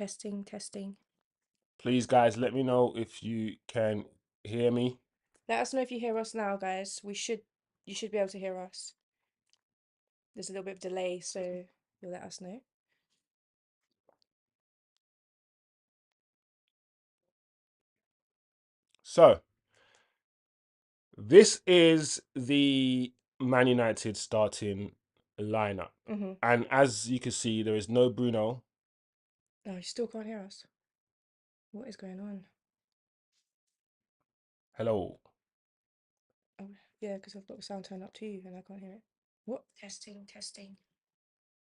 Testing, testing. Please, guys, let me know if you can hear me. Let us know if you hear us now, guys. You should be able to hear us. There's a little bit of delay, so you'll let us know. So, this is the Man United starting lineup. Mm-hmm. And as you can see, there is no Bruno. Oh, you still can't hear us. What is going on? Hello. Oh, yeah, because I've got the sound turned up too, and I can't hear it. What? Testing, testing.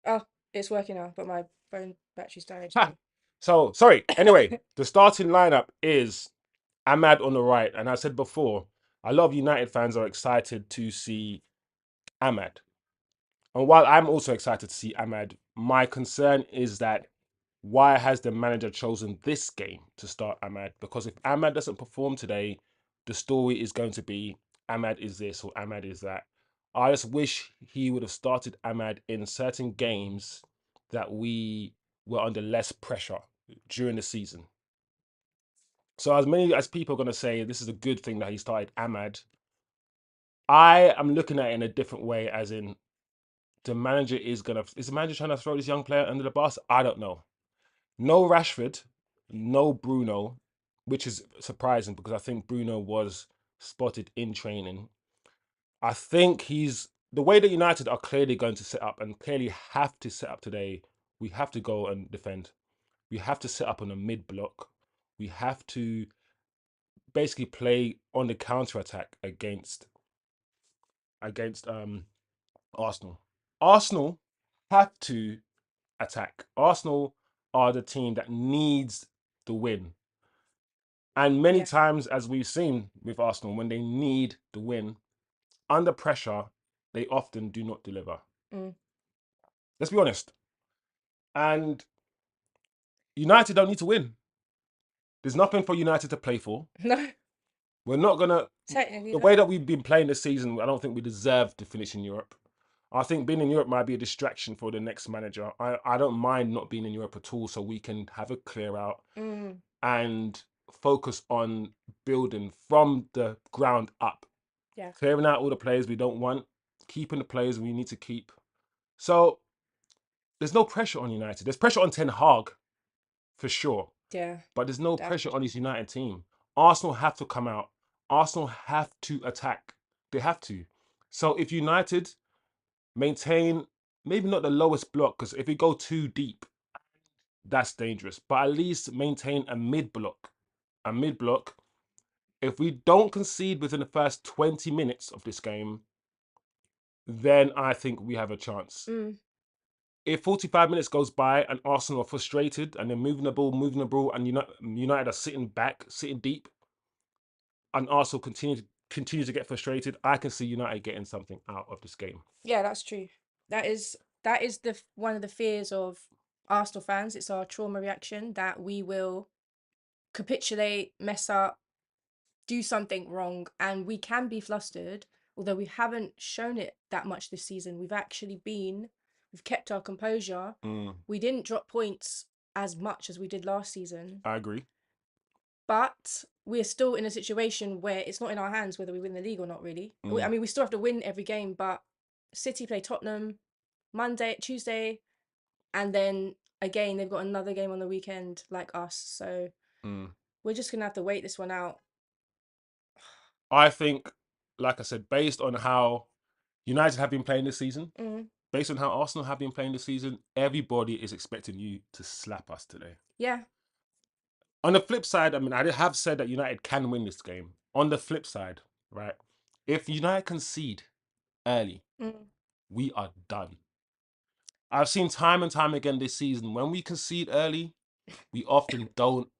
Oh, it's working now, but my phone battery's died. Ha! So, sorry. Anyway, the starting lineup is Ahmad on the right. And I said before, a lot of United fans are excited to see Ahmad. And while I'm also excited to see Ahmad, my concern is that why has the manager chosen this game to start Ahmad? Because if Ahmad doesn't perform today, the story is going to be Ahmad is this or Ahmad is that. I just wish he would have started Ahmad in certain games that we were under less pressure during the season. So as many as people are going to say this is a good thing that he started Ahmad, I am looking at it in a different way, as in is the manager trying to throw this young player under the bus? I don't know. No Rashford, no Bruno, which is surprising because I think Bruno was spotted in training. I think he's the way that United are clearly going to set up and clearly have to set up today. We have to go and defend. We have to set up on a mid block. We have to basically play on the counter attack against Arsenal. Arsenal have to attack. Arsenal are the team that needs the win. And many Yeah. times, as we've seen with Arsenal, when they need the win, under pressure, they often do not deliver. Mm. Let's be honest. And United don't need to win. There's nothing for United to play for. No, We're not gonna. technically The way no. that we've been playing this season, I don't think we deserve to finish in Europe. I think being in Europe might be a distraction for the next manager. I don't mind not being in Europe at all, so we can have a clear out Mm. and focus on building from the ground up, Yeah. clearing out all the players we don't want, keeping the players we need to keep. So there's no pressure on United. There's pressure on Ten Hag for sure, Yeah. but there's no pressure on Definitely. this United team. Arsenal have to come out. Arsenal have to attack. They have to. So if United maintain maybe not the lowest block, because if we go too deep, that's dangerous. But at least maintain a mid block. A mid block. If we don't concede within the first 20 minutes of this game, then I think we have a chance. Mm. If 45 minutes goes by and Arsenal are frustrated and they're moving the ball, and United are sitting back, sitting deep, and Arsenal continue to get frustrated, I can see United getting something out of this game. Yeah, that's true. That is one of the fears of Arsenal fans. It's our trauma reaction that we will capitulate, mess up, do something wrong, and we can be flustered. Although we haven't shown it that much this season, we've kept our composure. Mm, We didn't drop points as much as we did last season, I agree. but we're still in a situation where it's not in our hands whether we win the league or not, really. I Mm. mean, we still have to win every game, but City play Tottenham Monday, Tuesday, and then again, they've got another game on the weekend like us. So Mm. we're just going to have to wait this one out. I think, like I said, based on how United have been playing this season, Mm. based on how Arsenal have been playing this season, everybody is expecting you to slap us today. Yeah. On the flip side, I mean, I have said that United can win this game. On the flip side, right, if United concede early, Mm. we are done. I've seen time and time again this season when we concede early, we often don't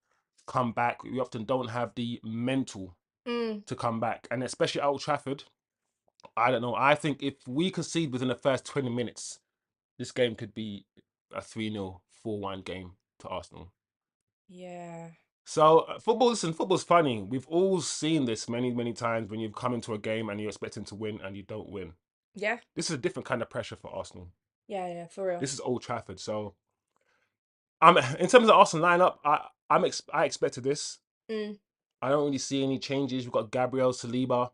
come back. We often don't have the mental Mm. to come back, and especially at Old Trafford. I don't know. I think if we concede within the first 20 minutes, this game could be a 3-0, 4-1 game to Arsenal. Yeah. So football's funny. We've all seen this many, many times when you've come into a game and you're expecting to win and you don't win. Yeah. This is a different kind of pressure for Arsenal. Yeah. Yeah. For real. This is Old Trafford. So In terms of the Arsenal lineup, I expected this. Mm, I don't really see any changes. We've got Gabriel Saliba,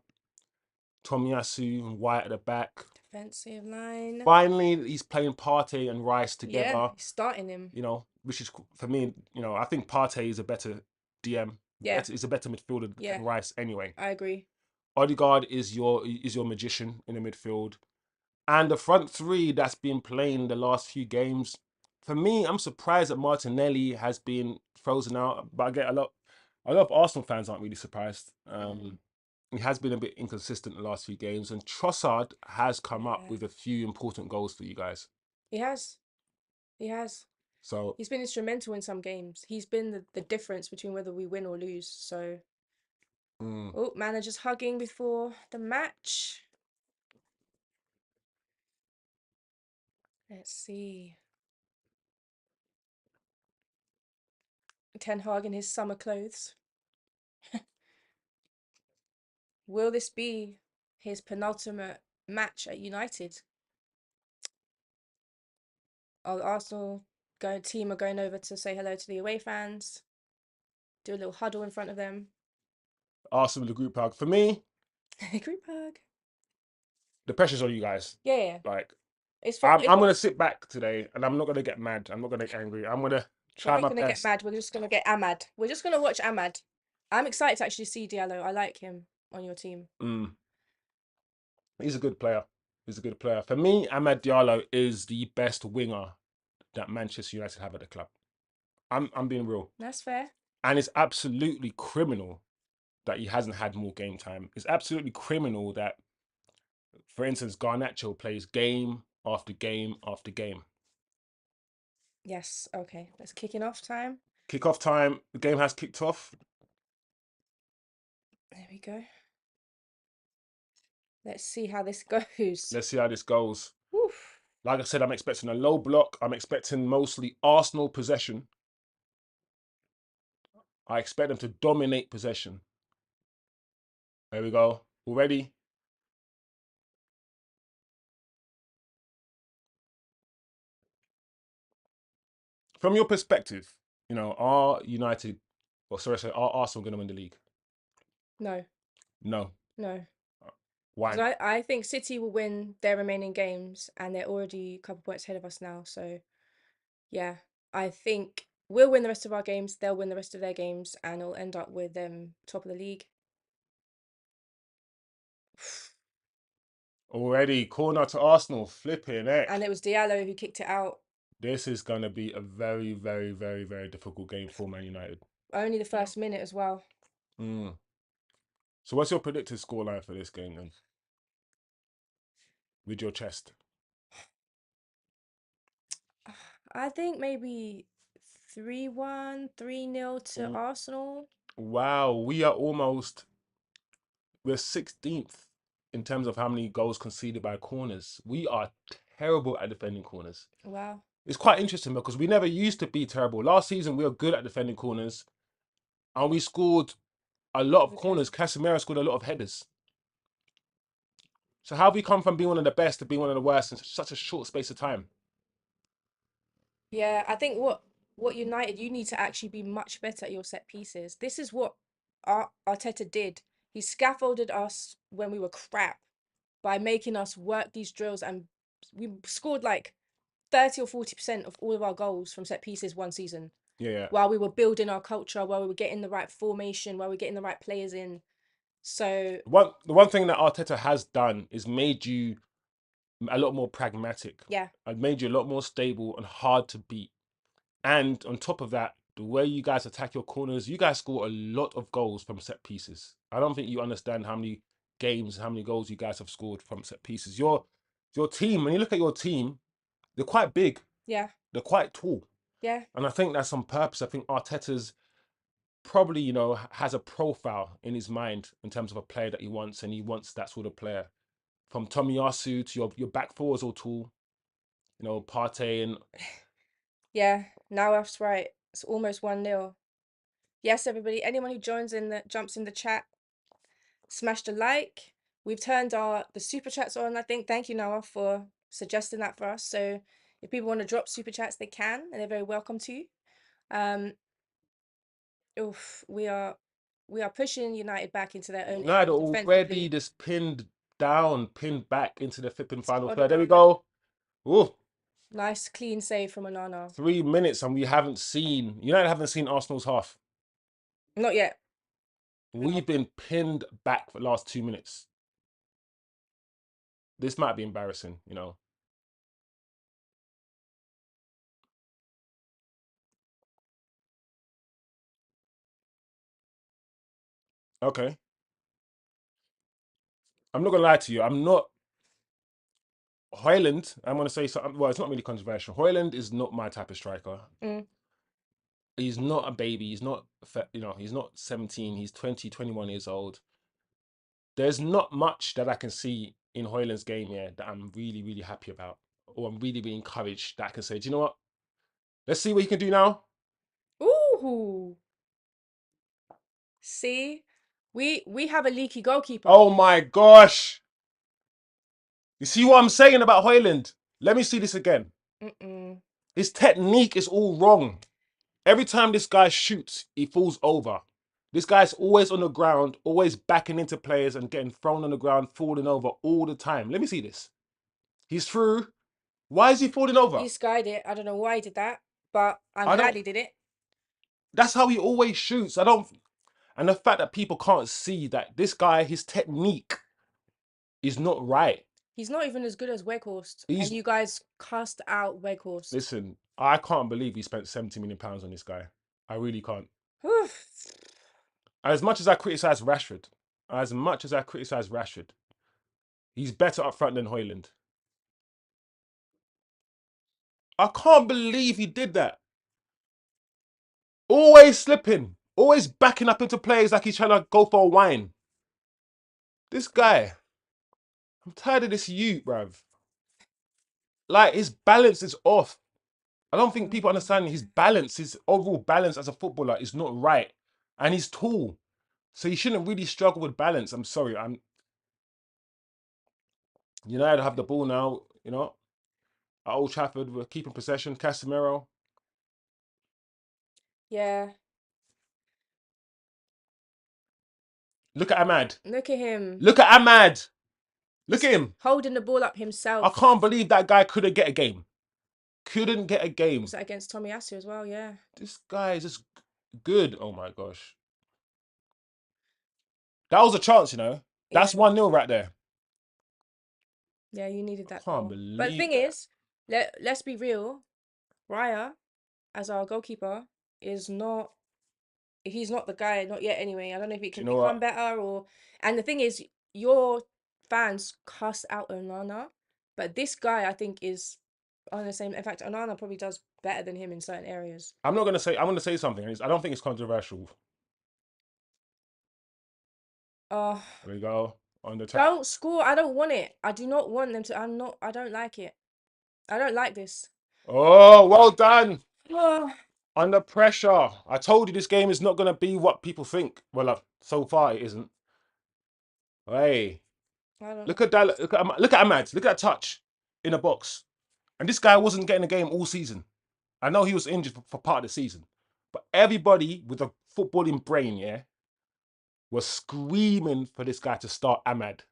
Tomiyasu, and White at the back. defensive line. Finally, he's playing Partey and Rice Yeah, together. he's starting him. Which is for me. I think Partey is a better DM. Yeah, Is a better midfielder yeah, than Rice anyway. I agree. Odegaard is your magician in the midfield, and the front three that's been playing the last few games. For me, I'm surprised that Martinelli has been frozen out, but I get a lot of Arsenal fans aren't really surprised. He has been a bit inconsistent the last few games, and Trossard has come up Yeah, with a few important goals for you guys. he has. He has. So, He's been instrumental in some games. He's been the difference between whether we win or lose. So, mm, oh, manager's hugging before the match. Let's see. Ten Hag in his summer clothes. Will this be his penultimate match at United? Our Arsenal team are going over to say hello to the away fans, do a little huddle in front of them. Arsenal, the group hug. For me, Group hug. the pressure's on you guys. Yeah, yeah. Like, It's for I'm it's gonna what sit back today, and I'm not gonna get mad. I'm not gonna get angry. I'm gonna we're try not my gonna get best. mad. We're just gonna get Ahmad. We're just gonna watch Ahmad. I'm excited to actually see Diallo. I like him on your team. Mm, he's a good player. He's a good player. For me, Amad Diallo is the best winger that Manchester United have at the club. I'm being real, That's fair. and it's absolutely criminal that he hasn't had more game time. It's absolutely criminal that, for instance, Garnacho plays game after game after game. Yes. Okay. Let's kicking off time. Kickoff time, the game has kicked off. There we go. Let's see how this goes. Let's see how this goes. Woof. Like I said, I'm expecting a low block. I'm expecting mostly Arsenal possession. I expect them to dominate possession. There we go. Already. From your perspective, are United, or sorry, are Arsenal going to win the league? No. No. No. Why Because not? I think City will win their remaining games and they're already a couple points ahead of us now. So, yeah, I think we'll win the rest of our games, they'll win the rest of their games, and it'll end up with them top of the league. Already corner to Arsenal. Flipping And heck. it was Diallo who kicked it out. This is going to be a very, very, very, very difficult game for Man United. Only the first minute as well. Mm. So, what's your predicted scoreline for this game then? With your chest. I think maybe 3-1, 3-0 to Mm. Arsenal. Wow, we're 16th in terms of how many goals conceded by corners. We are terrible at defending corners. Wow. It's quite interesting because we never used to be terrible. Last season, we were good at defending corners and we scored a lot of With corners. headers. Casemiro scored a lot of headers. So, how have we come from being one of the best to being one of the worst in such a short space of time? Yeah, I think what United, you need to actually be much better at your set pieces. This is what Arteta did. He scaffolded us when we were crap by making us work these drills, and we scored like 30 or 40% of all of our goals from set pieces one season Yeah, yeah. while we were building our culture, while we were getting the right formation, while we were getting the right players in. So, The one thing that Arteta has done is made you a lot more pragmatic yeah, and made you a lot more stable and hard to beat. And on top of that, the way you guys attack your corners, you guys score a lot of goals from set pieces. I don't think you understand how many games, how many goals you guys have scored from set pieces. Your team, when you look at your team, they're quite big, yeah, they're quite tall. yeah, And I think that's on purpose. I think Arteta's probably, has a profile in his mind in terms of a player that he wants, and he wants that sort of player. From Tomiyasu to your back four is all tall, Partey and yeah. Now that's right. It's almost 1-0. Yes, everybody, anyone who jumps in the chat, smash the like. We've turned the super chats on, I think. Thank you, Noah, for suggesting that for us. So if people want to drop super chats, they can, and they're very welcome to. Um, oof, we are pushing United back into their own United area already defensively. just pinned down, pinned back into the flipping final third. There we Odegaard, go. Ooh, nice clean save from Onana. 3 minutes and we haven't seen United haven't seen Arsenal's half. Not yet. We've been pinned back for the last 2 minutes. This might be embarrassing, you know. Okay. I'm not gonna lie to you. I'm not Hoyland. I'm gonna say something. Well, it's not really controversial. Hoyland is not my type of striker. Mm. He's not a baby. He's not, he's not 17. He's 20, 21 years old. There's not much that I can see in Hoyland's game here that I'm really, really happy about, or I'm really, really encouraged that I can say, do you know what? Let's see what he can do now. Ooh, see, we have a leaky goalkeeper. Oh my gosh. You see what I'm saying about Hoyland? Let me see this again. Mm-mm. His technique is all wrong. Every time this guy shoots, he falls over. This guy's always on the ground, always backing into players and getting thrown on the ground, falling over all the time. Let me see this. He's through. Why is he falling over? He skied it. I don't know why he did that, but I'm I glad don't. he did it. That's how he always shoots. I don't. And the fact that people can't see that this guy, his technique is not right. He's not even as good as Weghorst, and He's you guys cast out Weghorst. Listen. I can't believe he spent 70 million pounds on this guy. I really can't. Whew. As much as I criticize Rashford, as much as I criticize Rashford, he's better up front than Hoyland. I can't believe he did that. Always slipping, always backing up into plays like he's trying to go for a wine. This guy, I'm tired of this youth, bruv. Like his balance is off. I don't think people Mm. understand his balance, his overall balance as a footballer is not right. And he's tall. So he shouldn't really struggle with balance. I'm sorry. I'm United have the ball now, at Old Trafford. We're keeping possession. Casemiro. Yeah, Look at Ahmad. look at him. Look at Ahmad. Look He's at him. holding the ball up I himself. can't believe that guy couldn't get a game. Couldn't get a Was game. that against Tomiyasu as well? Yeah. This guy is just good. Oh my gosh. That was a chance, Yeah. That's 1-0 right there. Yeah, you needed that Can't goal. But the believe thing that. is, let's be real. Raya, as our goalkeeper, is not. He's not the guy, not yet. Anyway, I don't know if he Do you can know become what? better or. And the thing is, your fans cuss out Onana, but this guy, I think, is on the same. In fact, Onana probably does better than him in certain areas. I'm gonna say something. I don't think it's controversial. Oh, There we go. On the attack. don't score. I don't want it. I do not want them to. I'm not. I don't like it. I don't like this. Oh, well done. Oh, Under pressure. I told you this game is not gonna be what people think. Well, so far it isn't. Hey, I don't. look at that. Look at Ahmad. Look at that touch in the box. And this guy wasn't getting a game all season. I know he was injured for part of the season, but everybody with a footballing brain, yeah, was screaming for this guy to start Ahmad.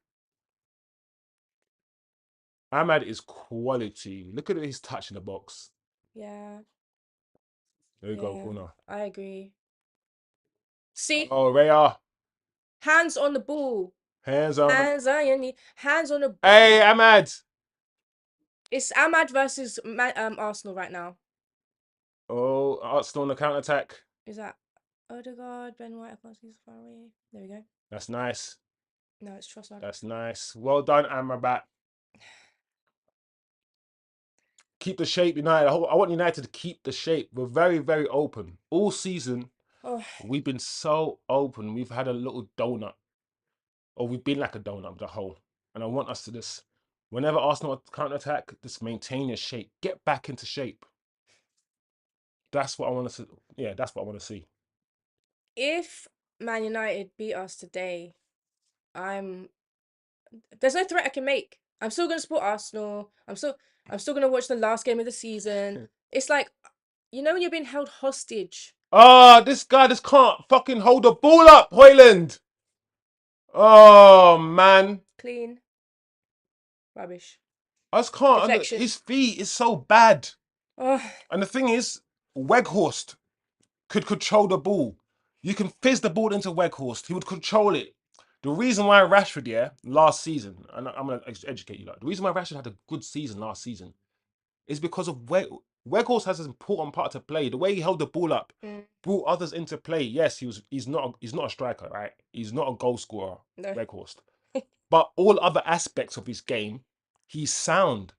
Ahmad is quality. Look at his touch in the box. Yeah. There you go, Yeah. corner. I agree. See, Oh, Raya, hands on the ball. hands on. Hands on your knee. Hands on the. Hey, Ahmad. It's Ahmad versus Arsenal right now. Oh, Arsenal on the counter attack. Is that Odegaard, Ben White? I can't see so far away. There we go. That's nice. No, it's Trossard. That's nice. Well done, Amrabat. Keep the shape, United. I want United to keep the shape. We're very, very open. All season, Oh, we've been so open. We've had a little donut, or we've been like a donut with the whole. And I want us to just, whenever Arsenal counter attack, just maintain your shape. Get back into shape. That's what I want to see. Yeah, that's what I want to see. if Man United beat us today, I'm. There's no threat I can make. I'm still gonna support Arsenal. I'm still gonna watch the last game of the season. It's like You know when you're being held hostage. Ah, this guy just can't fucking hold the ball up, Hoyland. Oh man, Clean. Rubbish. I just can't. Deflection. His feet is so bad. Oh, And the thing is, Weghorst could control the ball. You can fizz the ball into Weghorst. He would control it. The reason why Rashford, yeah, last season, and I'm gonna educate you. Like, the reason why Rashford had a good season last season is because of Weghorst has an important part to play. The way he held the ball up mm, brought others into play. Yes, he's not a striker, right? He's not a goal scorer, no. Weghorst. But all other aspects of his game, he's sound.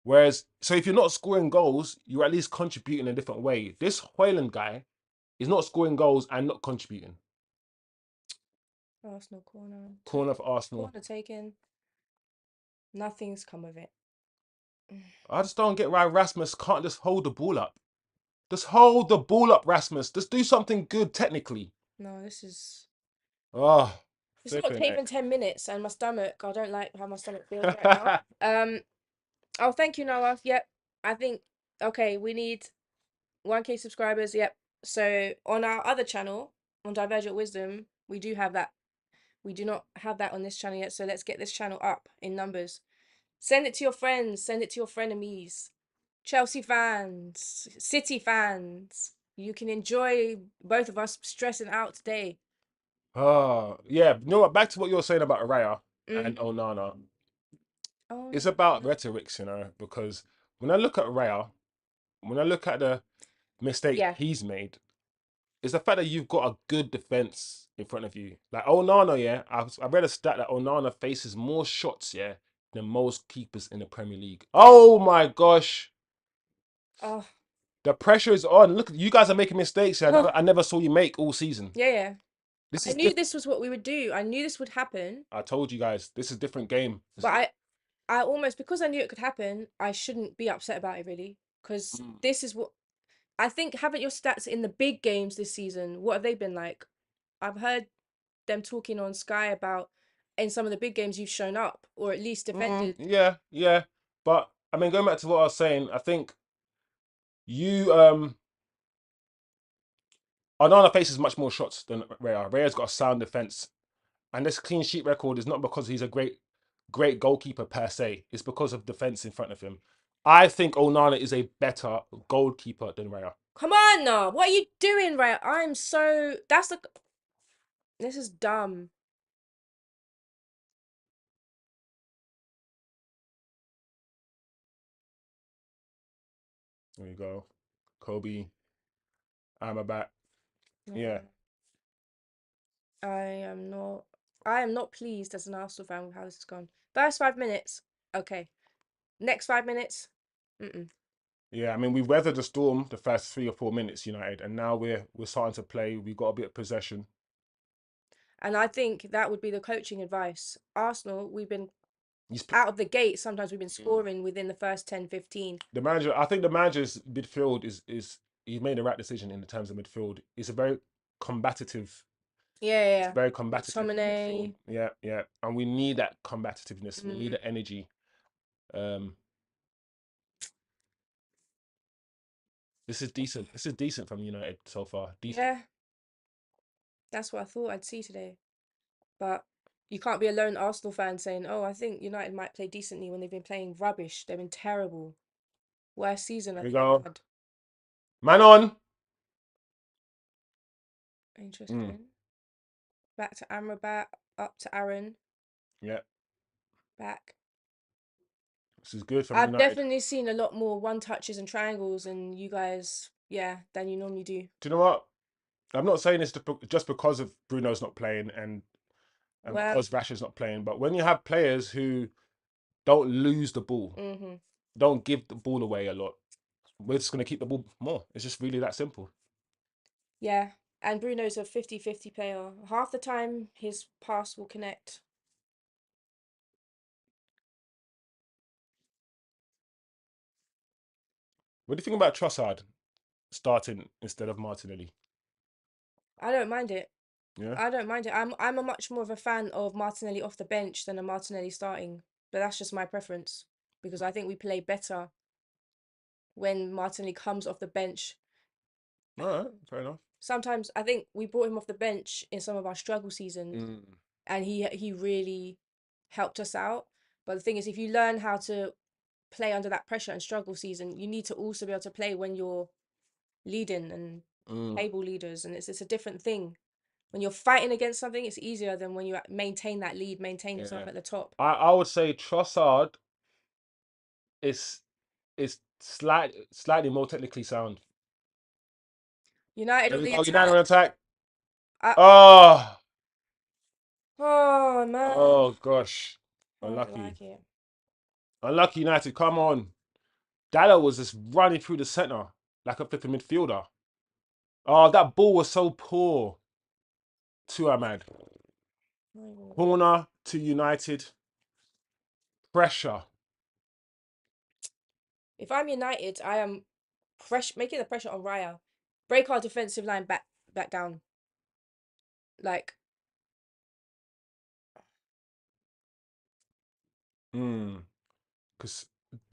Whereas, so if you're not scoring goals, you're at least contributing in a different way. This Hoyland guy is not scoring goals and not contributing. Arsenal corner. Corner for Arsenal. Corner taken. Nothing's come of it. I just don't get why Rasmus can't just hold the ball up. Just hold the ball up, Rasmus. Just do something good technically. No, this is. Oh, It's not flipping even heck. 10 minutes, and my stomach. I don't like how my stomach feels right now. Oh, thank you, Noah. Yep. I think. Okay, we need 1K subscribers. Yep. So on our other channel, on Divergent Wisdom, we do have that. We do not have that on this channel yet. So let's get this channel up in numbers. Send it to your friends. Send it to your frenemies. Chelsea fans, City fans. You can enjoy both of us stressing out today. Oh, yeah. You know what? Back to what you were saying about Araya and Mm. Onana. Oh It's no. about rhetorics, because when I look at Araya, when I look at the mistakes Yeah. he's made, it's the fact that you've got a good defense in front of you. Like Onana, yeah, I read a stat that Onana faces more shots, yeah, than most keepers in the Premier League. Yeah. Oh my gosh, Oh. the pressure is on. Look, you guys are making mistakes. Yeah, Huh. I never saw you make all season. Yeah, yeah. This I is knew different. this was what we would do. I knew this would happen, I told you guys, this is a different game. but I almost because I knew it could happen, I shouldn't be upset about it really, because Mm. this is what I think. Haven't your stats in the big games this season? What have they been like? I've heard them talking on Sky about in some of the big games you've shown up or at least defended. Yeah, yeah. But I mean, going back to what I was saying, I think you Onana faces much more shots than Raya. Raya's got a sound defense. And this clean sheet record is not because he's a great goalkeeper per se. It's because of defense in front of him. I think Onana is a better goalkeeper than Raya. Come on, now. What are you doing, right? I'm so. That's the. This is dumb. There you go. Kobe, Amrabat. Yeah. No, I am not. I am not pleased as an Arsenal fan with how this has gone. First 5 minutes, okay. Next 5 minutes, mm-mm. Yeah, I mean we weathered the storm the first 3 or 4 minutes, United, and now we're starting to play. We got a bit of possession. And I think that would be the coaching advice. Arsenal, we've been He's, out of the gate. Sometimes we've been scoring within the first 10, 15. the manager, I think the manager's midfield is he made the right decision in the terms of midfield. It's a very combative Yeah, yeah, It's yeah. very combative midfield. McTominay. Yeah, yeah. And we need that combativeness. We need Mm, the energy. Um, this is decent. This is decent from United so far. Decent. yeah, that's what I thought I'd see today. But you can't be a lone Arsenal fan saying, "Oh, I think United might play decently," when they've been playing rubbish. They've been terrible. Worst season I Here we think they've go. had. Man on. Mm, Interesting. Back to Amrabat, up to Aaron, yeah. back. This is good from I've United. definitely seen a lot more one touches and triangles and you guys, yeah, than you normally do. Do you know what? I'm not saying this just because of Bruno's not playing and Well, because Rashford's not playing, but when you have players who don't lose the ball, mm-hmm. don't give the ball away a lot, we're just going to keep the ball more. It's just really that simple. Yeah. And Bruno's a 50-50 player. Half the time his pass will connect. What do you think about Trossard starting instead of Martinelli? I don't mind it. Yeah. I don't mind it. I'm a much more of a fan of Martinelli off the bench than a Martinelli starting. But that's just my preference. Because I think we play better when Martinelli comes off the bench. All right, fair enough. Sometimes I think we brought him off the bench in some of our struggle seasons, Mm, and he really helped us out. But the thing is, if you learn how to play under that pressure and struggle season, you need to also be able to play when you're leading and mm, table leaders, and it's a different thing. When you're fighting against something, it's easier than when you maintain that lead, maintain yourself yeah. at the top. I would say Trossard is slightly more technically sound. United There on we the go. United on attack. attack. Uh, Oh, oh man, oh gosh. I don't Unlucky. like it. Unlucky United. Come on. Dallo was just running through the center like a flipping midfielder. Oh, that ball was so poor to Ahmad. Corner to United. Pressure. If I'm United, I am making the pressure on Raya. Break our defensive line back down. Like, Because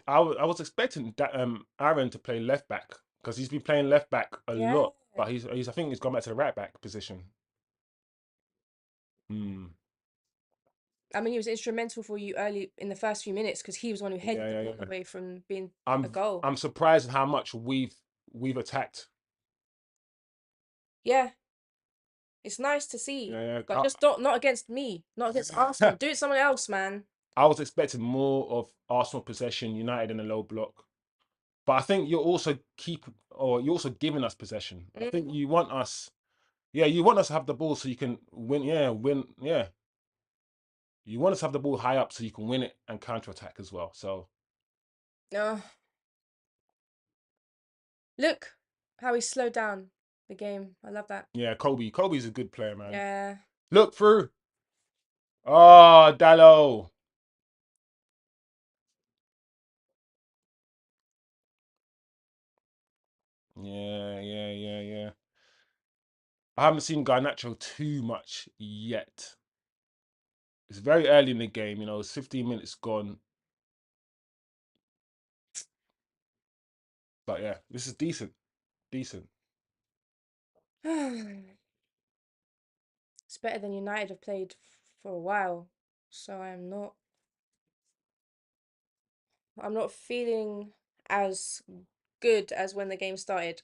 I was expecting that Aaron to play left back because he's been playing left back a yeah. lot, but he's I think he's gone back to the right back position. Hmm. I mean, he was instrumental for you early in the first few minutes because he was one who headed Yeah, the yeah, ball yeah. away from being a I'm goal. I'm surprised at how much we've attacked. Yeah, it's nice to see, Yeah, but yeah. just not against me, not against Arsenal. Do it someone else, man. I was expecting more of Arsenal possession, United in a low block. But I think you're also giving us possession. I think Mm. you want us, yeah, you want us to have the ball so you can win, yeah, win, yeah. You want us to have the ball high up so you can win it and counter attack as well. So Uh, look how he slowed down the game. I love that. yeah, Kobe's a good player, man. Yeah. Look through. Oh, Dallo. Yeah, yeah, yeah, yeah. I haven't seen Garnacho too much yet. It's very early in the game, it's 15 minutes gone. But yeah, this is decent. Decent. It's better than United have played for a while. So I'm not feeling as good as when the game started.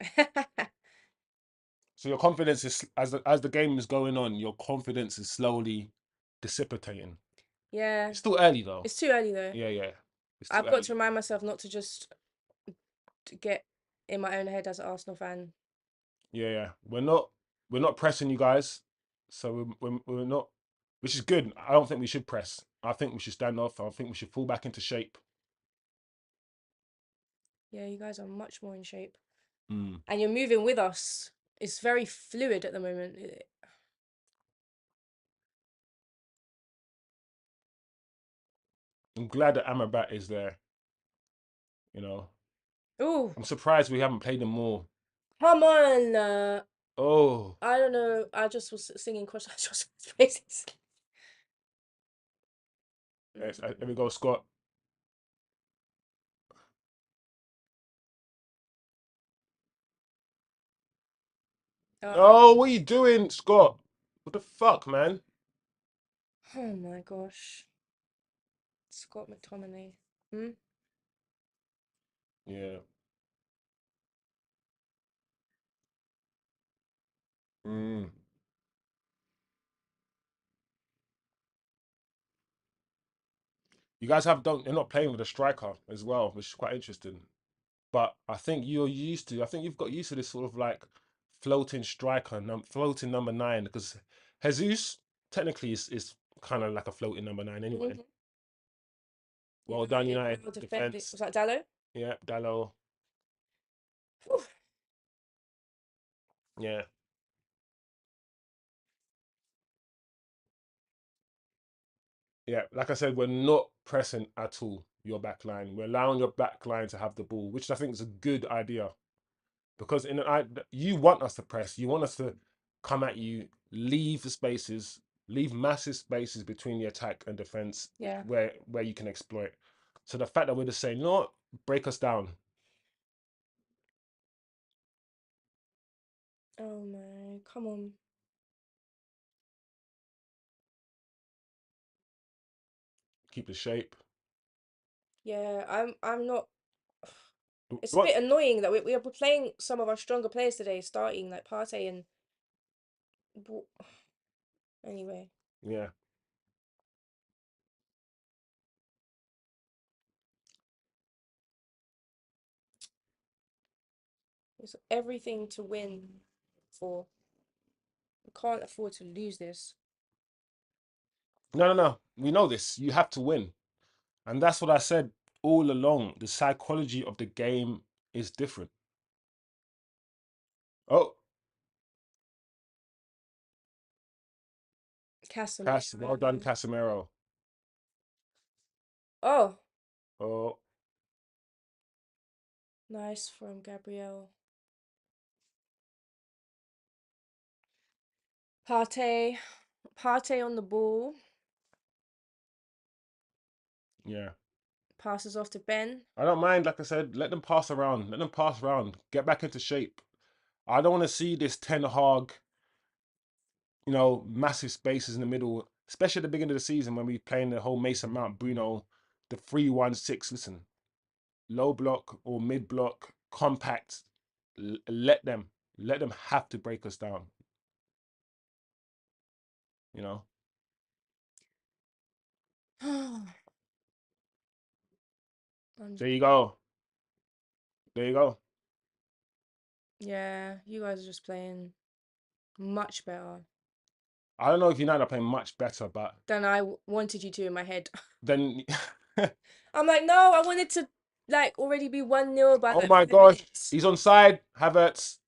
So your confidence is as the game is going on, your confidence is slowly dissipating. Yeah, It's still early though. it's too early though. Yeah, yeah. It's too I've got to early. remind myself not to just get in my own head as an Arsenal fan. Yeah, yeah. We're not pressing you guys. So we're not, which is good. I don't think we should press. I think we should stand off. I think we should fall back into shape. Yeah, you guys are much more in shape. Mm. And you're moving with us. It's very fluid at the moment. I'm glad that Amrabat is there. You know, Oh, I'm surprised we haven't played him more. come on. Oh, I don't know. I just was singing cross phrases. yes, there we go, Scott. Oh, Uh, what are you doing, Scott? What the fuck, man? oh my gosh. Scott McTominay. Hmm? Yeah. Mm. You guys don't. They're not playing with a striker as well, which is quite interesting. But I think you're used to. I think you've got used to this sort of like floating striker, floating number nine, because Jesus technically is kind of like a floating number nine anyway. Hmm. Well done, United United well defended. defense. Was that Dallo? Yeah, Dallo. Whew. Yeah, yeah. Like I said, we're not pressing at all your back line. We're allowing your back line to have the ball, which I think is a good idea. Because you want us to press, you want us to come at you, leave the spaces, leave massive spaces between the attack and defense Yeah. where you can exploit. So the fact that we're just saying, no, break us down. Oh my, come on. Keep the shape. Yeah, I'm not. It's a What? bit annoying that we're playing some of our stronger players today, starting like Partey and anyway. Yeah. It's everything to win for. We can't afford to lose this. No, no, no. We know this. You have to win. And that's what I said all along. The psychology of the game is different. Oh, well done, Casemiro. Casemiro. Oh, Oh, nice from Gabriel. Partey. Partey on the ball. yeah. Passes off to Ben. I don't mind, like I said, let them pass around. Let them pass around. Get back into shape. I don't want to see this Ten Hag, massive spaces in the middle, especially at the beginning of the season when we playing the whole Mason Mount Bruno, the 3-1-6. Listen, low block or mid block, compact. Let them. Let them have to break us down. You know. Um, There you go. There you go. yeah, you guys are just playing much better I don't know if United are playing much better, but than I wanted you to in my head. then, I'm like, no, I wanted to like already be 1-0 by oh like my 5 minutes. gosh, he's on side. Havertz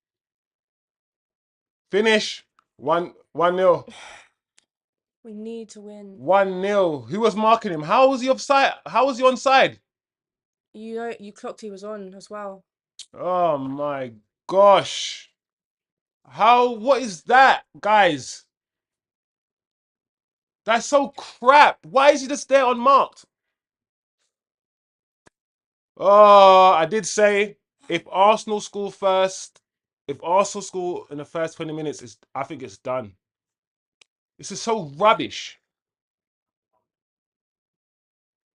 finish 1-0. We need to win. 1-0. Who was marking him? How was he offside? How was he onside? You know, you clocked he was on as well. Oh my gosh. How, what is that, guys? That's so crap. Why is he just there unmarked? Oh, I did say if Arsenal score first, if Arsenal score in the first 20 minutes, I think it's done. This is so rubbish.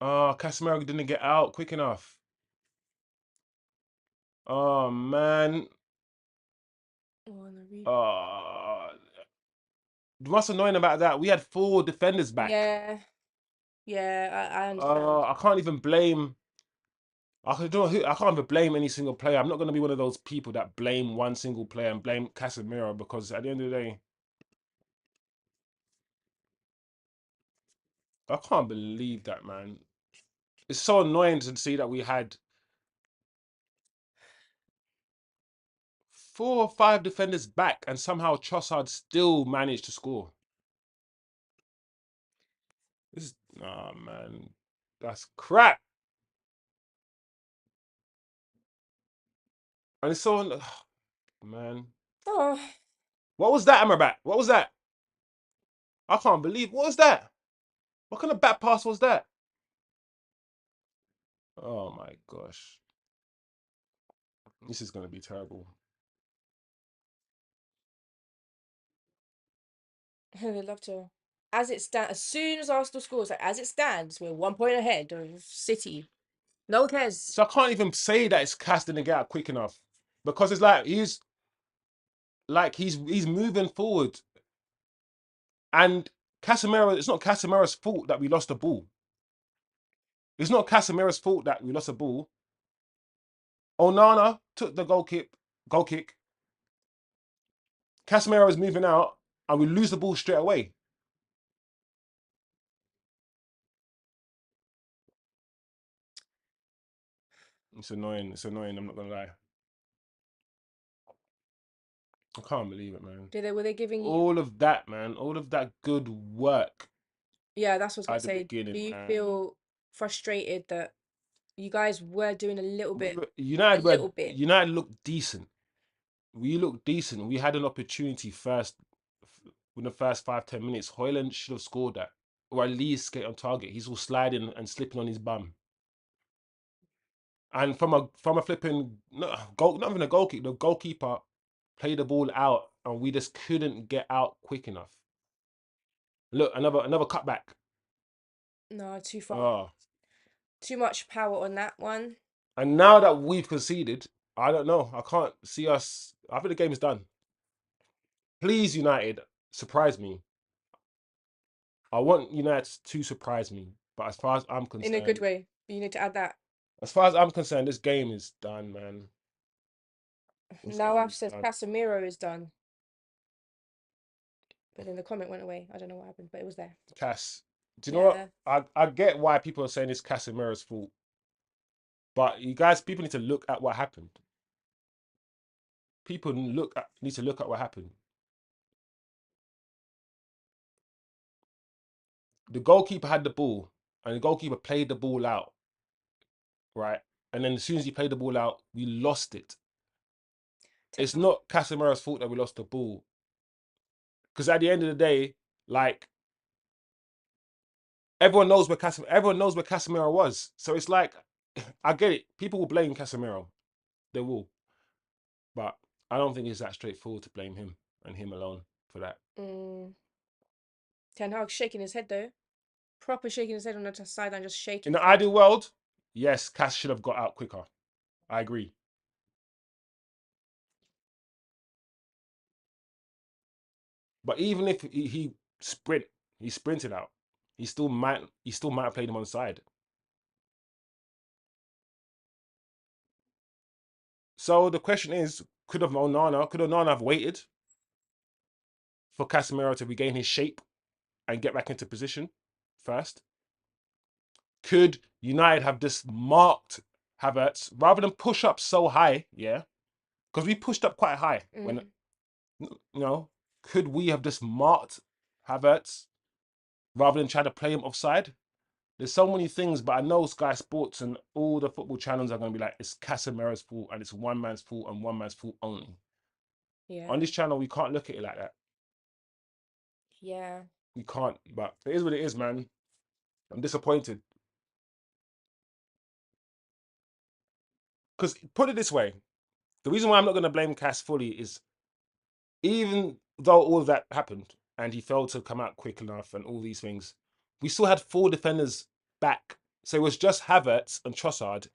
Oh, Casemiro didn't get out quick enough. Oh man. Oh, and the replay. Uh, what's annoying about that? We had 4 defenders back. Yeah, yeah, I understand. I can't even blame. I can't even blame any single player. I'm not going to be one of those people that blame one single player and blame Casemiro because at the end of the day, I can't believe that, man. It's so annoying to see that we had 4 or 5 defenders back and somehow Trossard still managed to score. This, oh man, that's crap. And it's so, man. Oh, What was that, Amrabat? What was that? I can't believe. What was that? What kind of back pass was that? Oh my gosh. This is going to be terrible. I'd love to. As it stands, as soon as Arsenal scores, like as it stands, we're 1 point ahead of City. No one cares. So I can't even say that it's casting the gap quick enough because it's like he's moving forward and Casemiro. It's not Casemiro's fault that we lost the ball. It's not Casemiro's fault that we lost the ball. Onana took the goal kick. Casemiro is moving out, and we lose the ball straight away. It's annoying. It's annoying. I'm not gonna lie. I can't believe it, man. Were they giving you? All of that, man. All of that good work Yeah, that's what I was gonna at the say. Do beginning, you man. feel frustrated that you guys were doing a United little bit? United looked decent. We looked decent. We had an opportunity first in the first 5-10 minutes. Hoyland should have scored that, or at least get on target. He's all sliding and slipping on his bum. And from a flipping no, goal, not even a goal kick. The goalkeeper played the ball out and we just couldn't get out quick enough. Look, another cutback. No, too far. Oh, Too much power on that one. and now that we've conceded, I don't know. I can't see us. I think the game's done. Please, United, surprise me. I want United to surprise me. But In a good way. But you need to add that. as far as I'm concerned, this game is done, man. This Now game I've is said done. Casemiro is done. But then the comment went away. I don't know what happened, but it was there. Cass, do you know what? Yeah. I get why people are saying it's Casemiro's fault, but you guys, people need to look at what happened. Need to look at what happened. The goalkeeper had the ball, and the goalkeeper played the ball out, right? And then as soon as he played the ball out, we lost it. Ten It's Hag. not Casemiro's fault that we lost the ball, because at the end of the day, like everyone knows where Casemiro was. So it's like, I get it. People will blame Casemiro, they will, but I don't think it's that straightforward to blame him and him alone for that. Mm. Ten Hag shaking his head though. Proper shaking his head on the sideline, just In shaking the his head. ideal world, yes, Cass should have got out quicker. I agree. But even if he sprinted out, he still might have played him on the side. So the question is, could Onana have waited for Casemiro to regain his shape and get back into position first? Could United have just marked Havertz rather than push up so high? Yeah, because we pushed up quite high when, Mm. you know, could we have just marked Havertz rather than try to play him offside? There's so many things, but I know Sky Sports and all the football channels are going to be like, it's Casemiro's fault and it's one man's fault and one man's fault only. On Yeah. this channel, we can't look at it like that. Yeah. We can't, but it is what it is, man. I'm disappointed. Because put it this way, the reason why I'm not going to blame Cass fully is, even though all of that happened and he failed to come out quick enough and all these things, we still had four defenders back. So it was just Havertz and Trossard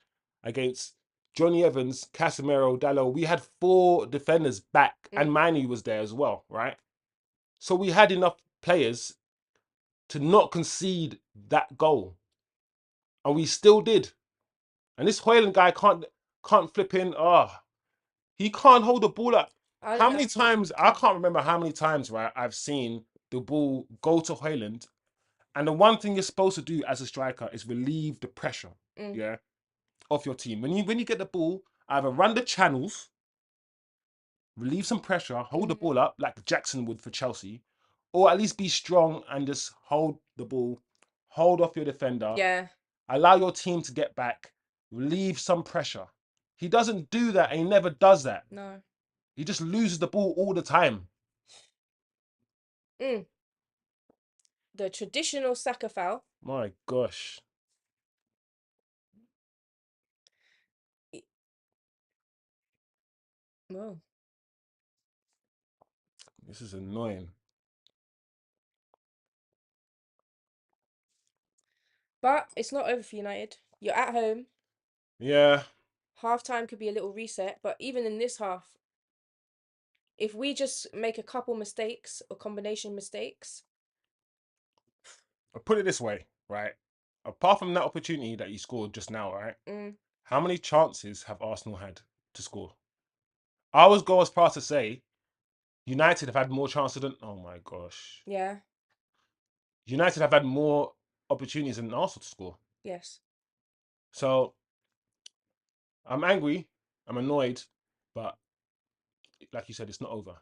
against Johnny Evans, Casemiro, Dallo. We had four defenders back, and Mm. Manu was there as well, right? So we had enough players to not concede that goal, and we still did. And this Hoyland guy can't flip in. He can't hold the ball up. I, How many times? I can't remember how many times, right? I've seen the ball go to Hoyland, and the one thing you're supposed to do as a striker is relieve the pressure, mm. yeah, off your team. When you get the ball, either run the channels, relieve some pressure, hold the Mm. ball up like Jackson would for Chelsea, or at least be strong and just hold the ball, hold off your defender, Yeah. allow your team to get back, relieve some pressure. He doesn't do that, and he never does that. No. He just loses the ball all the time. Mm. The traditional Saka foul. My gosh, Whoa. this is annoying. But it's not over for United. You're at home. Yeah, Half time could be a little reset, but even in this half, if we just make a couple mistakes or combination mistakes, I'll put it this way, right? Apart from that opportunity that you scored just now, right? mm, How many chances have Arsenal had to score? I always go as far as to say United have had more chances than. Oh my gosh. yeah, United have had more opportunities than Arsenal to score. yes. So I'm angry, I'm annoyed, but like you said, it's not over.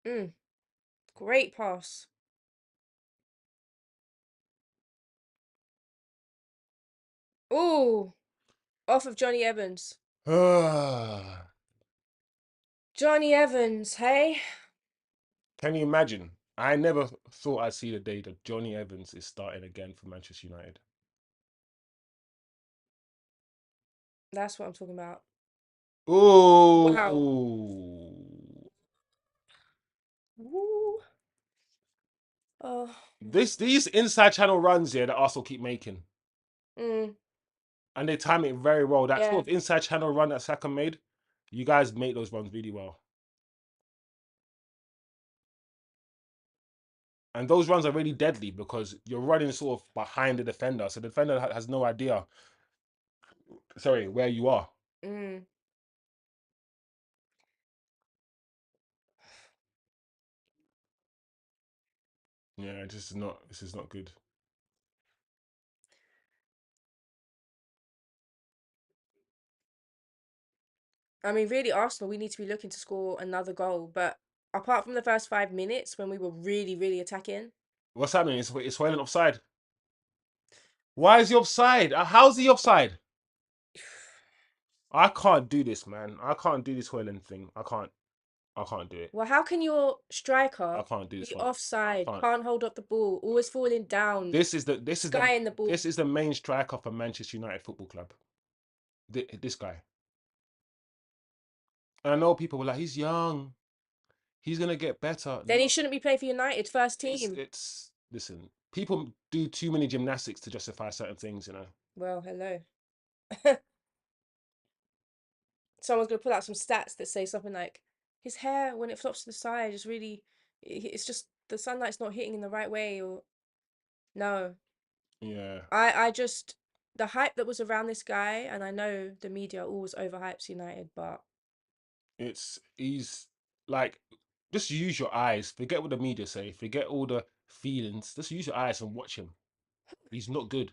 Mm, great pass. Ooh, off of Johnny Evans. Can Johnny Evans, hey? you imagine? I never thought I'd see the day that Johnny Evans is starting again for Manchester United. That's what I'm talking about. Wow. Oh, Woo. Oh. these inside channel runs here that Arsenal keep making, Mm, and they time it very well. That yeah. sort of inside channel run that Saka made, you guys make those runs really well, and those runs are really deadly because you're running sort of behind the defender, so the defender has no idea, sorry, where you are. Mm. Yeah, this is not good. I mean, really, Arsenal, we need to be looking to score another goal. But apart from the first 5 minutes when we were really, really attacking, What's happening? It's Hoyland offside. Why is he offside? How's he offside? I can't do this, man. I can't do this Hoyland thing. I can't do it. well, how can your I striker can't do this be one. I offside, can't. can't hold up the ball, always falling down, This is the this is the skying the ball? this is the main striker for Manchester United Football Club. This guy. And I know people were like, he's young. He's gonna get better. Then he No, shouldn't be playing for United first it's team. it's listen. People do too many gymnastics to justify certain things, you know. Well, hello. Someone's gonna pull out some stats that say something like his hair when it flops to the side is really, it's just the sunlight's not hitting in the right way. Or no, Yeah. I just, the hype that was around this guy, and I know the media always overhypes United, but He's like, just use your eyes. Forget what the media say. Forget all the feelings. Just use your eyes and watch him. He's not good.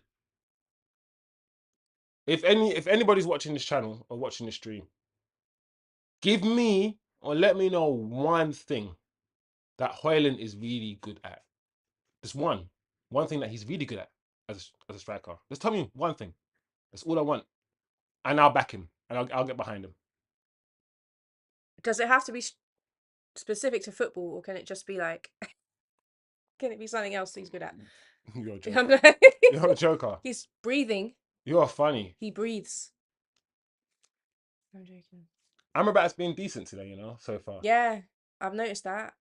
If anybody's watching this channel or watching this stream, give me or let me know one thing that Hoyland is really good at. Just one thing that he's really good at as a striker. Just tell me one thing. That's all I want, and I'll back him, and I'll get behind him. does it have to be specific to football, or can it just be like, can it be something else that he's good at? You're a I'm joker. like, You're a joker. he's breathing. You're funny. He breathes. I'm joking. Amrabat's been decent today, so far. Yeah, I've noticed that.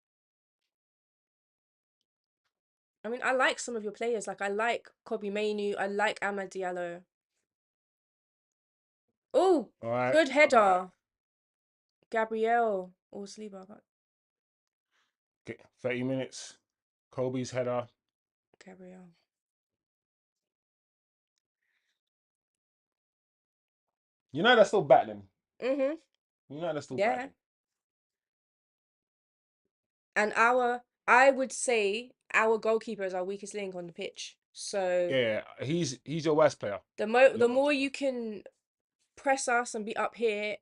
I mean, I like some of your players. Like, I like Kobe Mainu. I like Amad Diallo. Oh, All right. good header. Gabriel or Saliba. But 30 minutes. Kobe's header. Gabriel. United are still battling. Mm-hmm. United are still Yeah. battling. And I would say our goalkeeper is our weakest link on the pitch. So Yeah, he's your worst player. the Your more you can press us and be up here,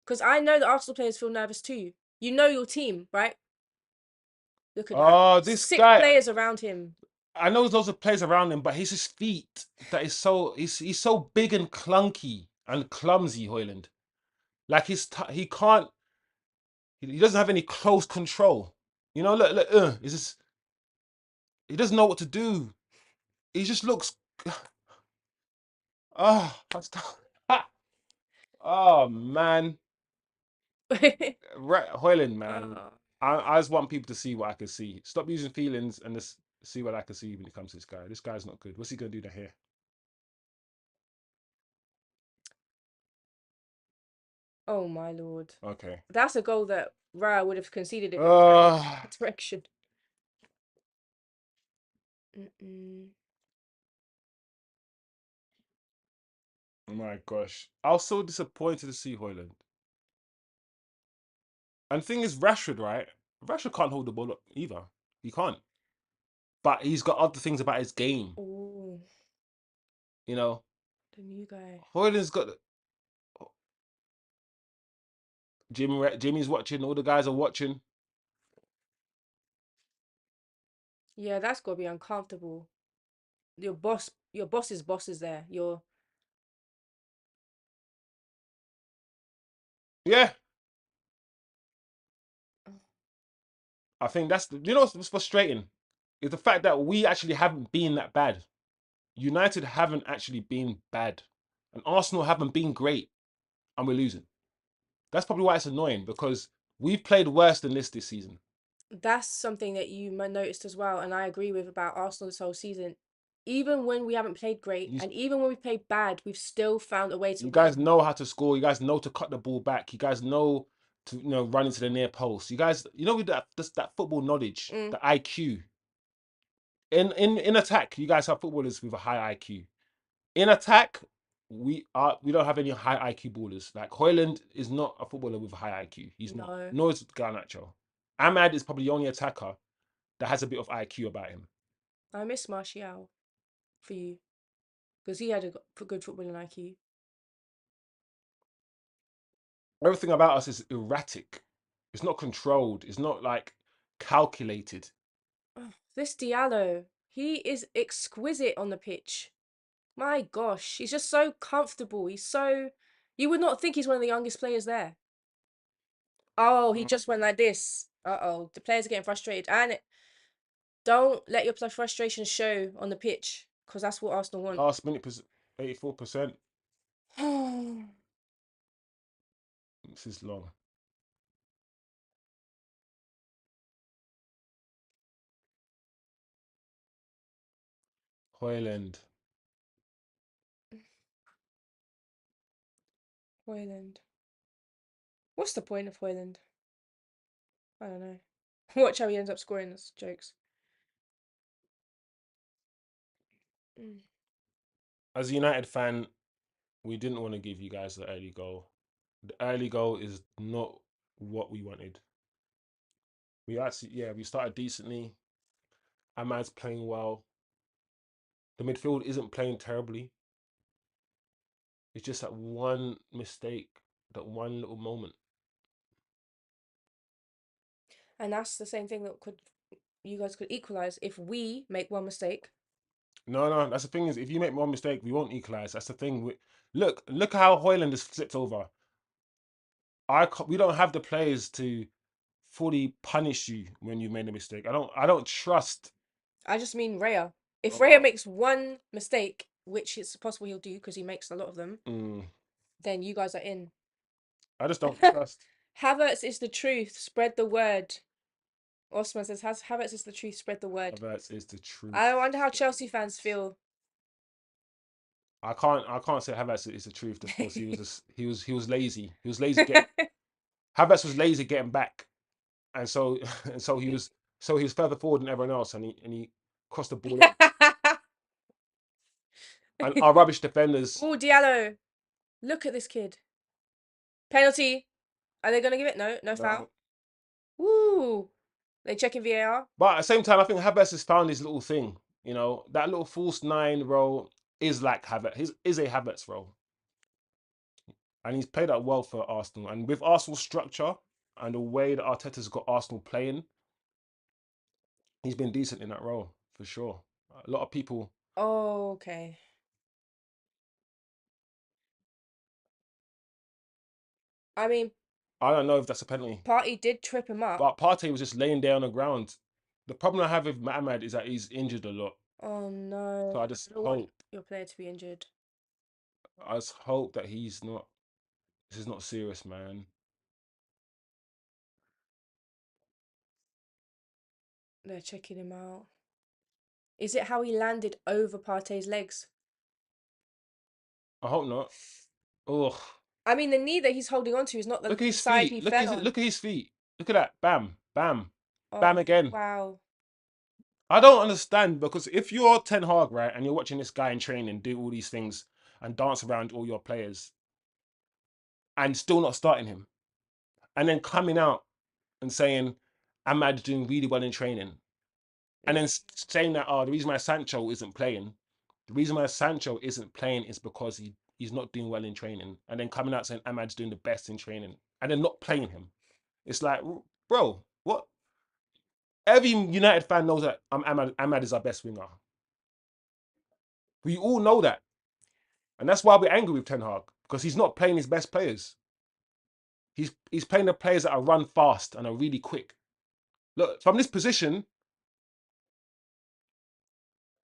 because I know the Arsenal players feel nervous too. You know your team, right? Look at that. Oh, this Six guy. players around him. I know there's lots of players around him, but his feet that is so he's so big and clunky and clumsy. Hoyland, like he can't. He doesn't have any close control. Look, is this? He doesn't know what to do. He just looks. Oh, oh man. Right, Hoyland, man. Oh. I just want people to see what I can see. Stop using feelings and just see what I can see when it comes to this guy. This guy's not good. What's he gonna do to here? Oh my lord. Okay. That's a goal that Raya would have conceded if it was going Uh that direction. Mm-mm. my gosh. I was so disappointed to see Hoyland. And the thing is, Rashford, right? Rashford can't hold the ball up either. He can't. But he's got other things about his game. Oh, You know, the new guy. Hoyland's got Jimmy's watching. All the guys are watching. Yeah, that's gotta be uncomfortable. Your boss's boss is there. Your Yeah, I think what's frustrating is the fact that we actually haven't been that bad. United haven't actually been bad, and Arsenal haven't been great. and we're losing. That's probably why it's annoying because we've played worse than this season. That's something that you noticed as well, and I agree with about Arsenal this whole season. Even when we haven't played great, You, and even when we played bad, we've still found a way to you guys win. know how to score. You guys know to cut the ball back. You guys know to run into the near post. You guys, with that football knowledge, Mm, the IQ. In attack, you guys have footballers with a high IQ. In attack, we don't have any high IQ ballers. Like Hoyland is not a footballer with a high IQ. He's not. no, Nor is Garnacho. Ahmad is probably the only attacker that has a bit of IQ about him. I miss Martial for you because he had a good footballing IQ. Everything about us is erratic. It's not controlled. It's not like calculated. Oh, this Diallo, he is exquisite on the pitch. My gosh, he's just so comfortable. He's so. You would not think he's one of the youngest players there. Oh, he just went like this. Uh-oh, the players are getting frustrated. And don't let your frustration show on the pitch, because that's what Arsenal want. Last minute, 84%. This is long. Hoyland. Hoyland. What's the point of Hoyland? I don't know. Watch how he ends up scoring this jokes. Mm. As a United fan, we didn't want to give you guys the early goal. The early goal is not what we wanted. We actually, yeah, we started decently. Ahmad's playing well. The midfield isn't playing terribly. It's just that one mistake, that one little moment. And that's the same thing that could you guys could equalize if we make one mistake. No, no, that's the thing is, if you make one mistake, we won't equalize. That's the thing. Look how Hoyland has flipped over. We don't have the players to fully punish you when you made a mistake. I don't trust. I just mean Raya. If Raya Oh, makes one mistake, which it's possible he'll do because he makes a lot of them, mm, then you guys are in. I just don't trust. Havertz is the truth. Spread the word. Osman says, "Has Havertz is the truth. Spread the word." Havertz is the I truth. wonder how Chelsea fans feel. I can't say Havertz is the truth because he was lazy. He was lazy getting Havertz was lazy getting back, and so and so he was further forward than everyone else, and he crossed the ball in. And our rubbish defenders. Oh, Diallo. Look at this kid. Penalty. Are they going to give it? No, no foul. No. Woo. They checking VAR. But at the same time, I think Havertz has found his little thing. That little false nine role is like Havertz. Is a Havertz role, and he's played that well for Arsenal. And with Arsenal's structure and the way that Arteta's got Arsenal playing, he's been decent in that role for sure. A lot of people. Oh, okay. I mean, I don't know if that's a penalty, Party did trip him up. but Partey was just laying there on the ground. The problem I have with Ahmad is that he's injured a lot. Oh So no. I I just don't want hope, your player to be injured. I just hope that he's not. This is not serious, man. They're checking him out. Is it how he landed over Partey's legs? I hope not. Ugh. I mean, the knee that he's holding on to is not Look at the his side feet. he Look at fell his on. look at his feet. Look at that. Bam, bam, bam Oh, again. wow. I don't understand because if you're Ten Hag, right, and you're watching this guy in training do all these things and dance around all your players and still not starting him, and then coming out and saying Ahmad's doing really well in training, and then It's saying that the reason why Sancho isn't playing, the reason why Sancho isn't playing is because he's not doing well in training, and then coming out saying Ahmad's doing the best in training, and then not playing him. It's like, bro, what? Every United fan knows that Ahmad is our best winger. We all know that. And that's why we're angry with Ten Hag, because he's not playing his best players. He's playing the players that are run fast and are really quick. Look, from this position,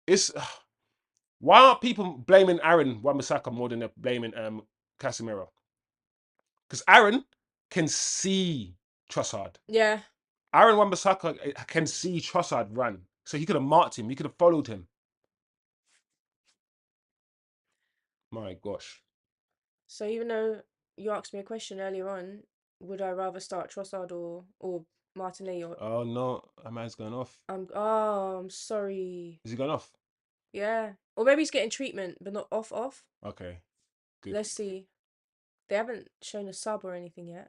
it's why aren't people blaming Aaron Wan-Bissaka more than they're blaming Casemiro? Because Aaron can see Trossard. Yeah. Aaron Wan-Bissaka can see Trossard run, so he could have marked him. He could have followed him. My gosh. So even though you asked me a question earlier on, would I rather start Trossard or Martinelli or Oh no, a man's going off. I'm sorry. Is he going off? Yeah. Or maybe he's getting treatment, but not off. Okay, good. Let's see. They haven't shown a sub or anything yet.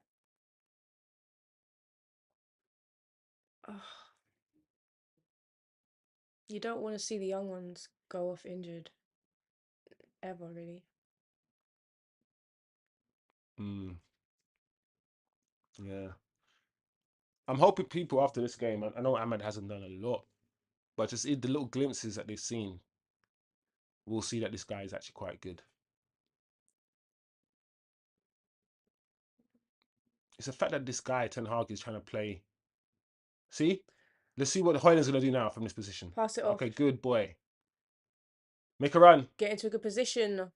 Oh, you don't want to see the young ones go off injured ever, really. Mm, yeah. I'm hoping people after this game. I know Ahmed hasn't done a lot, but just in the little glimpses that they've seen, we'll see that this guy is actually quite good. It's the fact that this guy Ten Hag is trying to play. See, let's see what Hoyland's gonna do now from this position. Pass it Okay, off. good boy. Make a run. Get into a good position.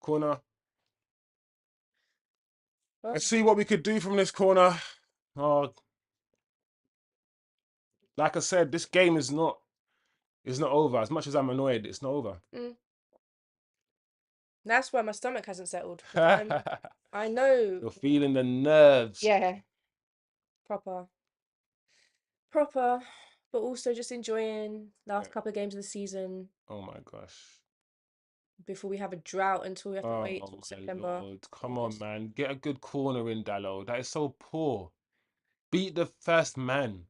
Corner. Oh, Let's see what we could do from this corner. Oh, like I said, this game is not over. As much as I'm annoyed, it's not over. mm. That's why my stomach hasn't settled because I know. You're feeling the nerves. Yeah, proper. Proper, but also just enjoying Yeah. last couple of games of the season Oh my gosh. before we have a drought until we have to wait Oh till my September, lord. Come on, August. man. Get a good corner in, Dallo. That is so poor. Beat the first man.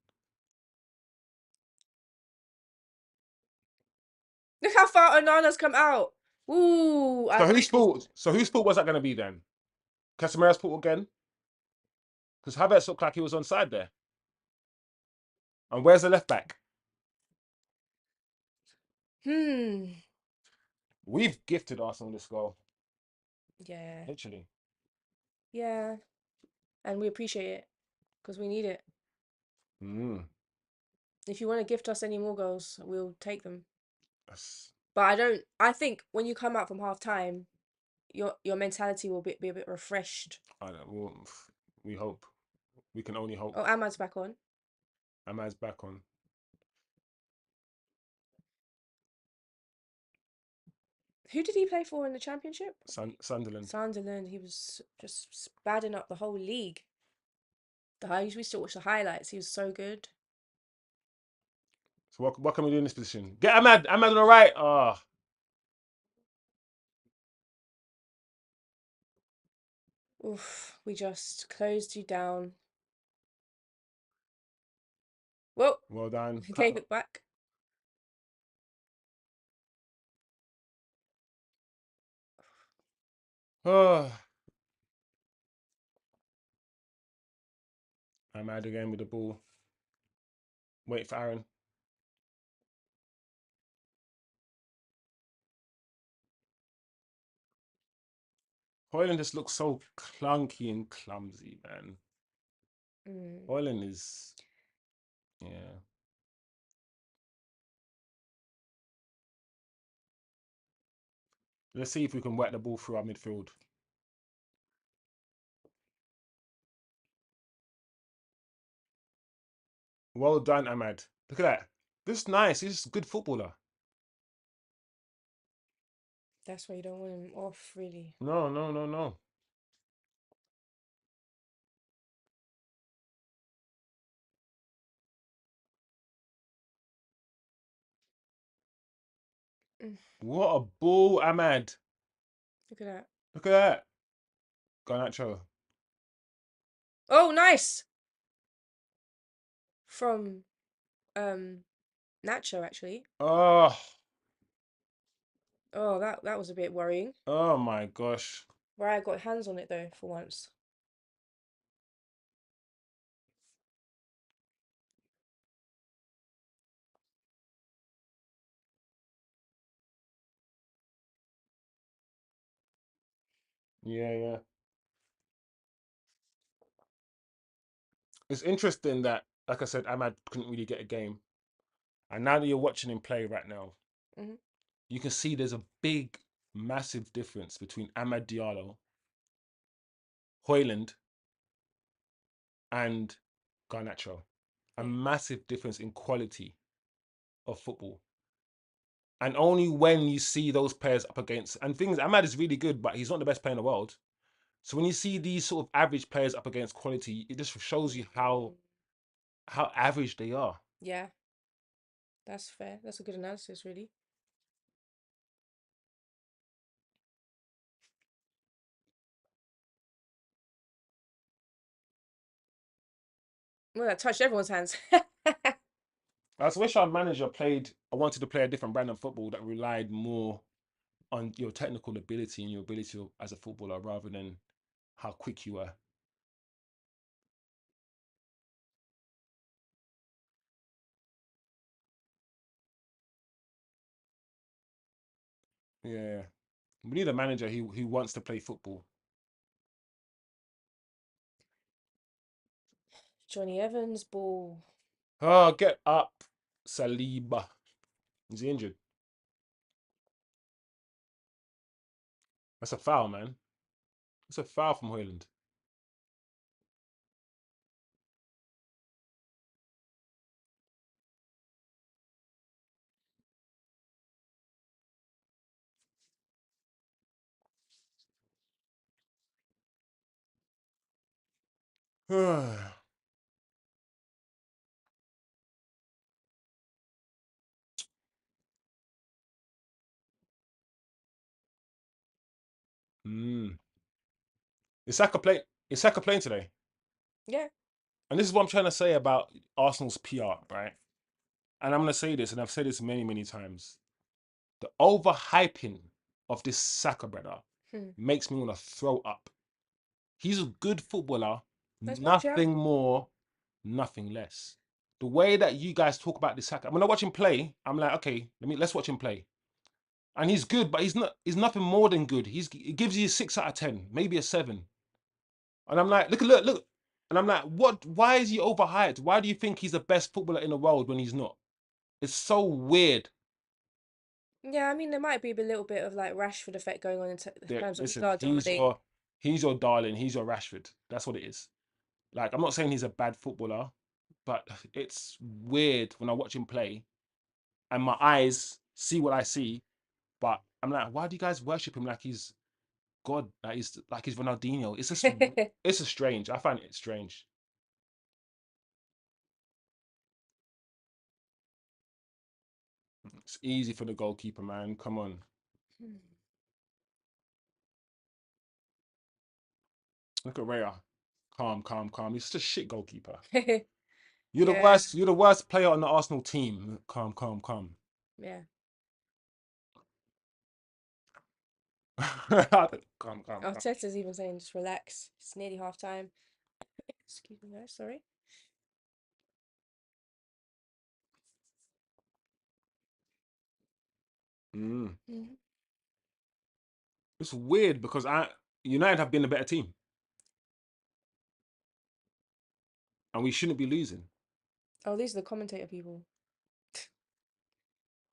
Look how far Onana's come out. Ooh, I So like whose this. fault? So whose fault was that going to be then? Casemira's fault again? Because Havertz looked like he was onside there. And where's the left back? Hmm. We've gifted Arsenal this goal. Yeah. Literally. Yeah. And we appreciate it because we need it. Mm. If you want to gift us any more goals, we'll take them. That's, But I don't. I think when you come out from half time, your mentality will be a bit refreshed. I don't, we hope. We can only hope. Oh, Ahmad's back on. Ahmad's back on. Who did he play for in the championship? Sunderland. Sunderland. He was just spadding up the whole league. I used to watch the highlights. He was so good. So what can we do in this position? Get Ahmad. Ahmad on the right. Ah. Oh. Oof, we just closed you down. Whoa, Well done. gave it back. Oh. Ahmad again with the ball. Wait for Aaron. Hoyland just looks so clunky and clumsy, man. Mm. Hoyland is, yeah. Let's see if we can whack the ball through our midfield. Well done, Ahmad. Look at that. This is nice. He's a good footballer. That's why you don't want him off, really. No, no, no, no. Mm. What a ball, Ahmad. Look at that. Look at that. Garnacho. Oh, nice from um Nacho actually. Oh, Oh, that was a bit worrying. oh my gosh. Where I got hands on it though for once. Yeah, yeah. It's interesting that, like I said, Ahmad couldn't really get a game. And now that you're watching him play right now, Hmm. you can see there's a big massive difference between Amad Diallo, Hoyland, and Garnacho. A Yeah. massive difference in quality of football. And only when you see those players up against, and things, Ahmad is really good, but he's not the best player in the world. So when you see these sort of average players up against quality, it just shows you Mm. how average they are. Yeah, that's fair. That's a good analysis, really. Well, that touched everyone's hands. I just wish our manager played. I wanted to play a different brand of football that relied more on your technical ability and your ability as a footballer rather than how quick you were. Yeah, we need a manager who wants to play football. Johnny Evans, ball. Oh, get up, Saliba. Is he injured? That's a foul, man. That's a foul from Hoyland. mm. Is Saka playing? Is Saka playing today? Yeah. And this is what I'm trying to say about Arsenal's PR, right? And I'm going to say this, and I've said this many, many times. The overhyping of this Saka brother Hmm. makes me want to throw up. He's a good footballer, Let's watch out. nothing more, nothing less. The way that you guys talk about this Saka, when I watch him play, I'm like, okay, let's watch him play. And he's good, but he's not. He's nothing more than good. He gives you a 6 out of 10, maybe a 7. And I'm like, look. And I'm like, what? Why is he overhyped? Why do you think he's the best footballer in the world when he's not? It's so weird. Yeah, I mean, there might be a little bit of like Rashford effect going on in terms of Listen, star darling. he's your darling. He's your Rashford. That's what it is. Like, I'm not saying he's a bad footballer, but it's weird when I watch him play and my eyes see what I see. But I'm like, why do you guys worship him like he's God? Like he's Ronaldinho. It's a strange. I find it strange. It's easy for the goalkeeper, man. Come on. Look at Raya. Calm, calm, calm. He's such a shit goalkeeper. You're the Yeah, worst. You're the worst player on the Arsenal team. Calm, calm, calm. yeah. Calm, calm, calm. Arteta's even saying just relax. It's nearly half time. Excuse me, guys. Sorry. Mm. Mhm. It's weird because United have been a better team, and we shouldn't be losing. Oh, these are the commentator people.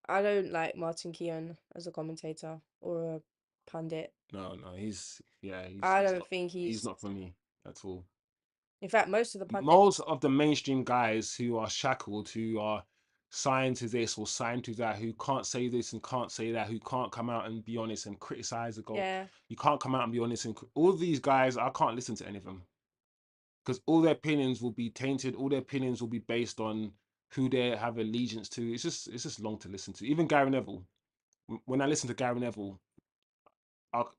I don't like Martin Keown as a commentator or a pundit. No, no, he's I don't think he's he's. not for me at all. In fact, most of the Most pundits. of the mainstream guys who are shackled, who are signed to this or signed to that, who can't say this and can't say that, who can't come out and be honest and criticize the goal. Yeah, You can't come out and be honest. And all these guys, I can't listen to any of them because all their opinions will be tainted. All their opinions will be based on who they have allegiance to. It's just long to listen to. Even Gary Neville. When I listen to Gary Neville,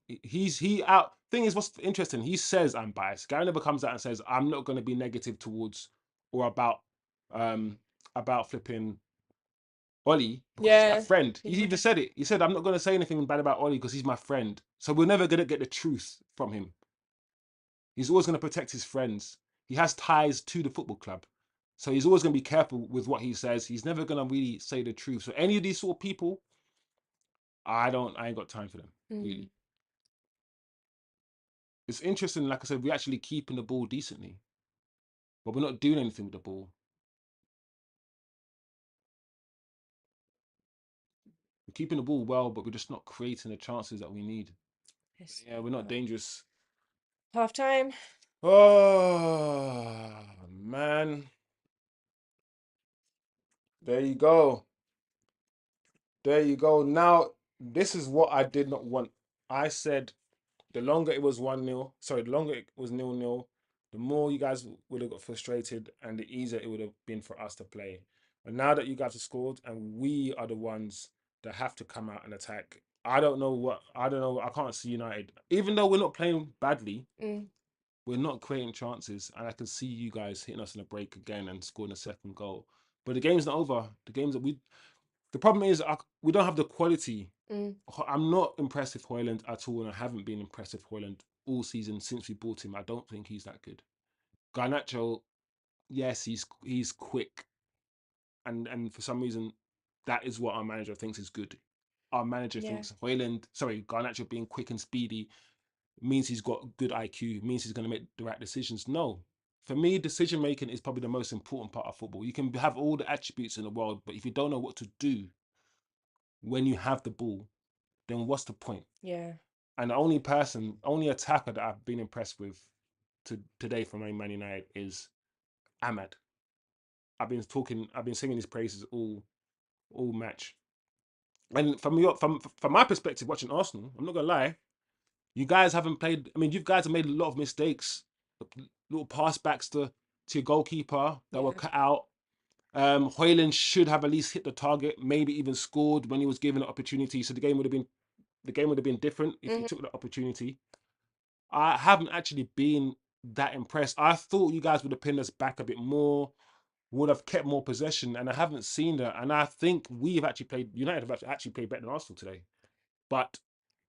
he out. Thing is, what's interesting? He says I'm biased. Gary Neville comes out and says I'm not going to be negative towards or um about flipping Ollie because he's my yeah. friend. He He's even said it. He said I'm not going to say anything bad about Ollie because he's my friend. So we're never going to get the truth from him. He's always going to protect his friends. He has ties to the football club. So he's always going to be careful with what he says. He's never going to really say the truth. So any of these sort of people, I ain't got time for them, Mm. really. It's interesting, like I said, we're actually keeping the ball decently, but we're not doing anything with the ball. We're keeping the ball well, but we're just not creating the chances that we need. Yes, Yeah, we we're not are. dangerous. Half time. Oh man, there you go. There you go. Now, this is what I did not want. I said the longer it was 1-0, sorry, the longer it was 0-0, the more you guys would have got frustrated and the easier it would have been for us to play. But now that you guys have scored and we are the ones that have to come out and attack, I don't know, I can't see United. Even though we're not playing badly, Mm, we're not creating chances. And I can see you guys hitting us in a break again and scoring a second goal. But the game's not over. The problem is we don't have the quality. mm, I'm not impressed with Hoyland at all, and I haven't been impressed with Hoyland all season since we bought him. I don't think he's that good. Garnacho, yes, he's quick, and for some reason, that is what our manager thinks is good. Our manager yeah, thinks Garnacho being quick and speedy means he's got good IQ, means he's going to make the right decisions. No. For me, decision making is probably the most important part of football. You can have all the attributes in the world, but if you don't know what to do when you have the ball, then what's the point? yeah. And the only attacker that I've been impressed with today from Man United is Ahmad. I've been singing his praises all match. And from my perspective, watching Arsenal, I'm not gonna lie, you guys haven't played. I mean, you guys have made a lot of mistakes, little pass backs to your goalkeeper that were Yeah. cut out. Hoyland should have at least hit the target, maybe even scored when he was given the opportunity. So the game would have been different if he Hmm. took the opportunity. I haven't actually been that impressed. I thought you guys would have pinned us back a bit more, would have kept more possession, and I haven't seen that. And I think United have actually played better than Arsenal today. But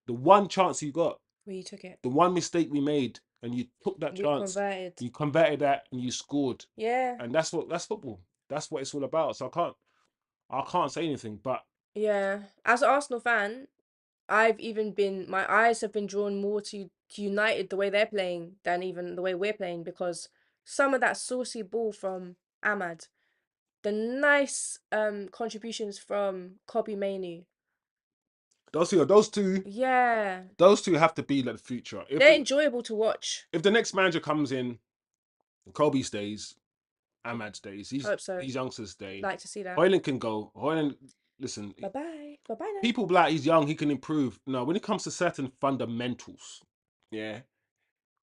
the one chance you got, We took it. the one mistake we made, and you took that We chance, converted. you converted that, and you scored. Yeah, And that's football. That's what it's all about. So I can't say anything. But yeah. As an Arsenal fan, my eyes have been drawn more to United the way they're playing than even the way we're playing because some of that saucy ball from Ahmad, the nice contributions from Kobe Mainu. those two, Yeah, those two have to be like the future. they're enjoyable to watch. If the next manager comes in, Kobe stays, Yeah, Ahmad stays. hope so. These youngsters stay. Like to see that. Hoyland can go. Hoyland, listen, Bye bye. Bye bye now. people like he's young, he can improve. No, when it comes to certain fundamentals, yeah.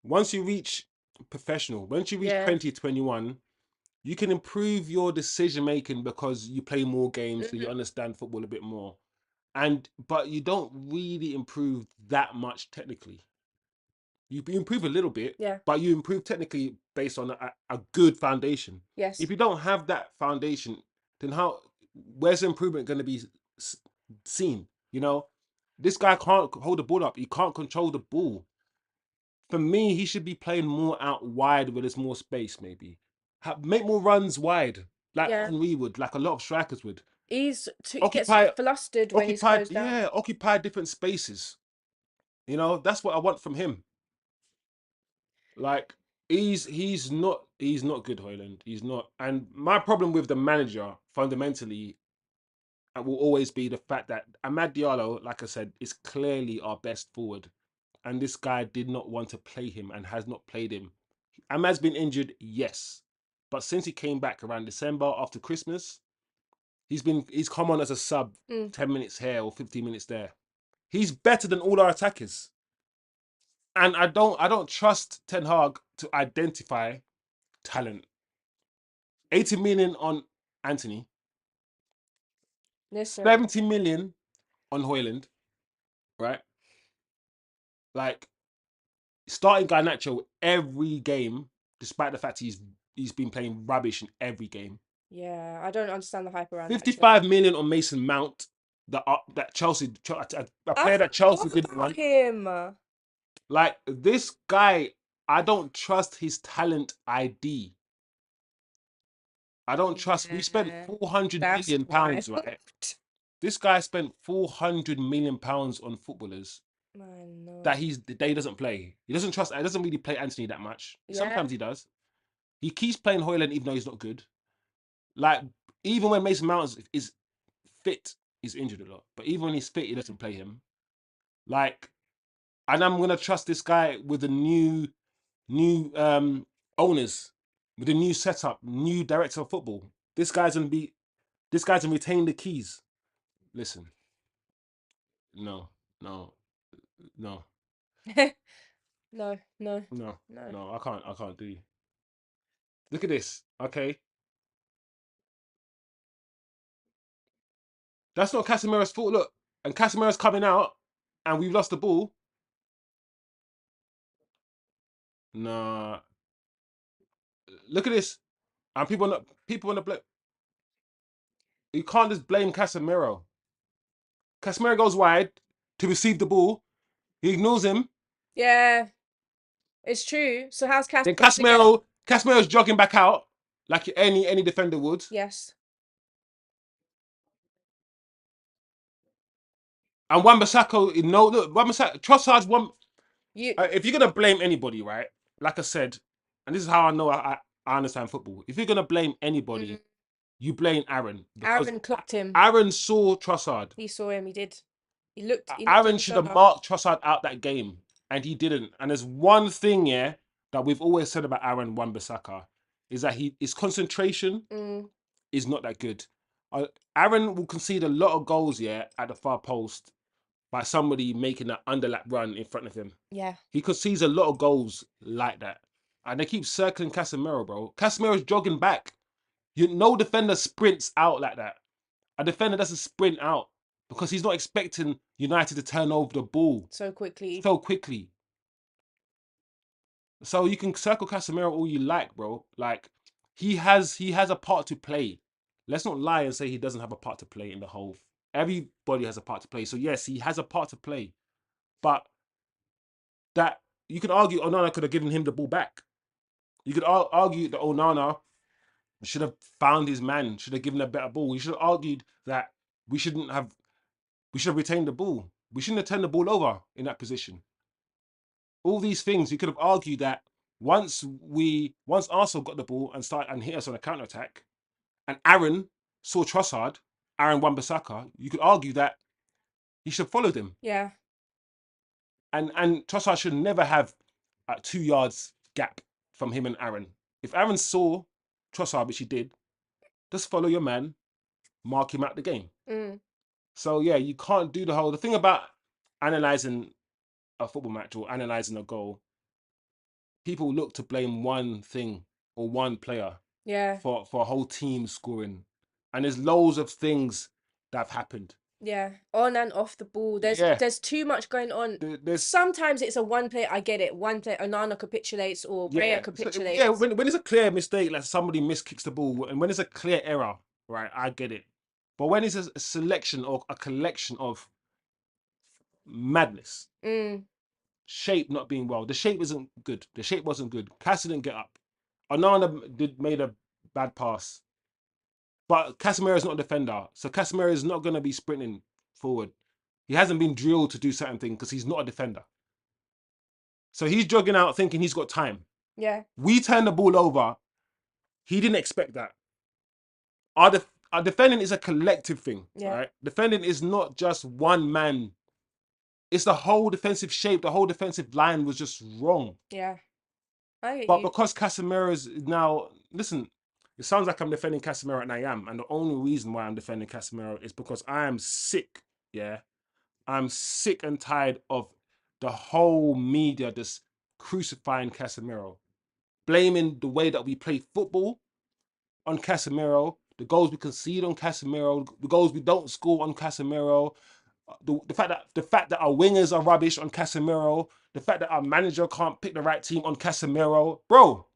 Once you reach once you reach Yeah. 2021, you can improve your decision making because you play more games, so you Hmm. understand football a bit more. But you don't really improve that much technically. You improve a little bit, Yeah. but you improve technically based on a good foundation. If Yes. you don't have that foundation, then where's the improvement going to be seen? You know, this guy can't hold the ball up. He can't control the ball. For me, he should be playing more out wide where there's more space. Maybe make more runs wide, like Yeah. Henry would, like a lot of strikers would. He gets Occupy, flustered when he's closed down. occupy different spaces. You know, that's what I want from him. Like he's not good, Hoyland. He's not. And my problem with the manager fundamentally will always be the fact that Amad Diallo, like I said, is clearly our best forward, and this guy did not want to play him and has not played him. Amad's been injured, yes, but since he came back around December after Christmas, he's come on as a sub, Mm. 10 minutes here or 15 minutes there. He's better than all our attackers, and I don't trust Ten Hag to identify talent. 80 million on Anthony, Listen. 70 million on Hoyland, right? Like starting Garnacho every game, despite the fact he's been playing rubbish in every game. Yeah, I don't understand the hype around that still. 55 million on Mason Mount, that a Ah, player that Chelsea fuck didn't want. him. Like this guy, I don't trust his talent ID. I don't trust. We spent Yeah, 400 that's million wild. pounds, right? This guy spent 400 million pounds on footballers I know. that he doesn't play. He doesn't trust. He doesn't really play Anthony that much. Yeah, Sometimes he does. He keeps playing Hoyland even though he's not good. Like even when Mason Mount is fit, he's injured a lot. But even when he's fit, he doesn't play him. Like, and I'm gonna trust this guy with the new owners, with the new setup, new director of football. This guy's gonna retain the keys. Listen, no, no, no, No, no, no, no. no. I can't do. Look at this. Okay, that's not Casemiro's fault. Look, and Casemiro's coming out, and we've lost the ball. Nah, look at this. And people want to blame. You can't just blame Casemiro. Casemiro goes wide to receive the ball. He ignores him. Yeah, it's true. So how's Cass Then supposed to get? Casemiro's jogging back out like any defender would. Yes, And Wan-Bissaka, no, look, Wan-Bissaka, Trossard's one. you. If you're gonna blame anybody, right? Like I said, and this is how I know I understand football. If you're gonna blame Mm, anybody, you blame Aaron because Aaron clocked him. Aaron saw Trossard. He saw him. He did. He looked. He looked Aaron over should have shoulder. marked Trossard out that game, and he didn't. And there's one thing, yeah, that we've always said about Aaron Wan-Bissaka is that his concentration Mm, is not that good. Uh, Aaron will concede a lot of goals, yeah, at the far post by somebody making that underlap run in front of him. yeah. He concedes a lot of goals like that. And they keep circling Casemiro, bro. Casemiro's jogging back. No defender sprints out like that. A defender doesn't sprint out because he's not expecting United to turn over the ball So quickly. so quickly. So you can circle Casemiro all you like, bro. Like he has a part to play. Let's not lie and say he doesn't have a part to play in the whole. Everybody has a part to play. So yes, he has a part to play. But that you could argue Onana could have given him the ball back. You could argue that Onana should have found his man, should have given a better ball. You should have argued that we shouldn't have we should have retained the ball. We shouldn't have turned the ball over in that position. All these things you could have argued that once Arsenal got the ball and started and hit us on a counter attack, and Aaron saw Trossard, Aaron Wan-Bissaka, you could argue that he should have followed him. Yeah. And Trossard should never have a 2 yards gap from him and Aaron. If Aaron saw Trossard, which he did, just follow your man, mark him out the game. Mm, So yeah, you can't do the thing about analyzing a football match or analyzing a goal. People look to blame one thing or one player yeah. for a whole team scoring, and there's loads of things that have happened. Yeah. On and off the ball. Yeah, There's too much going on. there's Sometimes it's a one player. I get it. One player. Onana capitulates or Raya yeah, so, yeah. capitulates. When it's a clear mistake, like somebody miskicks the ball, and when it's a clear error, right, I get it. But when it's a selection or a collection of madness, Mm, shape not being well, the shape isn't good. The shape wasn't good. Cassie didn't get up. Onana made a bad pass, but Casemiro is not a defender, so Casemiro is not going to be sprinting forward. He hasn't been drilled to do certain things because he's not a defender. So he's jogging out thinking he's got time. yeah. We turn the ball over. He didn't expect that. Our defending is a collective thing, Yeah. right? Defending is not just one man. It's the whole defensive shape. The whole defensive line was just wrong. Yeah. I get But you. because Casemiro is now, listen, it sounds like I'm defending Casemiro, and I am. And the only reason why I'm defending Casemiro is because I am sick. Yeah, I'm sick and tired of the whole media just crucifying Casemiro, blaming the way that we play football on Casemiro, the goals we concede on Casemiro, the goals we don't score on Casemiro, the fact that our wingers are rubbish on Casemiro, the fact that our manager can't pick the right team on Casemiro, bro.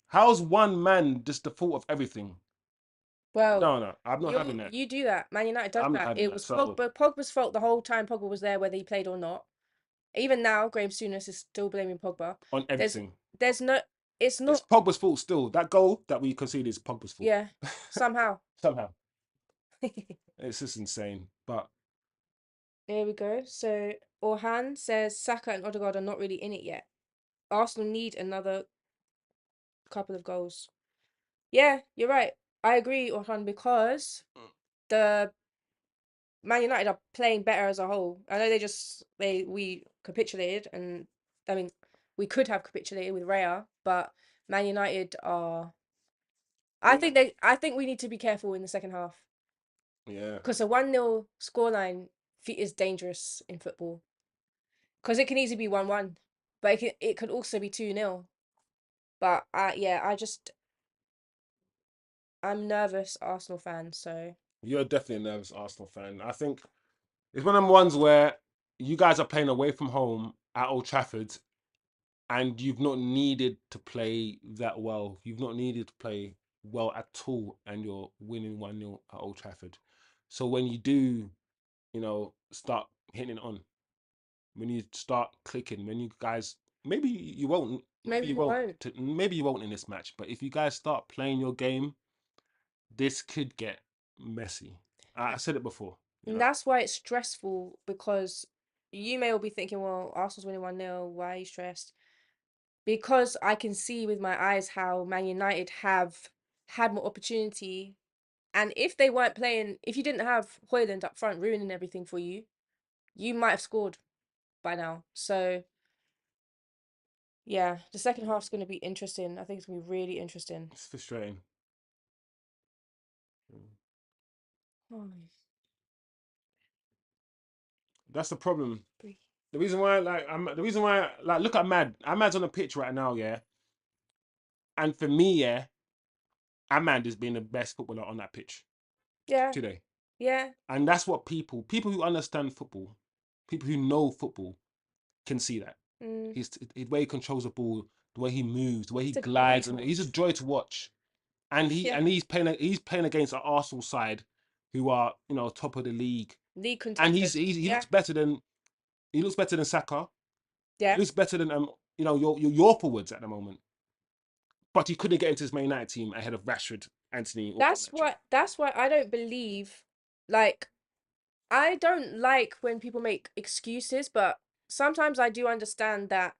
How's one man just the fault of everything? Well, No, no, I'm not having that. you do that. Man United does I'm not that. having It that. was So Pogba. Pogba's fault the whole time Pogba was there, whether he played or not. Even now, Graham Souness is still blaming Pogba. on There's everything, there's no. It's it's not. Pogba's fault still. That goal that we conceded is Pogba's fault. Yeah. Somehow. Somehow, it's just insane. But Here we go. So Orhan says Saka and Odegaard are not really in it yet. Arsenal need another couple of goals. Yeah, you're right. I agree, Orhan, because the Man United are playing better as a whole. I know we capitulated, and I mean we could have capitulated with Raya, but Man United are. I think we need to be careful in the second half Yeah. because a 1-0 scoreline is dangerous in football because it can easily be 1-1, but it could also be 2-0. But yeah, I'm nervous Arsenal fan, so You're definitely a nervous Arsenal fan. I think it's one of them ones where you guys are playing away from home at Old Trafford, and you've not needed to play that well. You've not needed to play well at all, and you're winning 1-0 at Old Trafford. So when you do, start hitting it on, when you start clicking, when you guys, maybe maybe you we won't, won't. maybe you won't in this match, but if you guys start playing your game, this could get messy. I said it before, you And know. that's why it's stressful because you may all be thinking, well, Arsenal's winning 1-0, why are you stressed? Because I can see with my eyes how Man United have had more opportunity. And if you didn't have Hoyland up front ruining everything for you, you might have scored by now. So, yeah, the second half's going to be interesting. I think it's going to be really interesting. It's frustrating. Oh, That's the problem. breathe. The reason why, like, look at Mad. Ahmad's on the pitch right now, yeah. And for me, yeah, Ahmad has been the best footballer on that pitch Yeah, today. yeah. And that's what people who understand football, people who know football, can see that. Mm, His way he controls the ball, the way he moves, the way he it's a joy glides, to and he's a watch. joy to watch. And Yeah, he's playing against an Arsenal side who are top of the league, league and contenders. he Yeah, looks better than Saka. He yeah. looks better than your forwards at the moment. But he couldn't get into his Man United team ahead of Rashford, Anthony, or Nacho. That's why I don't believe like I don't like when people make excuses, but sometimes I do understand that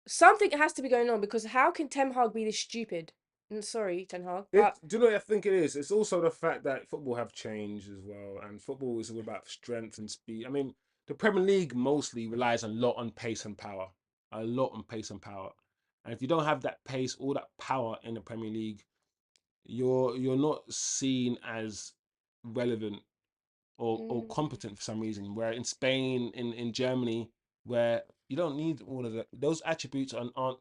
something has to be going on because how can Ten Hag be this stupid? Sorry, Ten Hag, but Do you know what I think it is? It's also the fact that football have changed as well, and football is all about strength and speed. I mean, the Premier League mostly relies a lot on pace and power, a lot on pace and power. And if you don't have that pace or that power in the Premier League, you're not seen as relevant or mm, competent for some reason. Where in Spain, in Germany, where you don't need all of that, those attributes aren't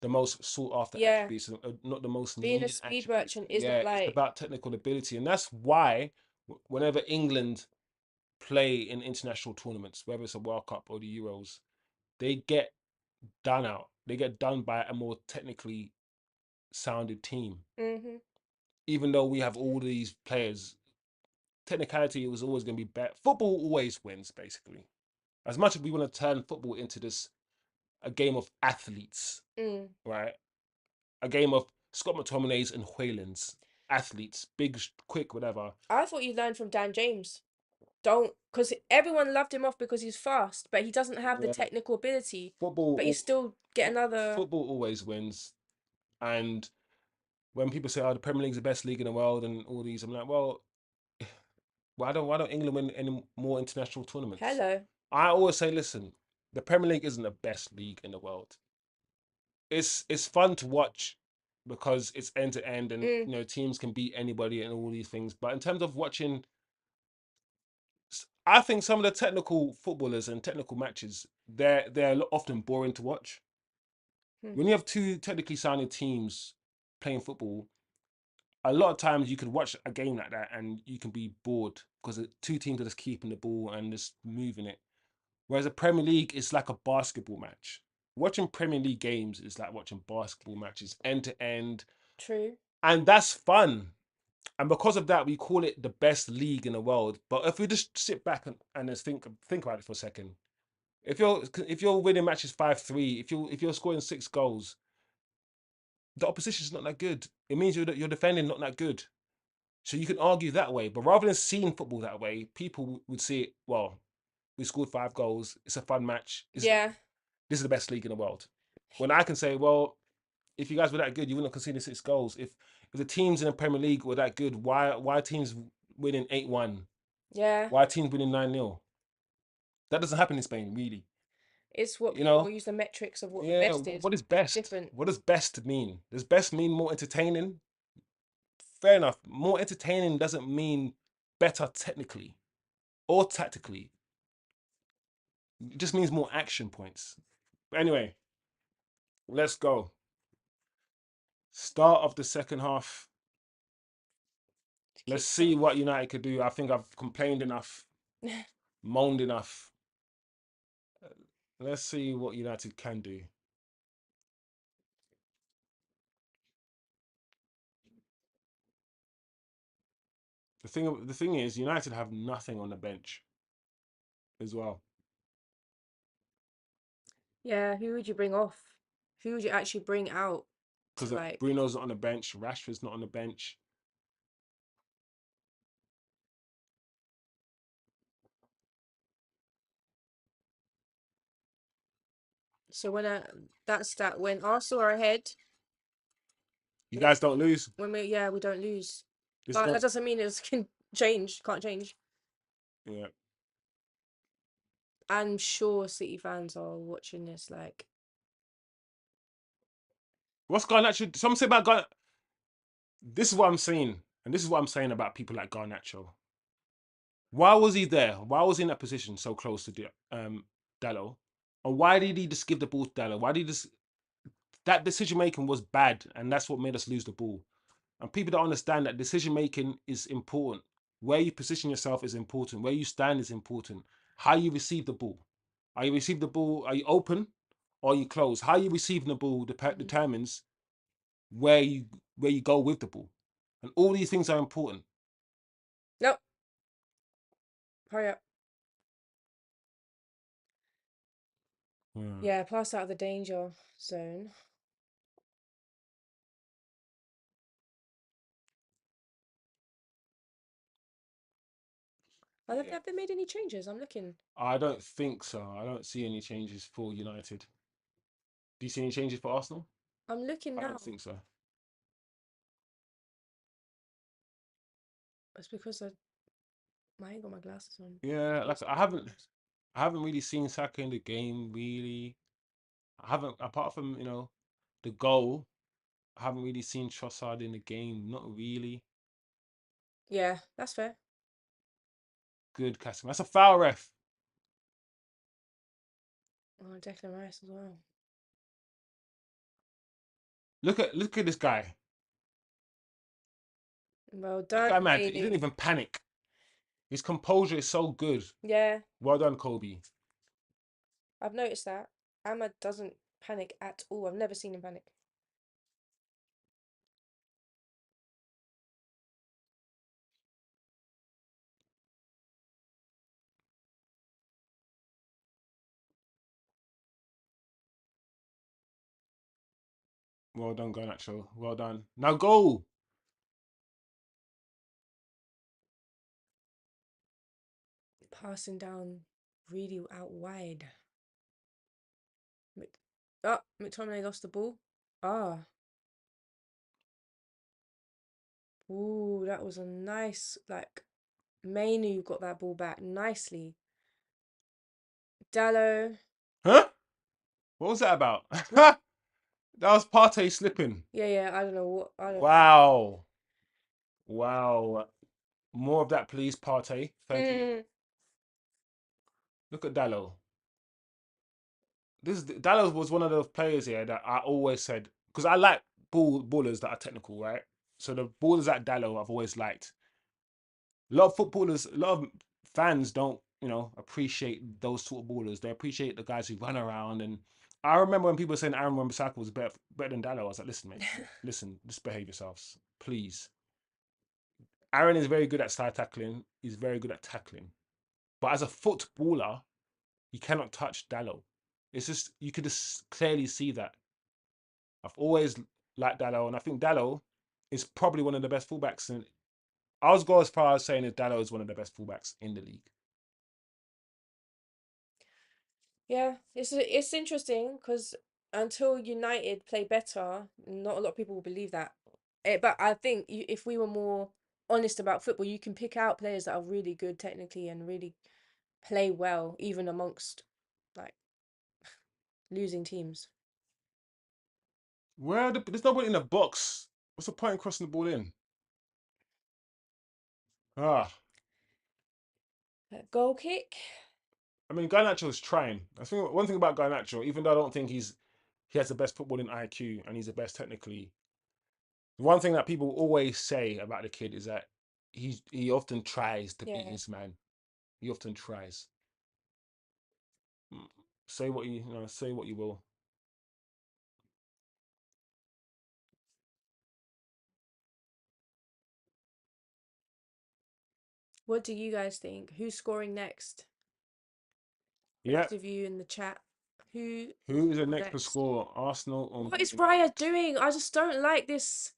the most sought after yeah, attributes, not the most being a needed speed attributes. merchant Yeah, isn't it's like about technical ability, and that's why whenever England play in international tournaments, whether it's a World Cup or the Euros, they get done out. They get done by a more technically sounded team. hmm Even though we have all these players, technicality was always going to be better. Football always wins, basically. As much as we want to turn football into this a game of athletes, mm. right? A game of Scott McTominay's and Whalen's athletes, big, quick, whatever. I thought you learned from Dan James. Don't because everyone loved him off because he's fast, but he doesn't have the Yeah, technical ability. But you football, still get another football always wins. And when people say, "Oh, the Premier League's the best league in the world," and all these, I'm like, well, why don't England win any more international tournaments? hello. I always say, listen, the Premier League isn't the best league in the world. It's fun to watch because it's end to end, and Mm, teams can beat anybody and all these things. But in terms of watching, I think some of the technical footballers and technical matches, they're often boring to watch. mm, When you have two technically sounding teams playing football, a lot of times you could watch a game like that and you can be bored because the two teams are just keeping the ball and just moving it. Whereas a Premier League is like a basketball match. Watching Premier League games is like watching basketball matches end to end, true. and that's fun. And because of that, we call it the best league in the world. But if we just sit back and just think about it for a second, if you're winning matches 5-3, if you're scoring 6 goals, the opposition's not that good. It means you're defending not that good. So you can argue that way. But rather than seeing football that way, people would see it. Well, we scored 5 goals. It's a fun match. Yeah. This is the best league in the world. When I can say, well, if you guys were that good, you wouldn't have conceded 6 goals. If the teams in the Premier League were that good, why are teams winning 8-1? Yeah, Why teams winning 9-0? That doesn't happen in Spain, really. it's what You people know, use the metrics of what the yeah. best is. What is It's best? different. What does best mean? Does best mean more entertaining? Fair enough. More entertaining doesn't mean better technically or tactically. It just means more action points. But anyway, let's go. Start of the second half. To Let's kick see off. what United could do. I think I've complained enough, moaned enough. Let's see what United can do. The thing is, United have nothing on the bench as well Yeah, who would you bring off? Who would you actually bring out to because like? Bruno's not on the bench, Rashford's not on the bench. So that's that when Arsenal are ahead, You it, guys don't lose. when we don't lose, This but that don't. doesn't mean it can change. Can't change. Yeah. I'm sure City fans are watching this. Like, What's Garnacho? Some say about Gar. This is what I'm saying, and this is what I'm saying about people like Garnacho. Why was he there? Why was he in that position so close to Dallo? And why did he just give the ball to Dallo? Why did he just that decision making was bad, and that's what made us lose the ball. And people don't understand that decision making is important. Where you position yourself is important. Where you stand is important. How you receive the ball. Are you receive the ball? Are you open or are you closed? How you receiving the ball mhm. determines where you go with the ball. And all these things are important. Nope, hurry up. Hmm. Yeah, pass out of the danger zone. Yeah. Have they made any changes? I'm looking. I don't think so. I don't see any changes for United. Do you see any changes for Arsenal? I'm looking I now. don't think so. It's because I ain't got my glasses on. Yeah, Can't like see I the haven't numbers. I haven't really seen Saka in the game really. I haven't apart from, the goal, I haven't really seen Trossard in the game. Not really. Yeah, that's fair. Good casting. That's a foul ref. Oh, Declan Rice as well. Look at this guy. Well This done, guy mad. He didn't Bailey. even panic. His composure is so good. Yeah, Well done, Kobe. I've noticed that. Ahmad doesn't panic at all. I've never seen him panic. Well done, Garnacho. Well done. Now go. Passing down really out wide. Mc- Oh, McTominay lost the ball. Ah, ooh, that was a nice like Mainu got that ball back nicely. Dallo, Huh? What was that about? what? that was Partey slipping. Yeah, I don't know what. I don't know. Wow. Wow. More of that, please, Partey. Thank you. Look at Dallo. Dallo was one of those players here that I always said because I like ballers that are technical, right? So the ballers at Dallo I've always liked. A lot of fans don't, appreciate those sort of ballers. They appreciate the guys who run around. And I remember when people were saying Aaron Wan-Bissaka was better than Dallo. I was like, listen, mate, listen, just behave yourselves, please. Aaron is very good at side tackling. He's very good at tackling. But as a footballer, you cannot touch Dallo. It's just you could just clearly see that. I've always liked Dallo, and I think Dallo is probably one of the best fullbacks. And I was go as far as saying that Dallo is one of the best fullbacks in the league. Yeah, it's interesting because until United play better, not a lot of people will believe that. But I think if we were more honest about football, you can pick out players that are really good technically and really play well, even amongst like losing teams. There's nobody in the box. What's the point in crossing the ball in? Ah, Goal kick. I mean, Garnacho is trying. I think one thing about Garnacho, even though I don't think he has the best footballing IQ and he's the best technically, one thing that people always say about the kid is that he often tries to beat Yeah. his man. He often tries. Mm, say what say what you will. What do you guys think? Who's scoring next? Yeah, Rest of you in the chat. Who who is the score next to next? score? Arsenal or What is Raya doing? I just don't like this.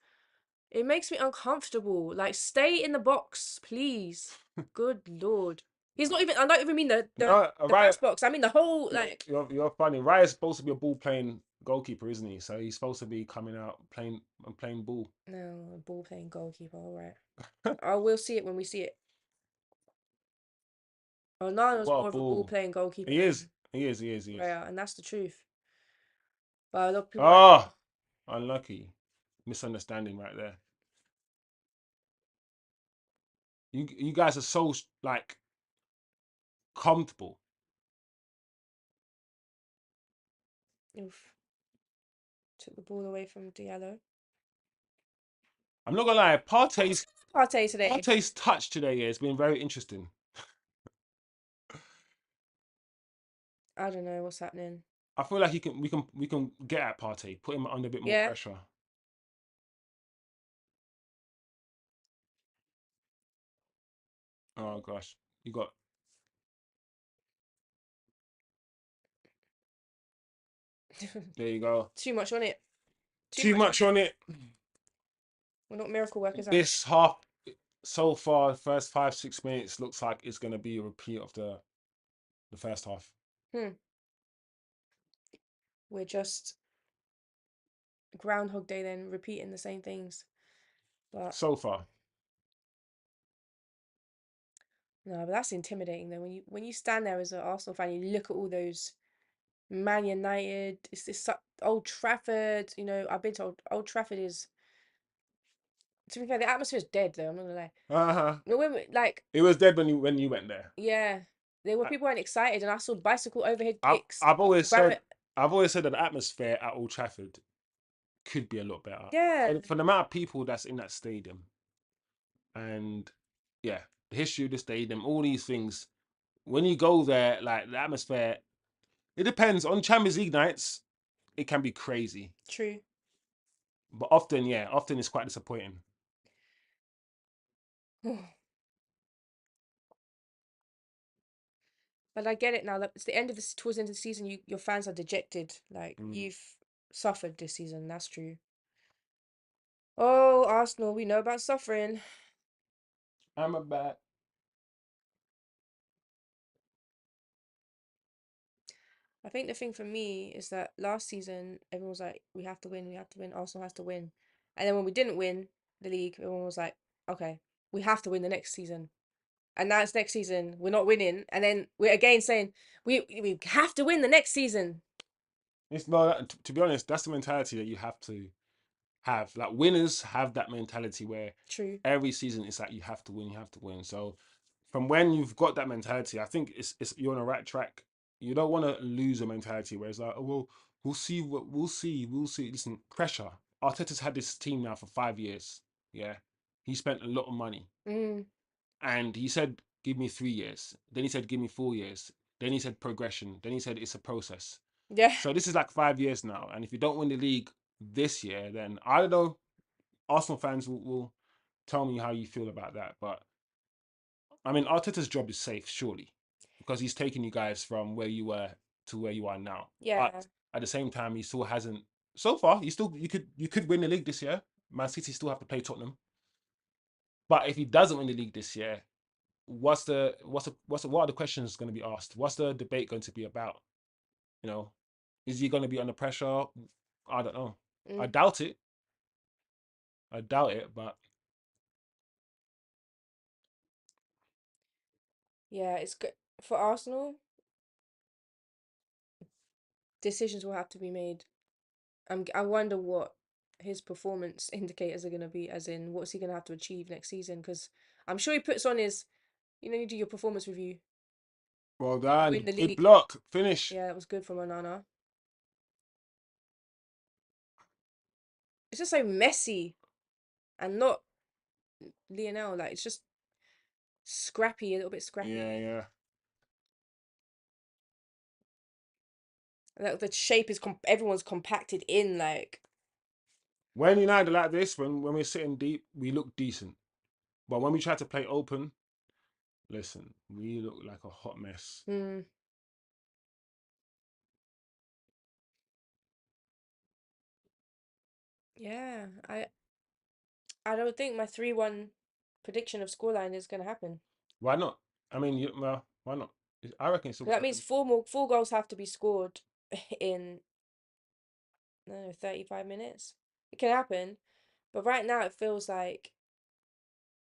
It makes me uncomfortable. Like, stay in the box, please. Good lord. He's not even. I don't even mean no? the Right, press box. I mean the whole like. you're funny. Raya's supposed to be a ball playing goalkeeper, isn't he? So he's supposed to be coming out playing and playing ball. No, ball playing goalkeeper. All right. I will see it when we see it. Onana's What a more of a ball ball! playing goalkeeper He is. than He is. He is. He is. Raya, and that's the truth. But a lot of people like. Ah, unlucky. Misunderstanding right there. You guys are so like comfortable. Oof, took the ball away from Diallo. I'm not gonna lie. What's Partey today? Partey's touch today has been very interesting. I don't know what's happening. I feel like he can. We can get at Partey, put him under a bit more Yeah. pressure. Oh gosh, you got there. You go. Too much on it. Too Too much on much it. on it. We're not miracle workers, are we? This half so far, first 5 6 minutes looks like it's gonna be a repeat of the first half. Hmm. We're just Groundhog Day then repeating the same things. But So far, no, but that's intimidating though. When you stand there as an Arsenal fan, you look at all those Man United. It's this Old Trafford. You know, I've been told Old Trafford is. To be fair, the atmosphere is dead though. I'm not gonna lie. uh-huh. No, like It was dead when you went there. yeah, there were I, people weren't excited, and I saw bicycle overhead I've kicks. I've always Bam, said I've always said that the atmosphere at Old Trafford could be a lot better yeah, for the amount of people that's in that stadium, and yeah, the history of the stadium, all these things. When you go there, like the atmosphere, it depends on Champions League nights. It can be crazy, true. but often, yeah, often it's quite disappointing. But I get it now. That it's the end of this towards the end of the season. Your fans are dejected. Like Mm. you've suffered this season. That's true. Oh, Arsenal, we know about suffering. I'm a bad. I think the thing for me is that last season everyone was like, we have to win, we have to win, Arsenal has to win. And then when we didn't win the league, everyone was like, okay, we have to win the next season. And now it's next season, we're not winning, and then we're again saying we have to win the next season. It's no, to be honest, that's the mentality that you have to have. Like winners have that mentality where True. every season it's like you have to win, you have to win. So from when you've got that mentality, I think it's you're on the right track. You don't want to lose a mentality where it's like, oh well, we'll see what we'll see. Listen, pressure. Arteta's had this team now for 5 years. Yeah, he spent a lot of money, Mm, and he said, "Give me 3 years." Then he said, "Give me 4 years." Then he said, "Progression." Then he said, "It's a process." yeah, So this is like 5 years now, and if you don't win the league this year, then I don't know. Arsenal fans will tell me how you feel about that, but I mean, Arteta's job is safe, surely, because he's taking you guys from where you were to where you are now. yeah, But at the same time, he still hasn't. So far, you could win the league this year. Man City still have to play Tottenham. But if he doesn't win the league this year, what are the questions going to be asked? What's the debate going to be about? You know, is he going to be under pressure? I don't know. I mm, doubt it. I doubt it, but Yeah, it's good for Arsenal. Decisions will have to be made. I wonder what his performance indicators are going to be, as in what's he going to have to achieve next season? Because I'm sure he puts on his, you do your performance review. Well Win done. the Good league. block. Finish. Yeah, that was good from Onana. It's just so messy and not Lionel. Like it's just scrappy, a little bit scrappy. Yeah, yeah. Like the shape is everyone's compacted in. Like When United like this, when we're sitting deep, we look decent. But when we try to play open, listen, we look like a hot mess. hmm, yeah, I don't think my 3-1 prediction of scoreline is gonna happen. Why not? I mean, well, why not? I reckon it's still 'Cause gonna that means happen. four goals have to be scored in I don't know 35 minutes. It can happen, but right now it feels like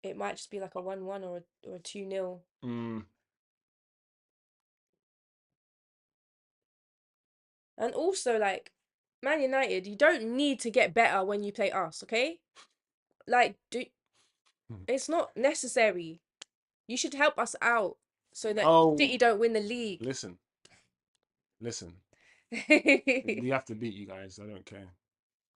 it might just be like a 1-1 or a 2-0. Mm. And also like Man United, you don't need to get better when you play us, okay? Like it's not necessary. You should help us out so that Oh, City don't win the league. listen, listen. I We have to beat you guys. I don't care.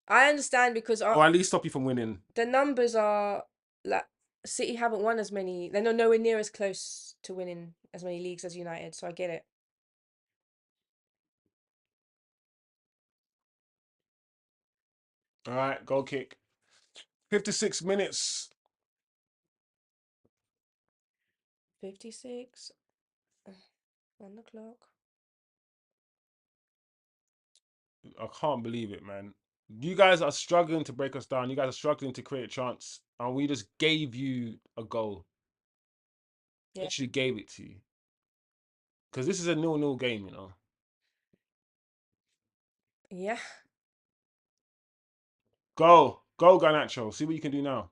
understand because Or at least stop you from winning. the numbers are like City haven't won as many. They're nowhere near as close to winning as many leagues as United, so I get it. All right, goal kick. 56 minutes. 56 on the clock. I can't believe it, man. You guys are struggling to break us down. You guys are struggling to create a chance. And we just gave you a goal. Yeah. Literally gave it to you. Because this is a nil-nil game, you know. Yeah. Go. Go, Garnacho. See what you can do now.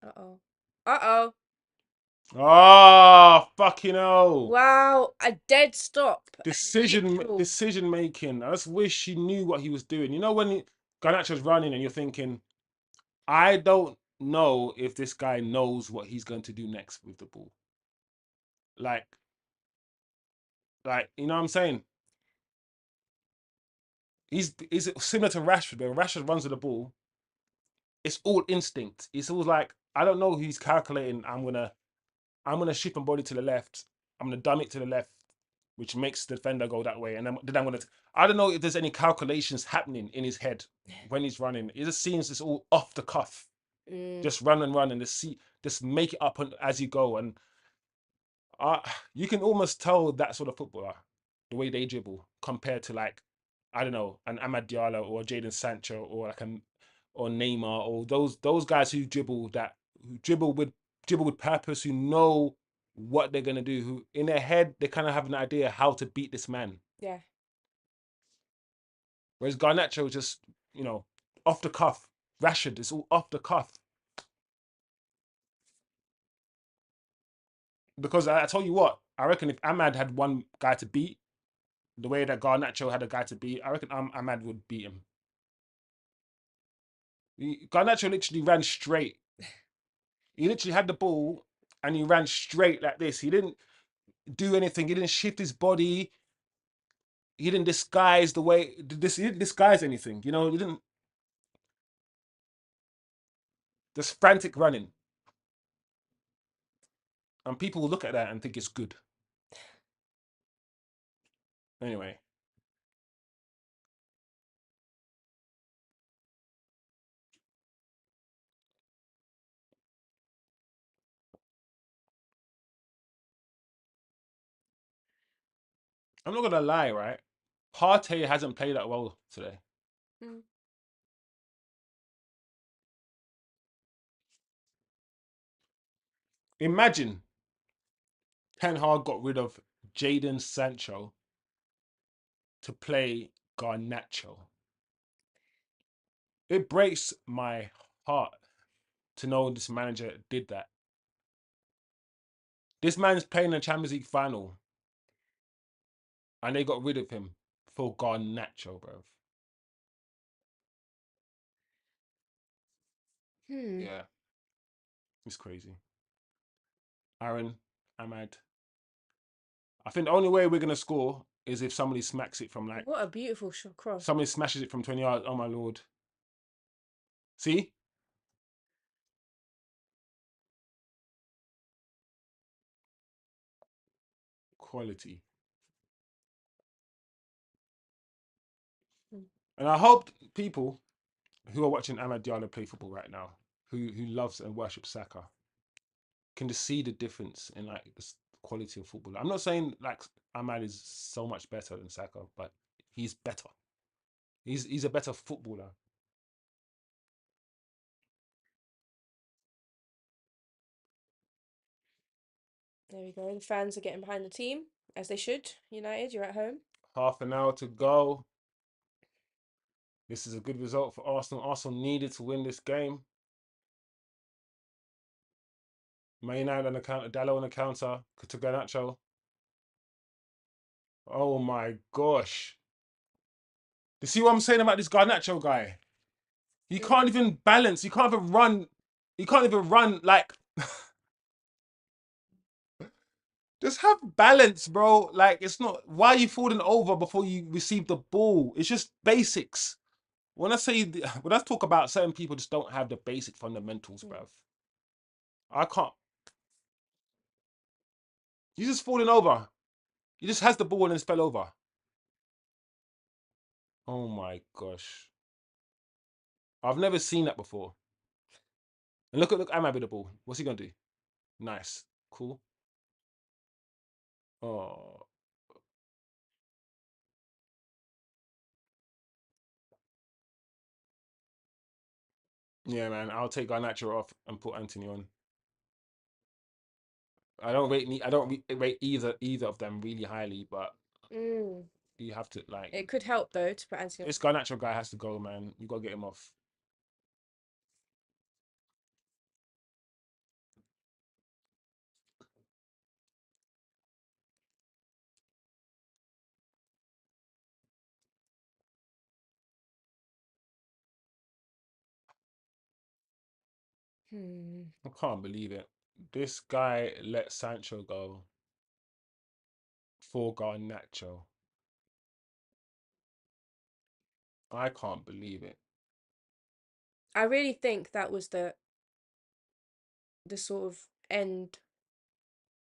Uh-oh. Uh-oh. Ah, fucking hell. Wow, a dead stop. A literal. Decision making. I just wish he knew what he was doing. You know when Garnacho's running and you're thinking, I don't know if this guy knows what he's going to do next with the ball. Like, you know what I'm saying? He's similar to Rashford, but when Rashford runs with the ball, it's all instinct. It's all like I don't know who's calculating. I'm gonna shift my body to the left. I'm gonna dump it to the left, which makes the defender go that way. And then I'm gonna. I don't know if there's any calculations happening in his head when he's running. It just seems it's all off the cuff. Mm, Just run and run and just make it up as you go. And uh, you can almost tell that sort of footballer the way they dribble compared to like I don't know an Amad Diallo or Jadon Sancho or like an or Neymar or those guys who dribble with purpose, who know what they're gonna do, who in their head they kind of have an idea how to beat this man. yeah. Whereas Garnacho just off the cuff. Rashford, it's all off the cuff. Because I tell you what, I reckon if Ahmad had one guy to beat, the way that Garnacho had a guy to beat, I reckon Ahmad would beat him. Garnacho literally ran straight. He literally had the ball and he ran straight like this. He didn't do anything. He didn't shift his body. He didn't disguise the way. He didn't disguise anything. He didn't just frantic running. And people will look at that and think it's good. Anyway, I'm not gonna lie, right? Partey hasn't played that well today. Mm. Imagine Ten Hag got rid of Jadon Sancho to play Garnacho. It breaks my heart to know this manager did that. This man's playing a Champions League final, and they got rid of him for Garnacho, bro. Hmm. Yeah, it's crazy. Aaron, Ahmad. I think the only way we're gonna score is if somebody smacks it from like What a beautiful cross. somebody smashes it from 20 yards. Oh my lord! See, quality. Hmm. And I hope people who are watching Amad Diallo play football right now, who loves and worships Saka, can just see the difference in like the quality of football. I'm not saying like Ahmad is so much better than Saka, but he's better. He's a better footballer. There we go. The fans are getting behind the team, as they should. United, you're at home. Half an hour to go. This is a good result for Arsenal. Arsenal needed to win this game. Man United on the counter, Dallo on the counter, to Garnacho. Oh my gosh. You see what I'm saying about this Garnacho guy? He can't Mm. even balance. He can't even run. He can't even run like just have balance, bro. Like it's not why are you falling over before you receive the ball? It's just basics. When I say when I talk about certain people just don't have the basic fundamentals, Mm. bruv. I can't. He's just falling over. He just has the ball and then fell over. Oh my gosh. I've never seen that before. And look, I'm with the ball. What's he gonna do? Nice. Cool. Oh yeah, man. I'll take Garnacho off and put Anthony on. I don't rate either of them really highly, but Mm. you have to like It could help though to put Anthony this Garnacho guy has to go, man. You gotta get him off. on. Hmm. I can't believe it. This guy let Sancho go for Garnacho. I can't believe it. I really think that was the sort of end,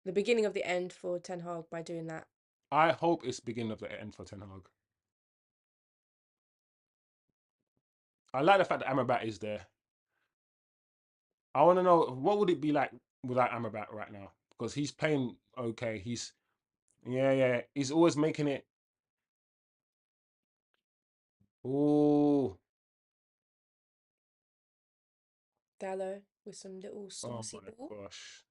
the beginning of the end for Ten Hag by doing that. I hope it's beginning of the end for Ten Hag. I like the fact that Amrabat is there. I want to know what would it be like without Amrabat right now because he's playing okay. Yeah. He's always making it. Oh, Dallo with some little oh saucy my ball. gosh.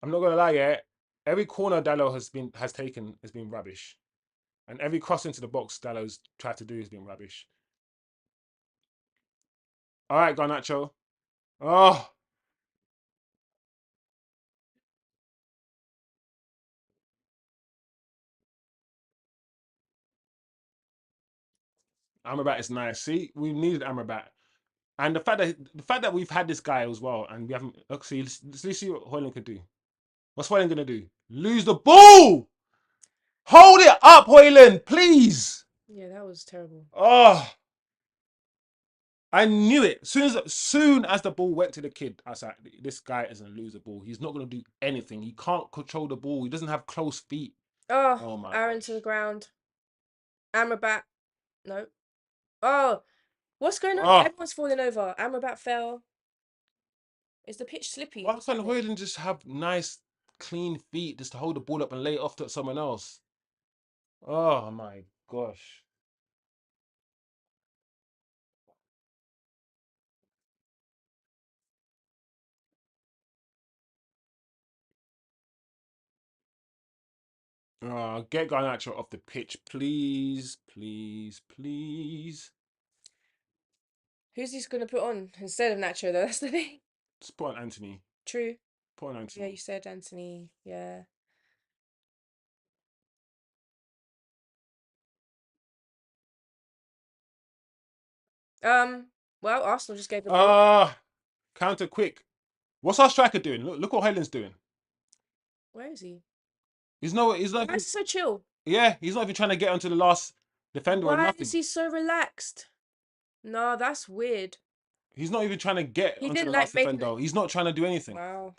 I'm not gonna lie, yeah. Every corner Dallo has taken has been rubbish, and every cross into the box Dallo's tried to do has been rubbish. All right, Garnacho. Oh, Amrabat is nice. See, we needed Amrabat, and the fact that we've had this guy as well, and we haven't. Look, see, let's see what Hoyland could do. What's Hoyland gonna do? Lose the ball? Hold it up, Hoyland, please. Yeah, that was terrible. Oh, I knew it. Soon as the ball went to the kid, I was like, this guy is gonna lose the ball. He's not gonna do anything. He can't control the ball. He doesn't have close feet. Oh, Oh my Aaron to the gosh. ground. Amrabat. No. Oh, what's going on? Oh, Everyone's falling over. Amrabat fell. Is the pitch slippy? why What's can't happening? Hoyland just have nice, clean feet just to hold the ball up and lay it off to someone else? Oh my gosh. Get Garnacho off the pitch, please, please, please. Who's he going to put on instead of Nacho, though? That's the thing. Spot on Anthony. True. Put on Yeah, Anthony. you said Anthony. Yeah. Um. Well, Arsenal just gave the ball. Ah, counter quick. What's our striker doing? Look what Highland's doing. Where is he? He's not Why is even, he so chill? yeah, he's not even trying to get onto the last defender or Why is nothing. he so relaxed? No, that's weird. He's not even trying to get He onto the didn't last like making it. defender. He's not trying to do anything. Wow.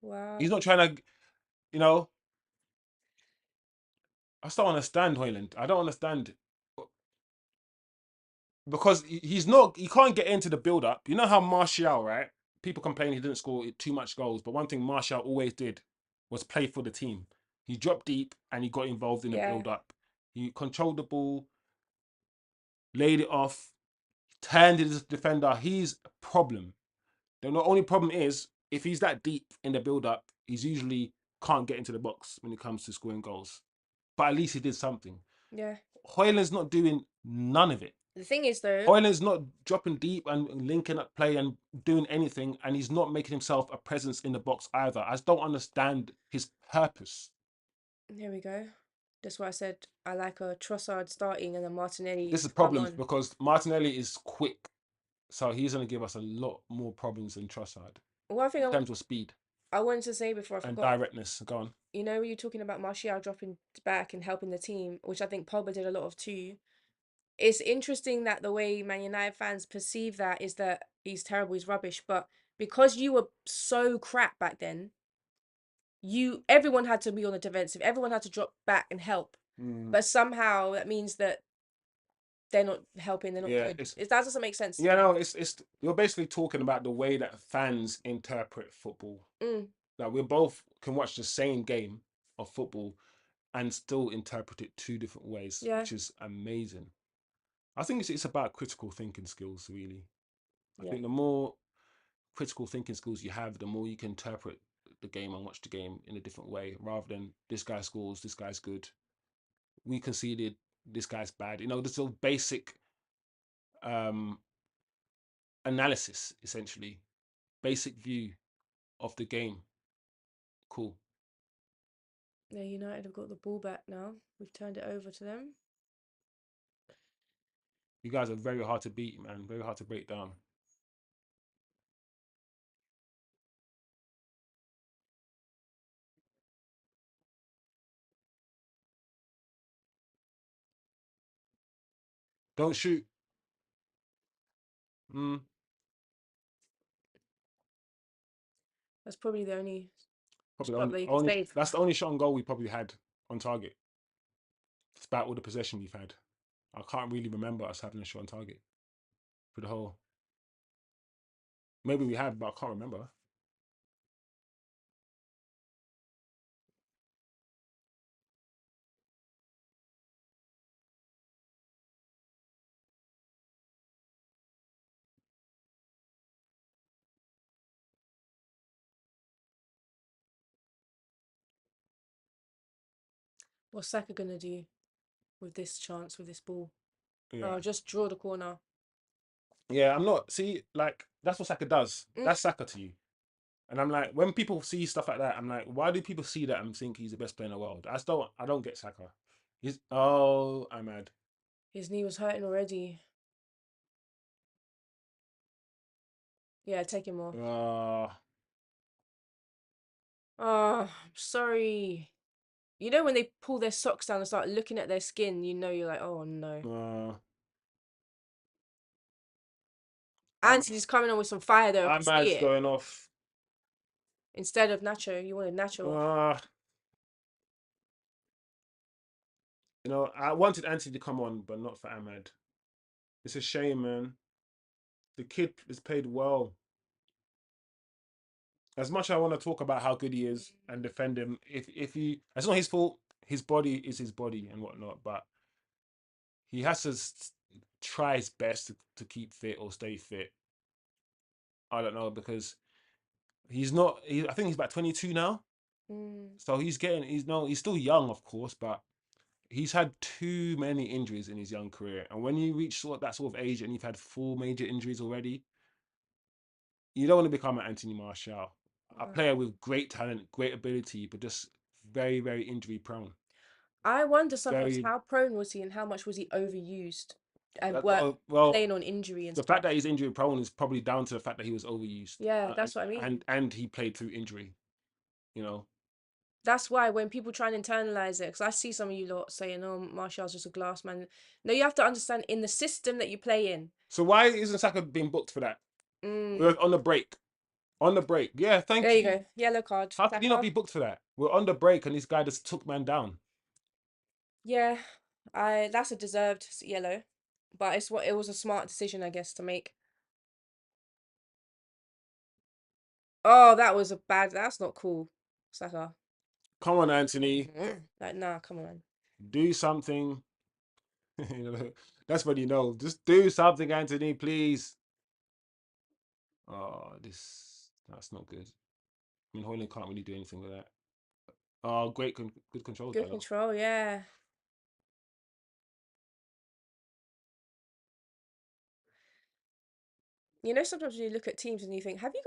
He's Wow. not trying to, you know, I still don't understand Hoyland. I don't understand because he's not, he can't get into the build up. You know how Martial, right? People complain he didn't score too much goals, but one thing Martial always did was play for the team. He dropped deep and he got involved in the Yeah. build up. He controlled the ball, laid it off, turned his defender. He's a problem. The only problem is if he's that deep in the build up, he's usually can't get into the box when it comes to scoring goals. But at least he did something. Yeah. Hoyland's not doing none of it. The thing is, though, Hoyland's not dropping deep and linking up play and doing anything, and he's not making himself a presence in the box either. I just don't understand his purpose. here we go. That's why I said I like a Trossard starting and a Martinelli This is to come problems on. because Martinelli is quick, so he's going to give us a lot more problems than Trossard One thing in terms of speed I wanted to say before I and forgot, directness. Go on. you know, you're talking about Martial dropping back and helping the team, which I think Pogba did a lot of too. It's interesting that the way Man United fans perceive that is that he's terrible, he's rubbish. But because you were so crap back then, everyone had to be on the defensive, everyone had to drop back and help. Mm, But somehow that means that they're not helping, they're not yeah, good. That doesn't make sense to yeah, me. no, it's you're basically talking about the way that fans interpret football. Mm, That we both can watch the same game of football and still interpret it two different ways, yeah, which is amazing. I think it's about critical thinking skills, really. I yeah. think the more critical thinking skills you have, the more you can interpret the game and watch the game in a different way, rather than this guy scores, this guy's good, we conceded, this guy's bad. You know, this sort of basic um, analysis, essentially, basic view of the game. Cool. Yeah, United have got the ball back now. We've turned it over to them. You guys are very hard to beat, man. Very hard to break down. Don't shoot. Mm, That's probably the only probably shot that you could only save. that's the only shot on goal we probably had on target. Despite all the possession we've had, I can't really remember us having a shot on target for the whole. Maybe we had, but I can't remember. What's Saka gonna do with this chance, with this ball? Yeah, Oh, just draw the corner. yeah. I'm not. See, like that's what Saka does. Mm, That's Saka to you. And I'm like, when people see stuff like that, I'm like, why do people see that and think he's the best player in the world? I don't get Saka. He's, oh, I'm mad. his knee was hurting already. Yeah, take him off. Uh, Oh, I'm sorry. You know when they pull their socks down and start looking at their skin, you know you're like, oh no. uh, I'm, Anthony's coming on with some fire though, I can I'm see mad's it. going off. Instead of Nacho, you wanted Nacho off. Uh, you know, I wanted Anthony to come on, but not for Ahmad. It's a shame, man. The kid is paid well. As much as I want to talk about how good he is and defend him, if he, it's not his fault. His body is his body and whatnot, but he has to try his best to keep fit or stay fit. I don't know because he's not. I think he's about 22 now, Mm, so he's getting. He's no. He's still young, of course, but he's had too many injuries in his young career. And when you reach that sort of age and you've had four major injuries already, you don't want to become an Anthony Martial, a Uh, player with great talent, great ability, but just very, very injury prone. I wonder sometimes Very how prone was he and how much was he overused and well. playing on injury and The fact stuff. that he's injury prone is probably down to the fact that he was overused, Yeah, that's what I mean. and he played through injury. You know, That's why when people try and internalize it, because I see some of you lot saying, "Oh, Martial's just a glass man." No, you have to understand in the system that you play in. so why isn't Saka being booked for that? Mm, We're on the break. On the break. Yeah, there thank you you. go. Yellow card. How can he not Saka. be booked for that? We're on the break and this guy just took man down. Yeah, I that's a deserved yellow, but it's what it was a smart decision, I guess, to make. Oh, that was a bad. That's not cool, Saka. Come on, Anthony. Like, nah, come on, man. Do something. You know, that's when you know. Just do something, Anthony, please. Oh, this that's not good. I mean, Hoyland can't really do anything with that. Oh, good controls by Good though. control, yeah. You know, sometimes when you look at teams and you think, have you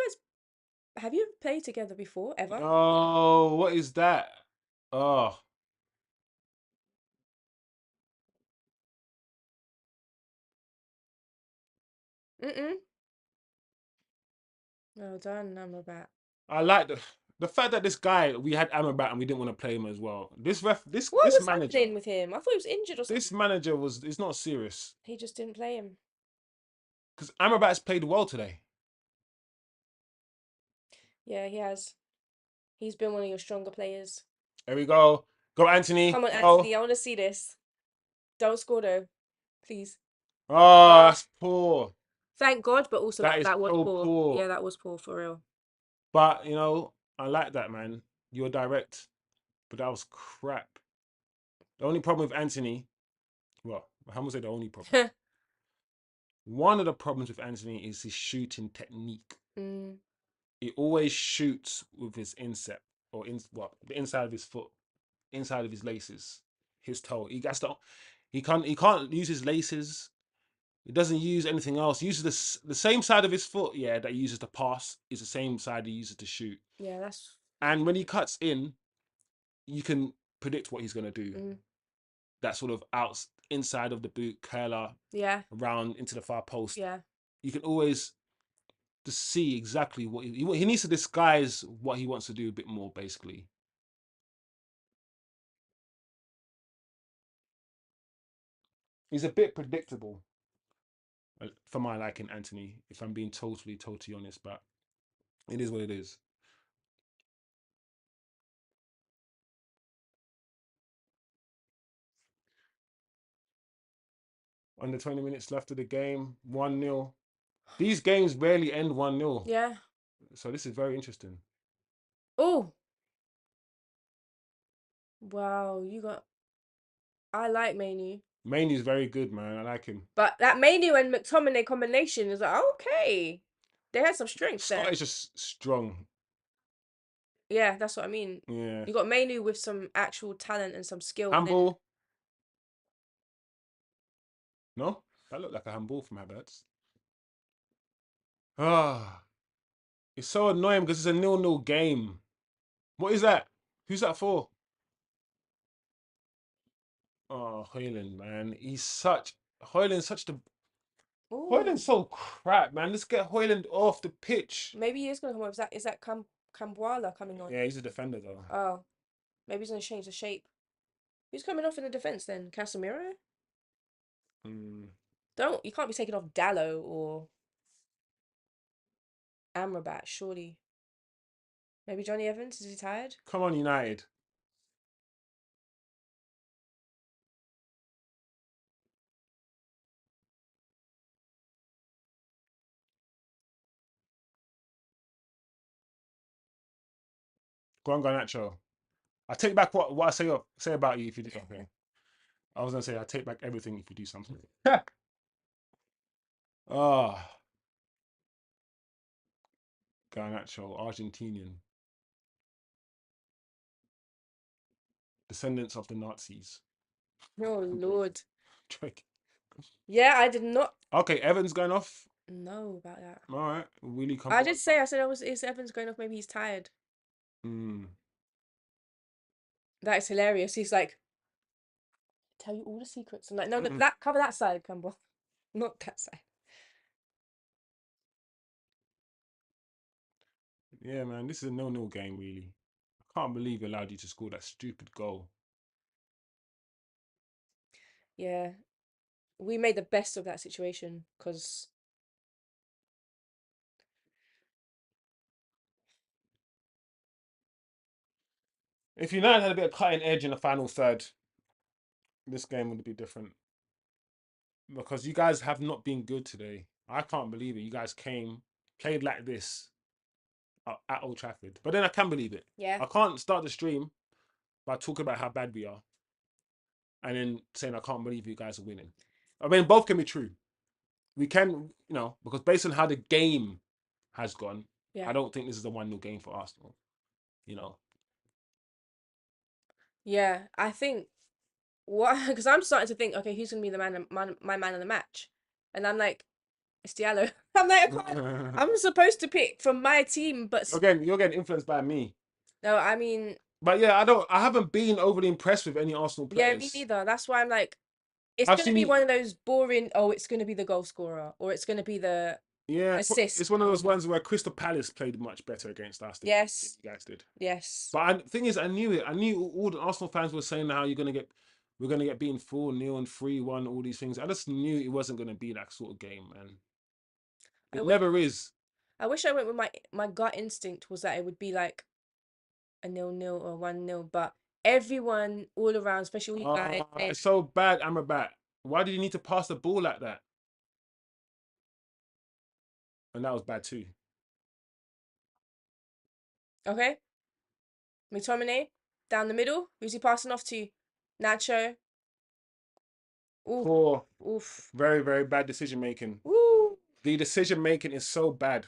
ever played together before, ever? Oh, what is that? Oh, Mm-mm. Well done, Amrabat. I like the fact that this guy we had Amrabat and we didn't want to play him as well. This ref, What this was manager, happening with him? I thought he was injured or this something. manager was is not serious He just didn't play him. because Amrabat's played well today. Yeah, he has. He's been one of your stronger players. There we go. Go Anthony. Come on, Go. Anthony, I want to see this. Don't score though, please. Oh, Oh, that's poor. thank God, but also That is that was so poor. Yeah, poor. that was poor for real. But you know, I like that man. You're direct, but that was crap. The only problem with Anthony, well, how was it the only problem? One of the problems with Anthony is his shooting technique. Mm, He always shoots with his instep or in what the inside of his foot, inside of his laces, his toe. He can't use his laces. He doesn't use anything else. He uses the same side of his foot, yeah, that he uses to pass is the same side he uses to shoot. yeah, that's. And when he cuts in, you can predict what he's gonna do. Mm, That sort of out inside of the boot curler yeah, around into the far post. yeah. You can always just see exactly what he needs to disguise what he wants to do a bit more, basically. He's a bit predictable for my liking, Anthony, if I'm being totally honest, but it is what it is. Under 20 minutes left of the game, 1-0. These games rarely end 1-0. Yeah. So this is very interesting. Oh, wow, you got. I like Mainu. Mainy's very good, man. I like him. But that Mainu and McTominay combination is like, okay. They had some strength Scott there. is just strong. Yeah, that's what I mean. Yeah. You got Mainu with some actual talent and some skill, and then Handball? No? That looked like a handball from Havertz. Ah, it's so annoying because it's a nil-nil game. What is that? Who's that for? Oh, Hoyland, man. Hoyland's such the oh, Hoyland's so crap, man. Let's get Hoyland off the pitch. maybe he is gonna come on. Is that Cambuala coming on? Yeah, he's a defender though. Oh, maybe he's gonna change the shape. Who's coming off in the defense then? Casemiro? Mm. Don't you can't be taking off Dallo or Amrabat, surely. Maybe Johnny Evans? Is he tired? Come on, United. Go on, Garnacho. I take back what I say about you if you do. Okay. I was gonna say I take back everything if you do something. Ah, Garnacho, Argentinian, descendants of the Nazis. Oh Lord. Joking. Yeah, I did not. Okay, Evans going off. know about that. All right, Willie, come I on. did say, I said, is Evans going off? Maybe he's tired. Mm. That is hilarious. He's like, tell you all the secrets. I'm like, no, that cover that side, Campbell, not that side. Yeah, man, this is a no-nil game, really. I can't believe he allowed you to score that stupid goal. Yeah, we made the best of that situation because If United had a bit of cutting edge in the final third, this game would be different. Because you guys have not been good today. I can't believe it. You guys came, played like this at Old Trafford. But then I can believe it. yeah, I can't start the stream by talking about how bad we are and then saying I can't believe you guys are winning. I mean, both can be true. We can, because based on how the game has gone, yeah, I don't think this is a 1-0 game for Arsenal. You know. yeah. I think what because I'm starting to think, okay, who's gonna be the my man of the match, and I'm like, it's Diallo. I'm like, I can't. I'm supposed to pick from my team, but You're getting influenced by me. no, I mean, But yeah, I haven't been overly impressed with any Arsenal yeah, me players. neither. That's why I'm like, it's I've gonna seen be you. one of those boring. Oh, it's gonna be the goal scorer, or it's gonna be the Yeah, it's assist. one of those ones where Crystal Palace played much better against us than you Yes, guys did. yes. But the thing is, I knew it. I knew all the Arsenal fans were saying how we're gonna get beaten 4-0 and 3-1, all these things. I just knew it wasn't gonna be that sort of game, and I it wish never is. I wish I went with my gut instinct was that it would be like a 0-0 or 1-0, but everyone all around, especially you guys, saying, It's so bad, Amrabat. Why did you need to pass the ball like that? And that was bad too. okay, McTominay down the middle. Who's he passing off to? Nacho. Ooh, Poor, oof. very, very bad decision making. Woo. The decision making is so bad.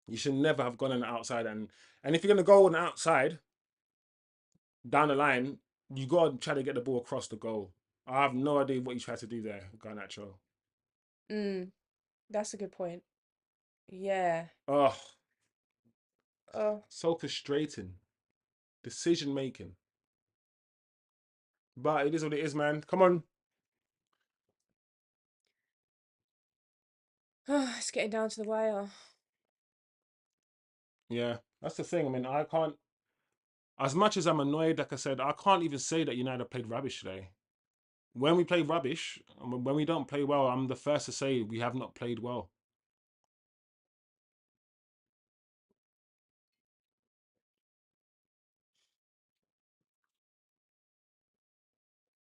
You should never have gone on the outside, and if you're gonna go on the outside down the line, you gotta try to get the ball across the goal. I have no idea what you tried to do there, Garnacho. Mm, that's a good point. Yeah. Oh, Oh, so frustrating. Decision making. But it is what it is, man. Come on. it's getting down to the wire. Yeah, that's the thing. I mean, I can't. As much as I'm annoyed, like I said, I can't even say that United played rubbish today. When we play rubbish, when we don't play well, I'm the first to say we have not played well.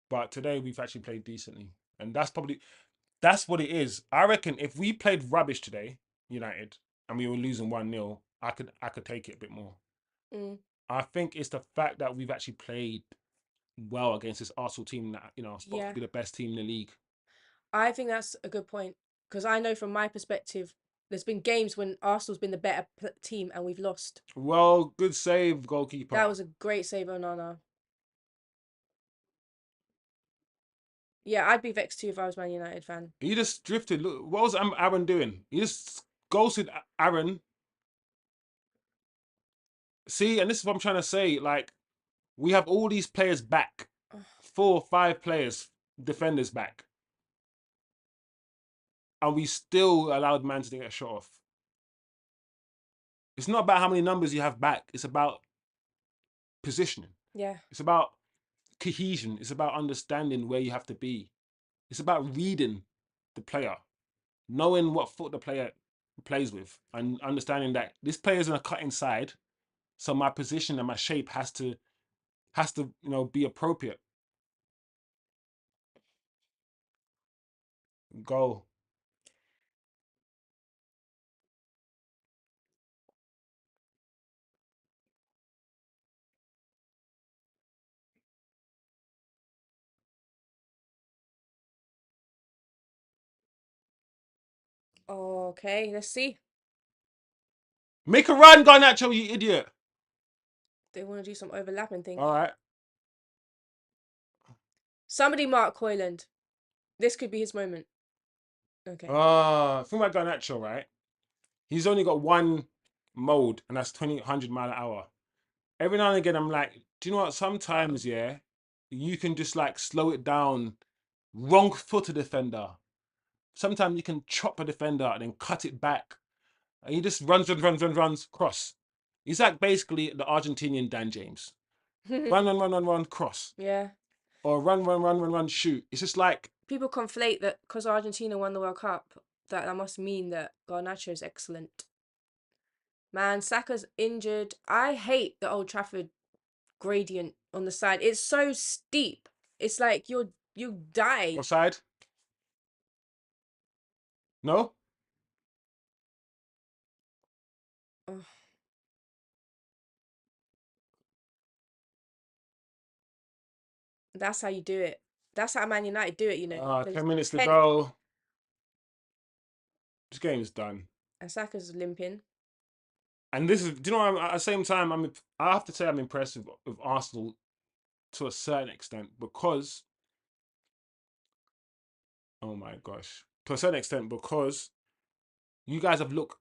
But today we've actually played decently, and that's what it is. I reckon if we played rubbish today, United, and we were losing 1-0, I could take it a bit more. Mm, I think it's the fact that we've actually played well against this Arsenal team that is supposed to yeah, be the best team in the league. I think that's a good point because I know from my perspective, there's been games when Arsenal's been the better team and we've lost. Well, good save, That goalkeeper. was a great save, Onana. Yeah, I'd be vexed too if I was Man United fan. He just drifted. Look, what was Aaron doing? He just ghosted Aaron. See, and this is what I'm trying to say. Like, we have all these players back, 4 or 5 players, defenders back, and we still allowed Man to get a shot off. It's not about how many numbers you have back. It's about positioning. Yeah, It's about cohesion. It's about understanding where you have to be. It's about reading the player, knowing what foot the player plays with, and understanding that this player is going to cut inside. So my position and my shape has to be appropriate. Go. okay, let's see. Make a run, Garnacho, you idiot. They want to do some overlapping thing. All right. Somebody mark Hoyland. This could be his moment. Okay. Think about Garnacho, right? He's only got one mode, and that's 100 mile an hour. Every now and again, I'm like, do you know what? Sometimes, yeah, you can just like slow it down, wrong foot a defender. Sometimes you can chop a defender and then cut it back. And he just runs, cross. He's like basically the Argentinian Dan James. Run, cross. Yeah. Or run, shoot. It's just like, People conflate that because Argentina won the World Cup, that must mean that Garnacho is excellent. Man, Saka's injured. I hate the Old Trafford gradient on the side. It's so steep. It's like you die. offside? No? Ugh, that's how you do it. That's how Man United do it, you know. There's 10 minutes to 10 go. This game's done. and Saka's limping. And this is, do you know, at the same time, I have to say I'm impressed with Arsenal to a certain extent because, oh my gosh, to a certain extent because you guys have looked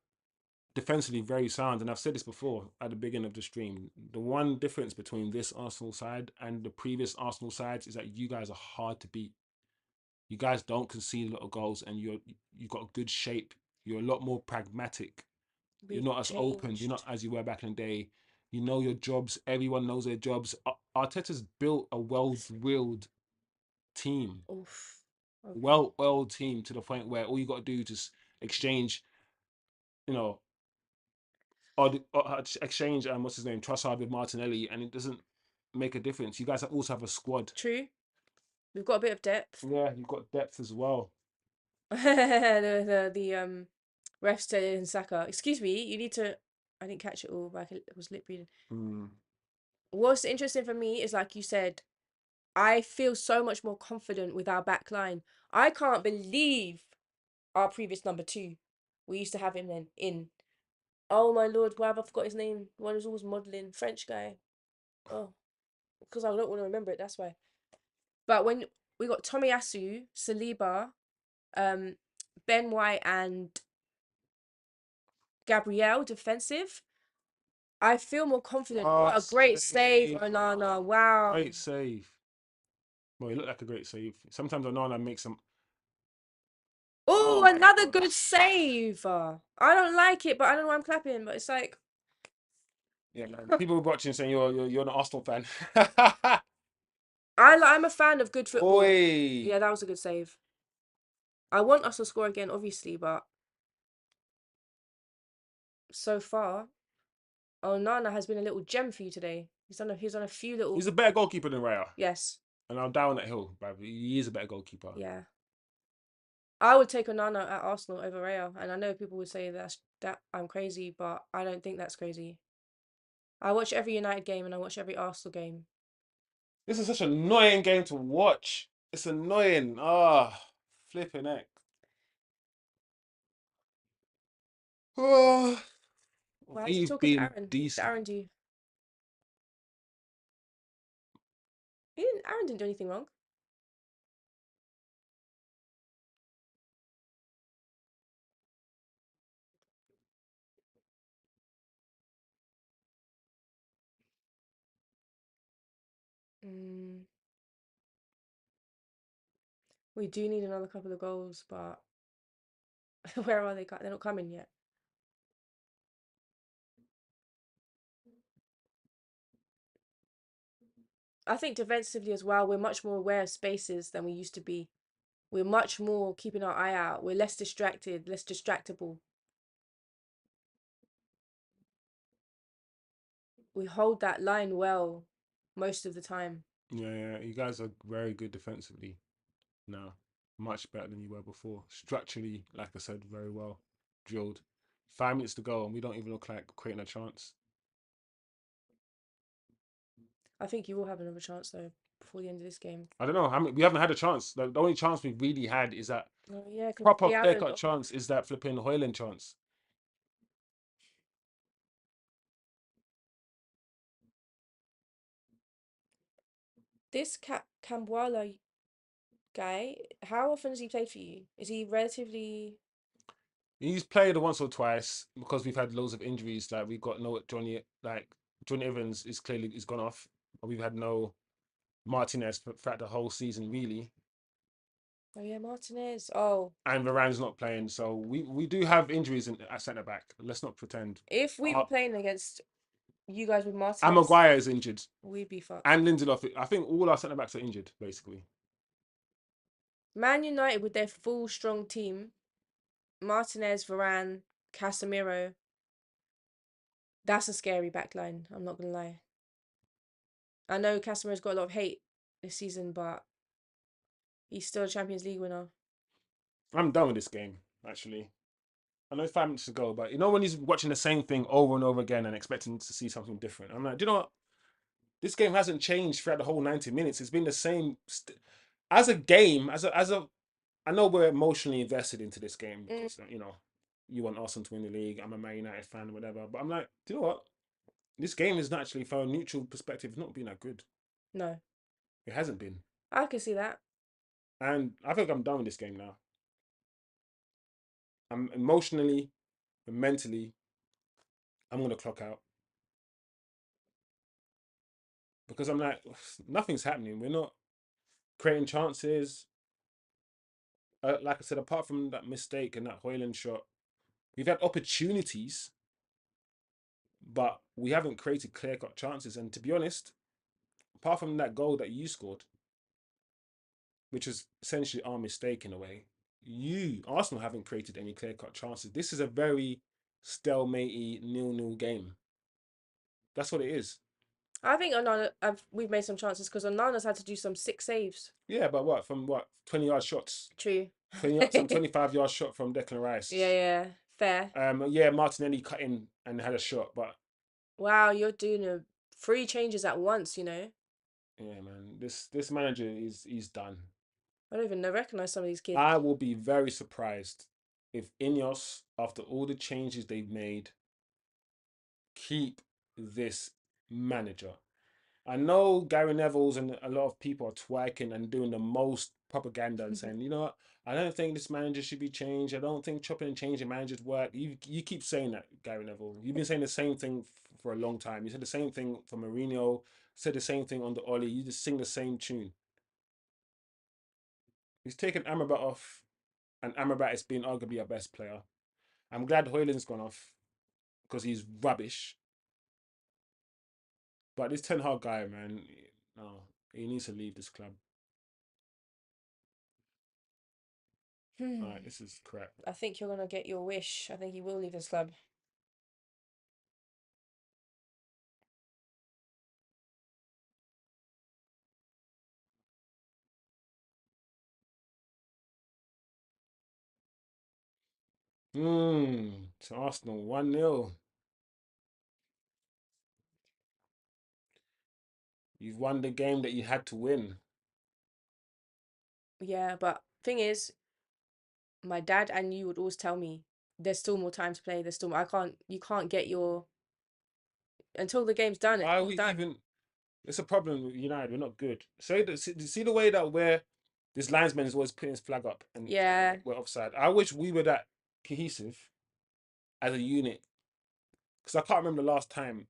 defensively very sound. And I've said this before at the beginning of the stream. The one difference between this Arsenal side and the previous Arsenal sides is that you guys are hard to beat. You guys don't concede a lot of goals, and you've got a good shape. You're a lot more pragmatic. You're We've not as open. You're not changed. as you were back in the day. You know your jobs. Everyone knows their jobs. Arteta's built a well-drilled team, Oof. Okay. well-oiled team to the point where all you got to do is just exchange, you know, or exchange what's his name, Trossard with Martinelli, and it doesn't make a difference. You guys also have a squad. True. We've got a bit of depth. Yeah, you've got depth as well. The ref said in Saka, excuse me, you need to. I didn't catch it all, but I was lip reading. Mm. What's interesting for me is like you said, I feel so much more confident with our back line. I can't believe our previous number two. We used to have him then in. Oh my lord, why have I forgot his name? One who's always modelling French guy. Oh, because I don't want to remember it. That's why. But when we got Tomiyasu, Saliba, um, Ben White, and Gabrielle defensive, I feel more confident. Oh, What a great save, save. Onana! Wow. Great save. Well, he looked like a great save. Sometimes Onana makes some. Oh, Oh my another good gosh. save. I don't like it, but I don't know why I'm clapping. But it's like Yeah, man. People watching saying you're an Arsenal fan. I'm a fan of good football. Oi. Yeah, that was a good save. I want us to score again, obviously, but so far, Onana has been a little gem for you today. He's done a few He's little a better goalkeeper than Raya. yes, And I'm down that hill, but he is a better goalkeeper. yeah. I would take Onana at Arsenal over Real, and I know people would say that I'm crazy, but I don't think that's crazy. I watch every United game and I watch every Arsenal game. This is such an annoying game to watch. It's annoying. Ah, flipping heck. Oh, Why is he we've talking to been Aaron? What did decent. Aaron do? He didn't. Aaron didn't do anything wrong. Mm, we do need another couple of goals, but where are they? They're not coming yet. I think defensively as well, we're much more aware of spaces than we used to be. We're much more keeping our eye out. We're less distracted, less distractible. We hold that line well most of the time. Yeah, you guys are very good defensively now. Much better than you were before. Structurally, like I said, very well drilled. 5 minutes to go, and we don't even look like creating a chance. I think you will have another chance though before the end of this game. I don't know. We haven't had a chance. The only chance we've really had is that Oh yeah, because proper Diallo. clear cut Oh, chance is that flipping Hoyland chance. this Cambuala guy. How often has he played for you? Is he relatively? He's played once or twice because we've had loads of injuries. Like we've got no Johnny Evans is clearly is gone off. We've had no Martinez throughout the whole season really, Oh yeah, Martinez. Oh, and Varane's not playing. So we do have injuries at centre back. Let's not pretend. if we were Uh, playing against you guys with and Martinez, Maguire is injured, we'd be fucked. and Lindelof. I think all our centre backs are injured basically. Man United with their full strong team, Martinez, Varane, Casemiro. That's a scary backline. I'm not gonna lie. I know Casemiro's got a lot of hate this season, but he's still a Champions League winner. I'm done with this game actually. I know it's 5 minutes to go, but you know when he's watching the same thing over and over again and expecting to see something different. I'm like, do you know what? This game hasn't changed throughout the whole 90 minutes. It's been the same as a game, as a I know we're emotionally invested into this game Mm, because you want Arsenal to win the league. I'm a Man United fan, whatever. But I'm like, do you know what? This game is naturally, from a neutral perspective, not been that good. no, It hasn't been, I can see that. and I think I'm done with this game now. I'm emotionally and mentally, I'm gonna clock out because I'm like, nothing's happening. We're not creating chances. Like I said, apart from that mistake and that Hoyland shot, we've had opportunities, but we haven't created clear cut chances. And to be honest, apart from that goal that you scored, which was essentially our mistake in a way, Arsenal haven't created any clear cut chances. This is a very stalematy 0-0 game. That's what it is. I think Onana, we've made some chances because Onana's had to do some sick saves. Yeah, but what from what 20-yard shots, True. 20 some 25-yard shot from Declan Yeah, Rice. yeah, fair. Yeah, Martinelli cut in and had a shot, but Wow, you're doing three changes at once, yeah, man, this manager is he's done. I don't even know recognize some of these kids. I will be very surprised if Ineos, after all the changes they've made, keep this manager. I know Gary Neville's and a lot of people are twerking and doing the most propaganda and saying, you know what, I don't think this manager should be changed. I don't think chopping and changing managers work. You keep saying that, Gary Neville. You've been saying the same thing for a long time. You said the same thing for Mourinho, said the same thing on the Ollie. You just sing the same tune. He's taken Amrabat off, and Amrabat has been arguably our best player. I'm glad Hoyland's gone off because he's rubbish. But this Ten Hag guy, man, no, he needs to leave this club. All right, Hmm. this is crap. I think you're gonna get your wish. I think he will leave this club. To Arsenal 1-0. You've won the game that you had to win. Yeah, but thing is, my dad and you would always tell me there's still more time to play. There's still I can't you can't get your until the game's done. It's Why are not we done. even? It's a problem with United. We're not good. See the way that this linesman is always putting his flag up and Yeah, we're offside. I wish we were that cohesive as a unit because I can't remember the last time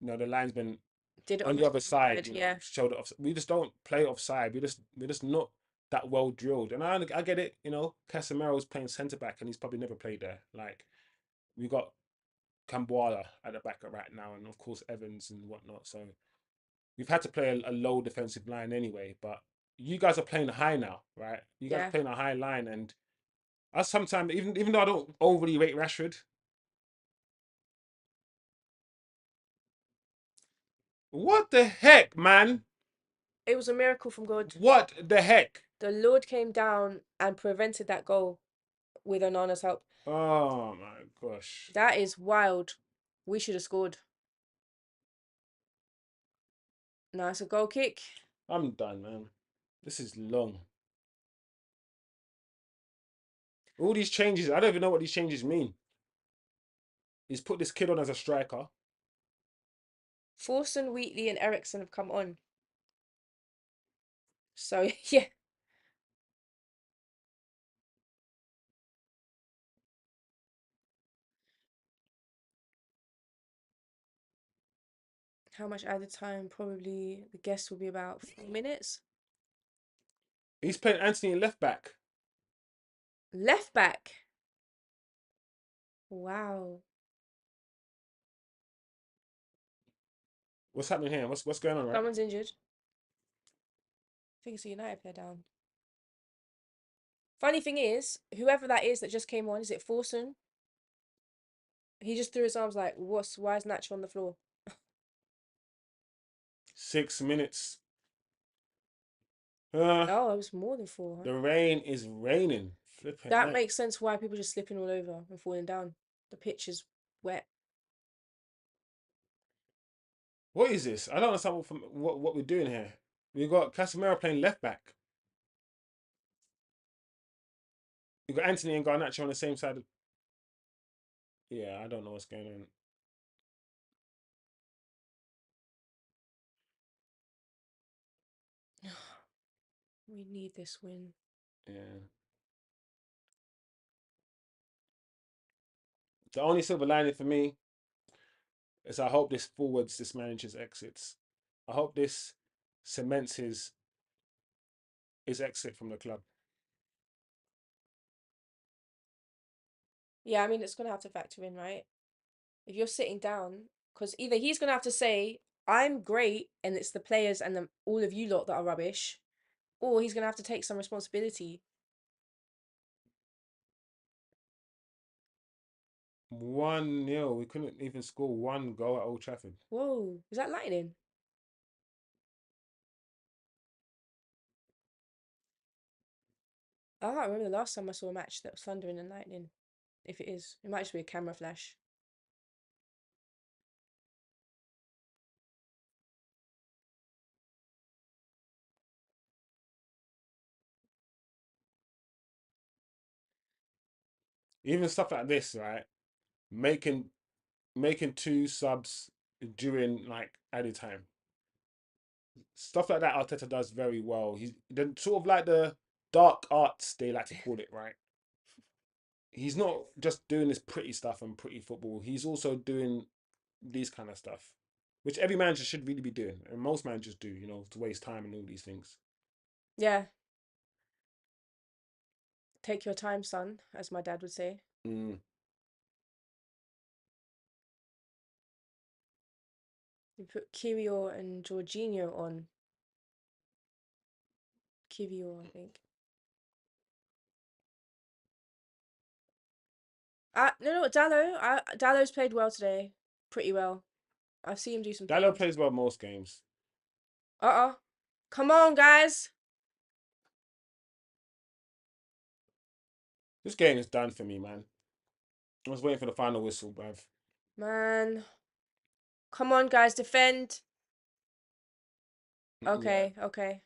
the linesman did it on on the the other side, side. Yeah, showed it off. We just don't play offside. We're just not that well drilled. And I get it. Casemiro's playing centre back, and he's probably never played there. Like we got Camboala at the back right now, and of course Evans and whatnot. So we've had to play a low defensive line anyway. But you guys are playing high now, right? You guys are yeah. playing a high line, and I sometimes even though I don't overly rate Rashford, what the heck, man? It was a miracle from God. What the heck? The Lord came down and prevented that goal with Onana's help. Oh my gosh. That is wild. We should have scored. Nice a goal kick. I'm done, man. This is long. All these changes, I don't even know what these changes mean. He's put this kid on as a striker. Forson, Wheatley, and Ericsson have come on. So yeah, How much added time? Probably the guest will be about 4 minutes. He's playing Anthony in left back. Left back. Wow. What's happening here? What's going on, right? Someone's injured. I think it's a United player down. Funny thing is, whoever that is that just came on, is it Forson? He just threw his arms like, why is Nacho on the floor? 6 minutes. Uh, Oh, it was more than four, huh? the rain is raining. Flipping That heck. makes sense why people just slipping all over and falling down. The pitch is wet. What is this? I don't understand what we're doing here. We got Casemiro playing left back. We got Anthony and Garnacho on the same side. Yeah, I don't know what's going on. We need this win. Yeah. The only silver lining for me is I hope this manager's exits. I hope this cements his exit from the club. Yeah, I mean, it's going to have to factor in, right? If you're sitting down, because either he's going to have to say, I'm great, and it's the players and all of you lot that are rubbish, or he's going to have to take some responsibility. 1-0. We couldn't even score one goal at Old Trafford. Whoa, is that lightning? I can't remember the last time I saw a match that was thundering and lightning. If it is, it might just be a camera flash. Even stuff like this, right? Making making two subs during like added time. Stuff like that Arteta does very well. He's then sort of like the dark arts they like to call it, right? He's not just doing this pretty stuff and pretty football. He's also doing these kind of stuff, which every manager should really be doing, and most managers do. To waste time and all these things. Yeah, take your time, son, as my dad would say. Mm. You put Kiwior and Jorginho on. Kiwior, I think. No, Dallo's played well today. Pretty well. I've seen him do some Dallo things. plays well most games. Uh-uh. Come on, guys. This game is done for me, man. I was waiting for the final whistle, bruv. Man. Come on, guys, defend. Yeah. Okay, okay.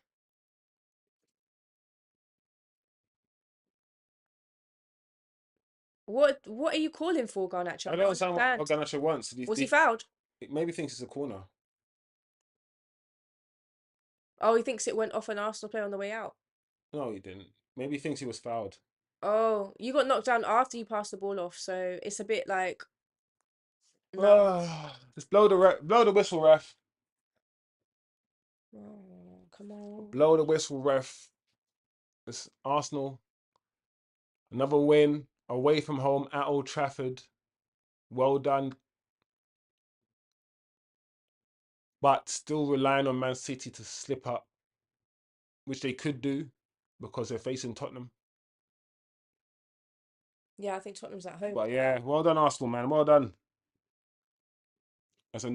What are you calling for, Garnacho? I I don't don't understand what understand. Garnacho wants. Was he fouled? Maybe thinks it's a corner. Oh, he thinks it went off an Arsenal player on the way out. No, he didn't. Maybe he thinks he was fouled. Oh, you got knocked down after you passed the ball off, so it's a bit like, no. Just blow the whistle, ref. Oh, come on. Blow the whistle, ref. It's Arsenal. Another win away from home at Old Trafford. Well done. But still relying on Man City to slip up, which they could do because they're facing Tottenham. Yeah, I think Tottenham's at home. But yeah, well done, Arsenal, man. Well done. As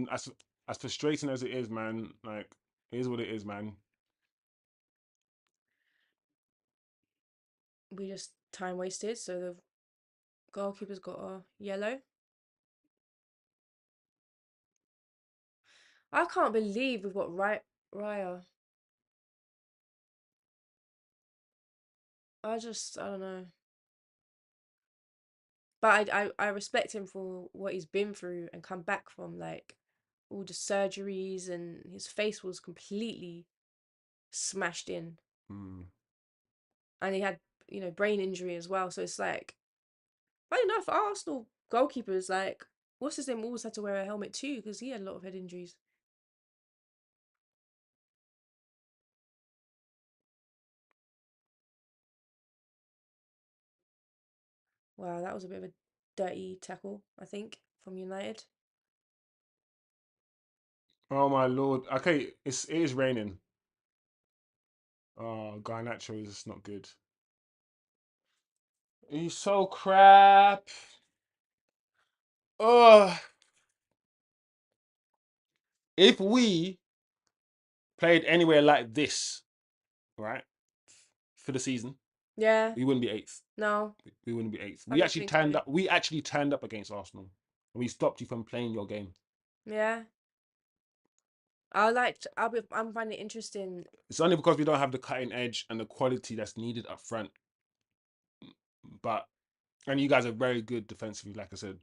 frustrating as it is, man. Like, it is what it is, man. We just time wasted, so the goalkeeper's got a yellow. I can't believe we've got Raya. I don't know. But I respect him for what he's been through and come back from, like all the surgeries, and his face was completely smashed in. Mm. And he had, brain injury as well. So it's like, funny enough, Arsenal goalkeepers, like, what's his name, always had to wear a helmet too because he had a lot of head injuries. Wow, that was a bit of a dirty tackle, I think, from United. Oh my lord. Okay, it is raining. Oh, Garnacho is not good. He's so crap. Oh, if we played anywhere like this, right, for the season, Yeah, we wouldn't be eighth. no, We wouldn't be eighth. I don't think so. We actually turned up against Arsenal, and we stopped you from playing your game. Yeah, I'm finding it interesting. It's only because we don't have the cutting edge and the quality that's needed up front. But and you guys are very good defensively, like I said.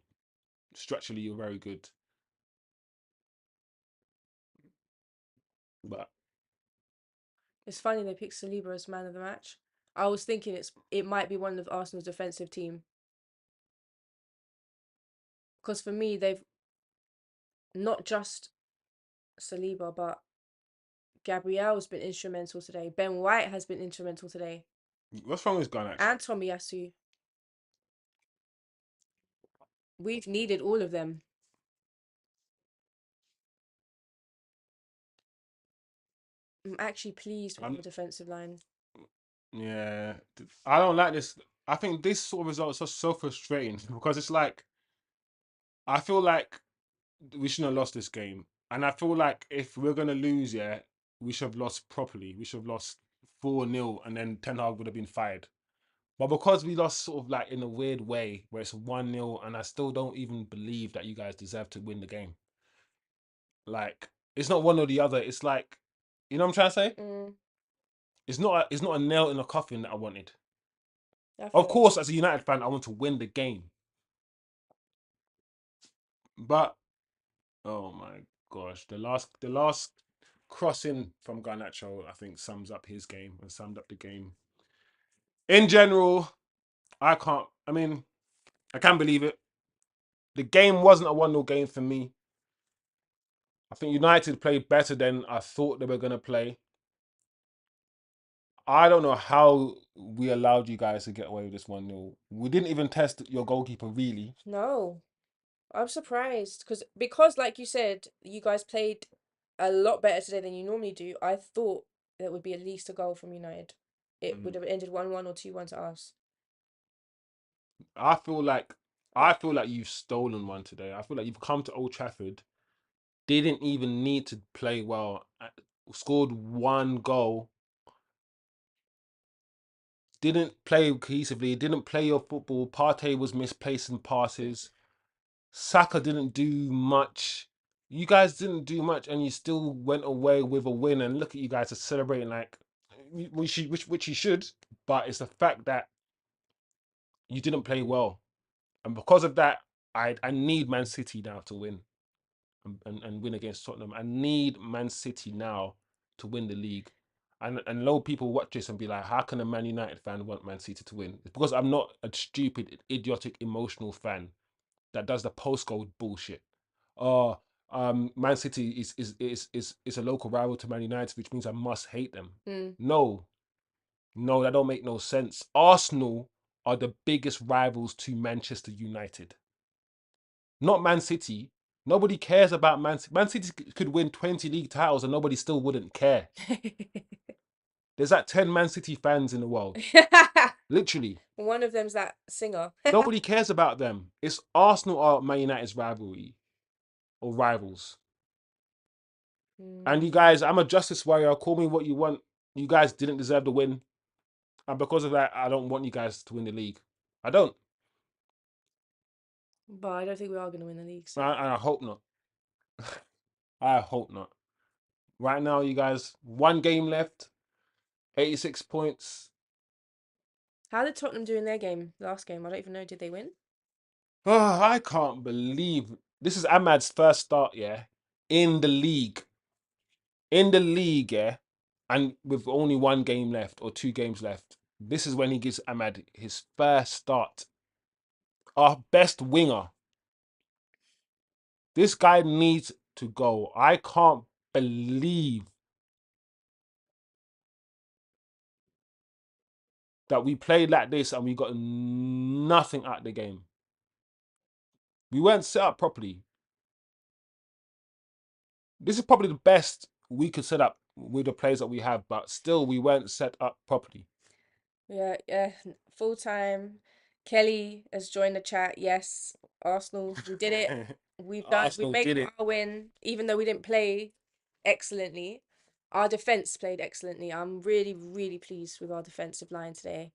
Structurally, you're very good. But It's funny they picked Saliba as man of the match. I was thinking it might be one of Arsenal's defensive team because for me they've not just Saliba but Gabriel's been instrumental today. Ben White has been instrumental today, what's wrong with Garnacho? and Tomiyasu. We've needed all of them. I'm actually pleased with I'm the defensive line. yeah. I don't like this. I think this sort of results are so frustrating because it's like I feel like we shouldn't have lost this game, and I feel like if we're gonna lose, yeah, we should have lost properly. We should have lost 4-0, and then Ten Hag would have been fired. But because we lost sort of like in a weird way, where it's 1-0, and I still don't even believe that you guys deserve to win the game. Like it's not one or the other. It's like, you know what I'm trying to say? Mm, It's not a nail in a coffin that I wanted. I Of feel course, you. as a United fan, I want to win the game. But oh my gosh, the last crossing from Garnacho, I think, sums up his game and summed up the game. In general, I can't. I mean, I can't believe it. The game wasn't a 1-0 game for me. I think United played better than I thought they were going to play. I don't know how we allowed you guys to get away with this 1-0. We didn't even test your goalkeeper, really. No, I'm surprised because like you said, you guys played a lot better today than you normally do. I thought it would be at least a goal from United. It would Mm. have ended 1-1 or 2-1 to us. I feel like I feel like you've stolen one today. I feel like you've come to Old Trafford, didn't even need to play well, scored one goal, didn't play cohesively, didn't play your football. Partey was misplacing passes. Saka didn't do much. You guys didn't do much, and you still went away with a win. And look at you guys are celebrating like which you should, but it's the fact that you didn't play well, and because of that, I need Man City now to win and win against Tottenham. I need Man City now to win the league. And a lot of people watch this and be like, how can a Man United fan want Man City to win? It's because I'm not a stupid, idiotic, emotional fan that does the postcode bullshit. Oh, Man City is a local rival to Man United, which means I must hate them. Mm. No, no, that don't make no sense. Arsenal are the biggest rivals to Manchester United, not Man City. Nobody cares about Man City. Man City could win 20 league titles and nobody still wouldn't care. There's like 10 Man City fans in the world. Literally. One of them's that singer. Nobody cares about them. It's Arsenal or Man United's rivalry or rivals. And you Mm. guys, I'm a justice warrior. Call me what you want. You guys didn't deserve the win. And because of that, I don't want you guys to win the league. I don't. But I don't think we are going to win the league. So, I hope not. I hope not. Right now, you guys, one game left, 86 points. how did Tottenham do in their game last game? I don't even know. Did they win? Oh, I can't believe this is Ahmad's first start, yeah, in the league. In the league, yeah, and with only one game left or two games left. This is when he gives Ahmad his first start. Our best winger. This guy needs to go. I can't believe that we played like this and we got nothing out of the game. We weren't set up properly. This is probably the best we could set up with the players that we have, but still we weren't set up properly. Yeah, yeah. Full time. Kelly has joined the chat. Yes, Arsenal, we did it. We've Arsenal made did it. our win, even though we didn't play excellently. Our defense played excellently. I'm really, really pleased with our defensive line today.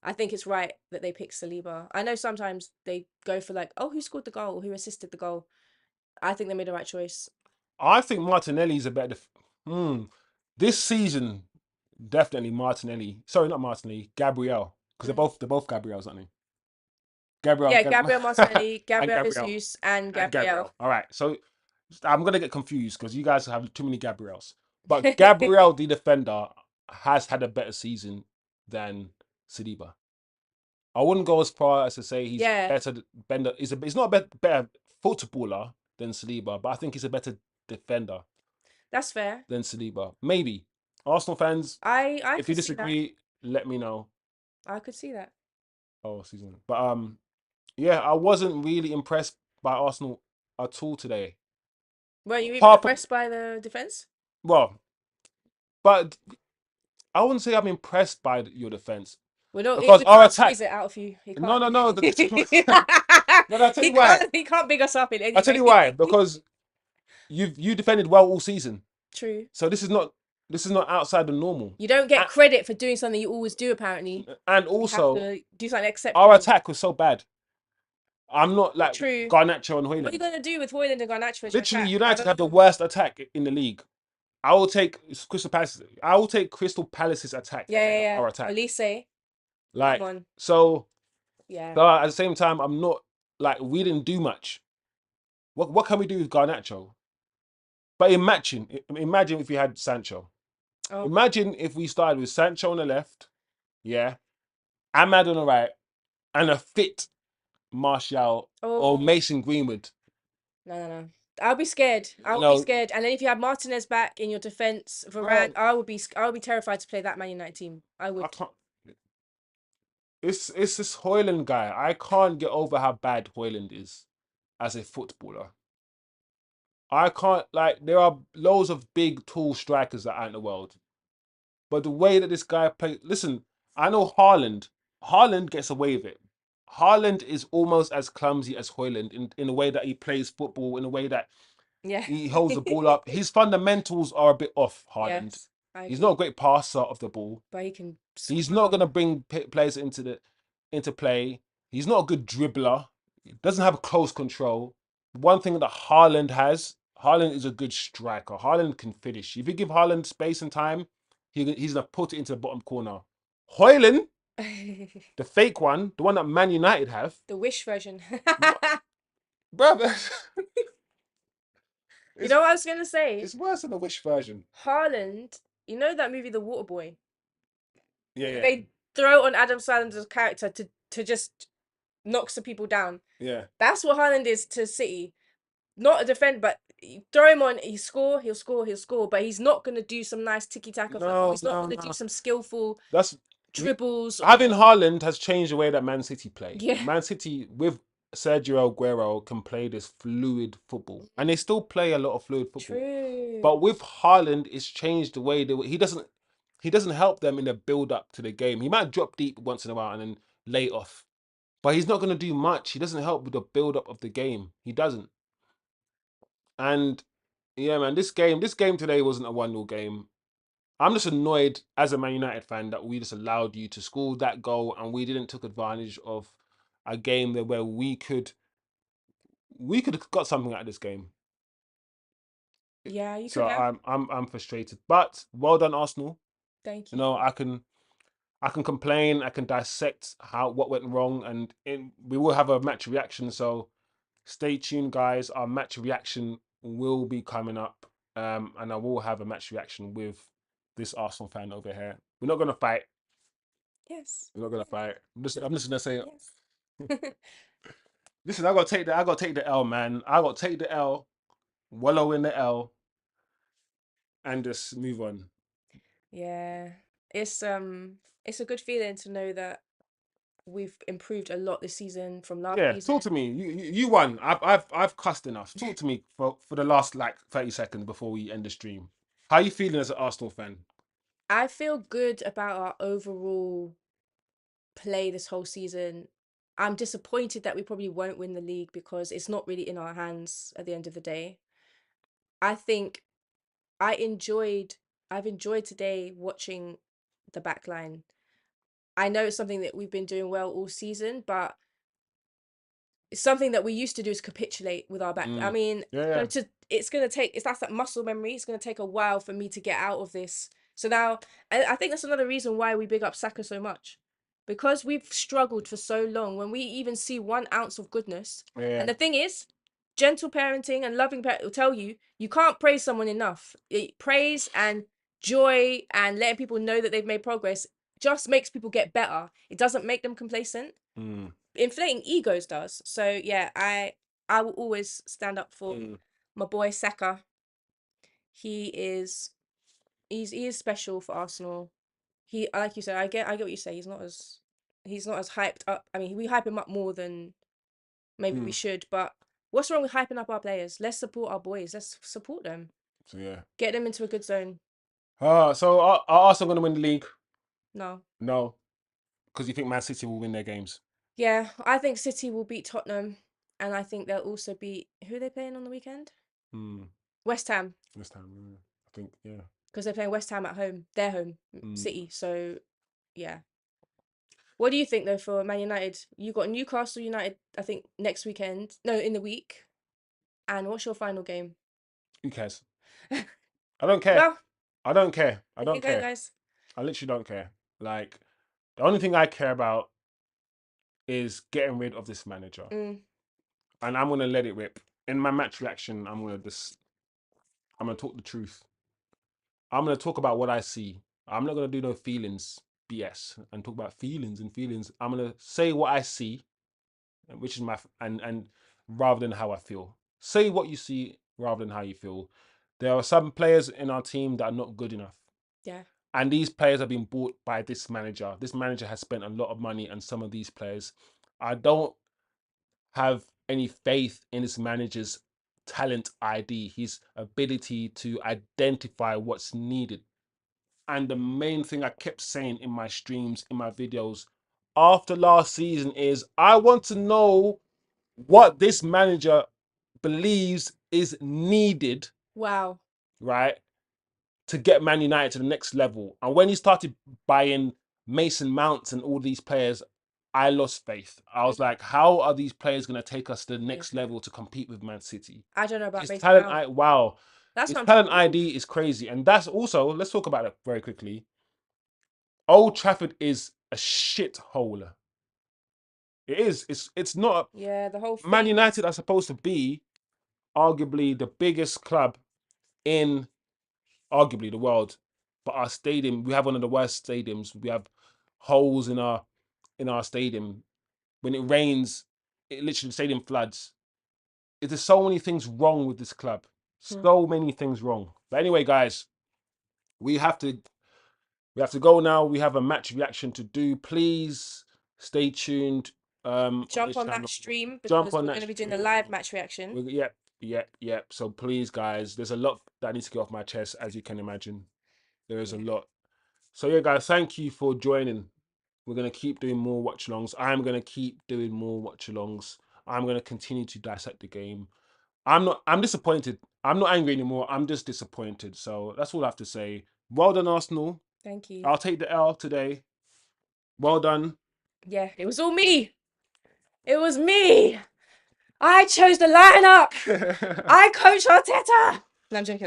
I think it's right that they picked Saliba. I know sometimes they go for like, oh, who scored the goal? Who assisted the goal? I think they made the right choice. I think Martinelli's a better. Hmm. This season, definitely Martinelli. Sorry, not Martinelli. Gabriel, because Mm. they're both Gabriels, aren't they? Gabriel, Yeah, Gabriel Martinelli, and Gabriel Gabriel, Jesus, and and Gabriel. Gabriel. All right, so I'm gonna get confused because you guys have too many Gabriels. But Gabriel, the defender, has had a better season than Saliba. I wouldn't go as far as to say he's Yeah, better. Bender he's not a better footballer than Saliba, but I think he's a better defender that's fair. than Saliba. Maybe Arsenal fans, I if you could see that. disagree, let me know. I could see that. Oh, season, but yeah, I wasn't really impressed by Arsenal at all today. Were you even Apart from impressed by the defense? well, but I wouldn't say I'm impressed by your defense because We our can't squeeze attack. it out of you. He No, can't. no, no. No, no, I'll tell He you why. can't. He can't big us up in I'll any tell way. you why. Because you defended well all season. True. So this is not outside the normal. You don't get A- credit for doing something you always do. Apparently, And you have also, to do something our exceptional. attack was so bad. I'm not like True. Garnacho and What are you Hoyland. gonna do with Hoyland and Garnacho as your Literally, attack? I United don't have the know. worst attack in the league. I will take Crystal Palace. I will take Crystal Palace's attack Yeah, ahead yeah, of yeah. our attack. Elise, come Like on. so. Yeah. But at the same time, I'm not like we didn't do much. What can we do with Garnacho? But imagine if we had Sancho. Oh. Imagine if we started with Sancho on the left, yeah, Ahmad on the right, and a fit Martial or Oh. Mason Greenwood. No, no, no. I'll be scared. I will be No, scared. And then if you have Martinez back in your defense, Varane, bro, I would be terrified to play that Man United team. I I would. can't. It's this Hoyland guy. I can't get over how bad Hoyland is as a footballer. I can't like. There are loads of big, tall strikers that are in the world, but the way that this guy plays. Listen, I know Haaland. Haaland gets away with it. Haaland is almost as clumsy as Hoyland in the way that he plays football, in the way that Yeah. he holds the ball up. His fundamentals are a bit off, Haaland. Yes, I He's not a agree. great passer of the ball. But he can He's score not going to goals. bring players into play. He's not a good dribbler. He doesn't have close control. One thing that Haaland has, Haaland is a good striker. Haaland can finish. If you give Haaland space and time, he's going to put it into the bottom corner. Hoyland, the fake one, the one that Man United have, The Wish version. brother, You it's, know what I was gonna say? it's worse than the Wish version. Haaland, you know that movie The Waterboy? Yeah, Where yeah, they throw on Adam Sandler's character to just knock some people down. yeah. That's what Haaland is to City. Not a defend, but you throw him on, he'll score, he'll score. But he's not gonna do some nice tiki taka football. No, He's not no, gonna do no. some skillful That's dribbles having or Haaland has changed the way that Man City play. yeah. Man City with Sergio Aguero can play this fluid football, and they still play a lot of fluid football. True. But with Haaland, it's changed the way that he doesn't help them in the build up to the game. He might drop deep once in a while and then lay off, but he's not going to do much. He doesn't help with the build up of the game. He doesn't. And yeah, man, this game today wasn't a 1-0 game. I'm just annoyed as a Man United fan that we just allowed you to score that goal and we didn't take advantage of a game there where we could have got something out of this game. Yeah, you So could have. I'm frustrated. But well done, Arsenal. Thank You you. know, I can complain, I can dissect what went wrong, and we will have a match reaction. So stay tuned, guys. Our match reaction will be coming up. And I will have a match reaction with this Arsenal fan over here. We're not gonna fight. Yes. We're not gonna Yes. fight. I'm just gonna say, Yes. listen. I gotta take the L, man. I gotta take the L, wallow in the L, and just move on. Yeah. It's it's a good feeling to know that we've improved a lot this season from last Yeah, season. talk to me. You won. I've cussed enough. Talk to me for the last like 30 seconds before we end the stream. How you feeling as an Arsenal fan? I feel good about our overall play this whole season. I'm disappointed that we probably won't win the league because it's not really in our hands at the end of the day. I think I enjoyed I've enjoyed today watching the back line. I know it's something that we've been doing well all season, but it's something that we used to do is capitulate with our back. I Mm. mean, Yeah, so yeah. to it's gonna take it's that's that muscle memory. It's gonna take a while for me to get out of this. So now, I think that's another reason why we big up Saka so much, because we've struggled for so long. When we even see 1 ounce of goodness, Yeah. and the thing is, gentle parenting and loving parent will tell you you can't praise someone enough. Praise and joy and letting people know that they've made progress just makes people get better. It doesn't make them complacent. Mm. Inflating egos does. So yeah, I will always stand up for Mm. my boy Saka. He is he is special for Arsenal. He, like you said, I get what you say. He's not as hyped up. I mean, we hype him up more than maybe we Mm. should, but what's wrong with hyping up our players? Let's support our boys. Let's support them. So yeah. Get them into a good zone. So are Arsenal going to win the league? No. No, because you think Man City will win their games. Yeah, I think City will beat Tottenham, and I think they'll also beat who are they playing on the weekend? Mm. West Ham. This time, yeah. I think yeah. Because they're playing West Ham at home, their home, Mm. City. So, yeah. What do you think though for Man United? You got Newcastle United, I think next weekend. No, in the week. And what's your final game? Who cares? I don't care. Well, I don't care. I there you don't go, care. guys. I literally don't care. Like the only thing I care about is getting rid of this manager, Mm, and I'm gonna let it rip. In my match reaction, I'm gonna talk the truth. I'm gonna talk about what I see. I'm not gonna do no feelings BS and talk about feelings and feelings. I'm gonna say what I see, which is and rather than how I feel. Say what you see rather than how you feel. There are some players in our team that are not good enough. yeah. And these players have been bought by this manager. This manager has spent a lot of money on some of these players. I don't have any faith in this manager's talent ID, his ability to identify what's needed. And the main thing I kept saying in my streams, in my videos after last season is I want to know what this manager believes is needed, Wow. right, to get Man United to the next level. And when he started buying Mason Mounts and all these players, I lost faith. I was Mm, like, how are these players going to take us to the yeah. next level to compete with Man City? I don't know about His Mason talent, Mount. wow, That's his what I'm talent saying. Ooh. ID is crazy, and that's also let's talk about it very quickly. Old Trafford is a shithole. It is. It's not. Yeah, the whole Man thing. United are supposed to be arguably the biggest club in arguably the world, but our stadium, we have one of the worst stadiums. We have holes in our stadium. When it rains, it literally the stadium floods. There's so many things wrong with this club. Hmm. So many things wrong. But anyway, guys, we have to we have to go now. We have a match reaction to do. Please stay tuned on Jump this on that channel. stream Jump because on we're that going to be doing the stream. live match reaction. Yep, yep, yep. So please, guys, there's a lot that I need to get off my chest, as you can imagine. There is a Yeah. lot. So yeah, guys, thank you for joining. We're gonna keep doing more watch alongs. I'm gonna keep doing more watch alongs. I'm gonna continue to dissect the game. I'm disappointed. I'm not angry anymore. I'm just disappointed. So that's all I have to say. Well done, Arsenal. Thank you. I'll take the L today. Well done. Yeah, it was all me. It was me. I chose the lineup. I coach Arteta. No, I'm joking.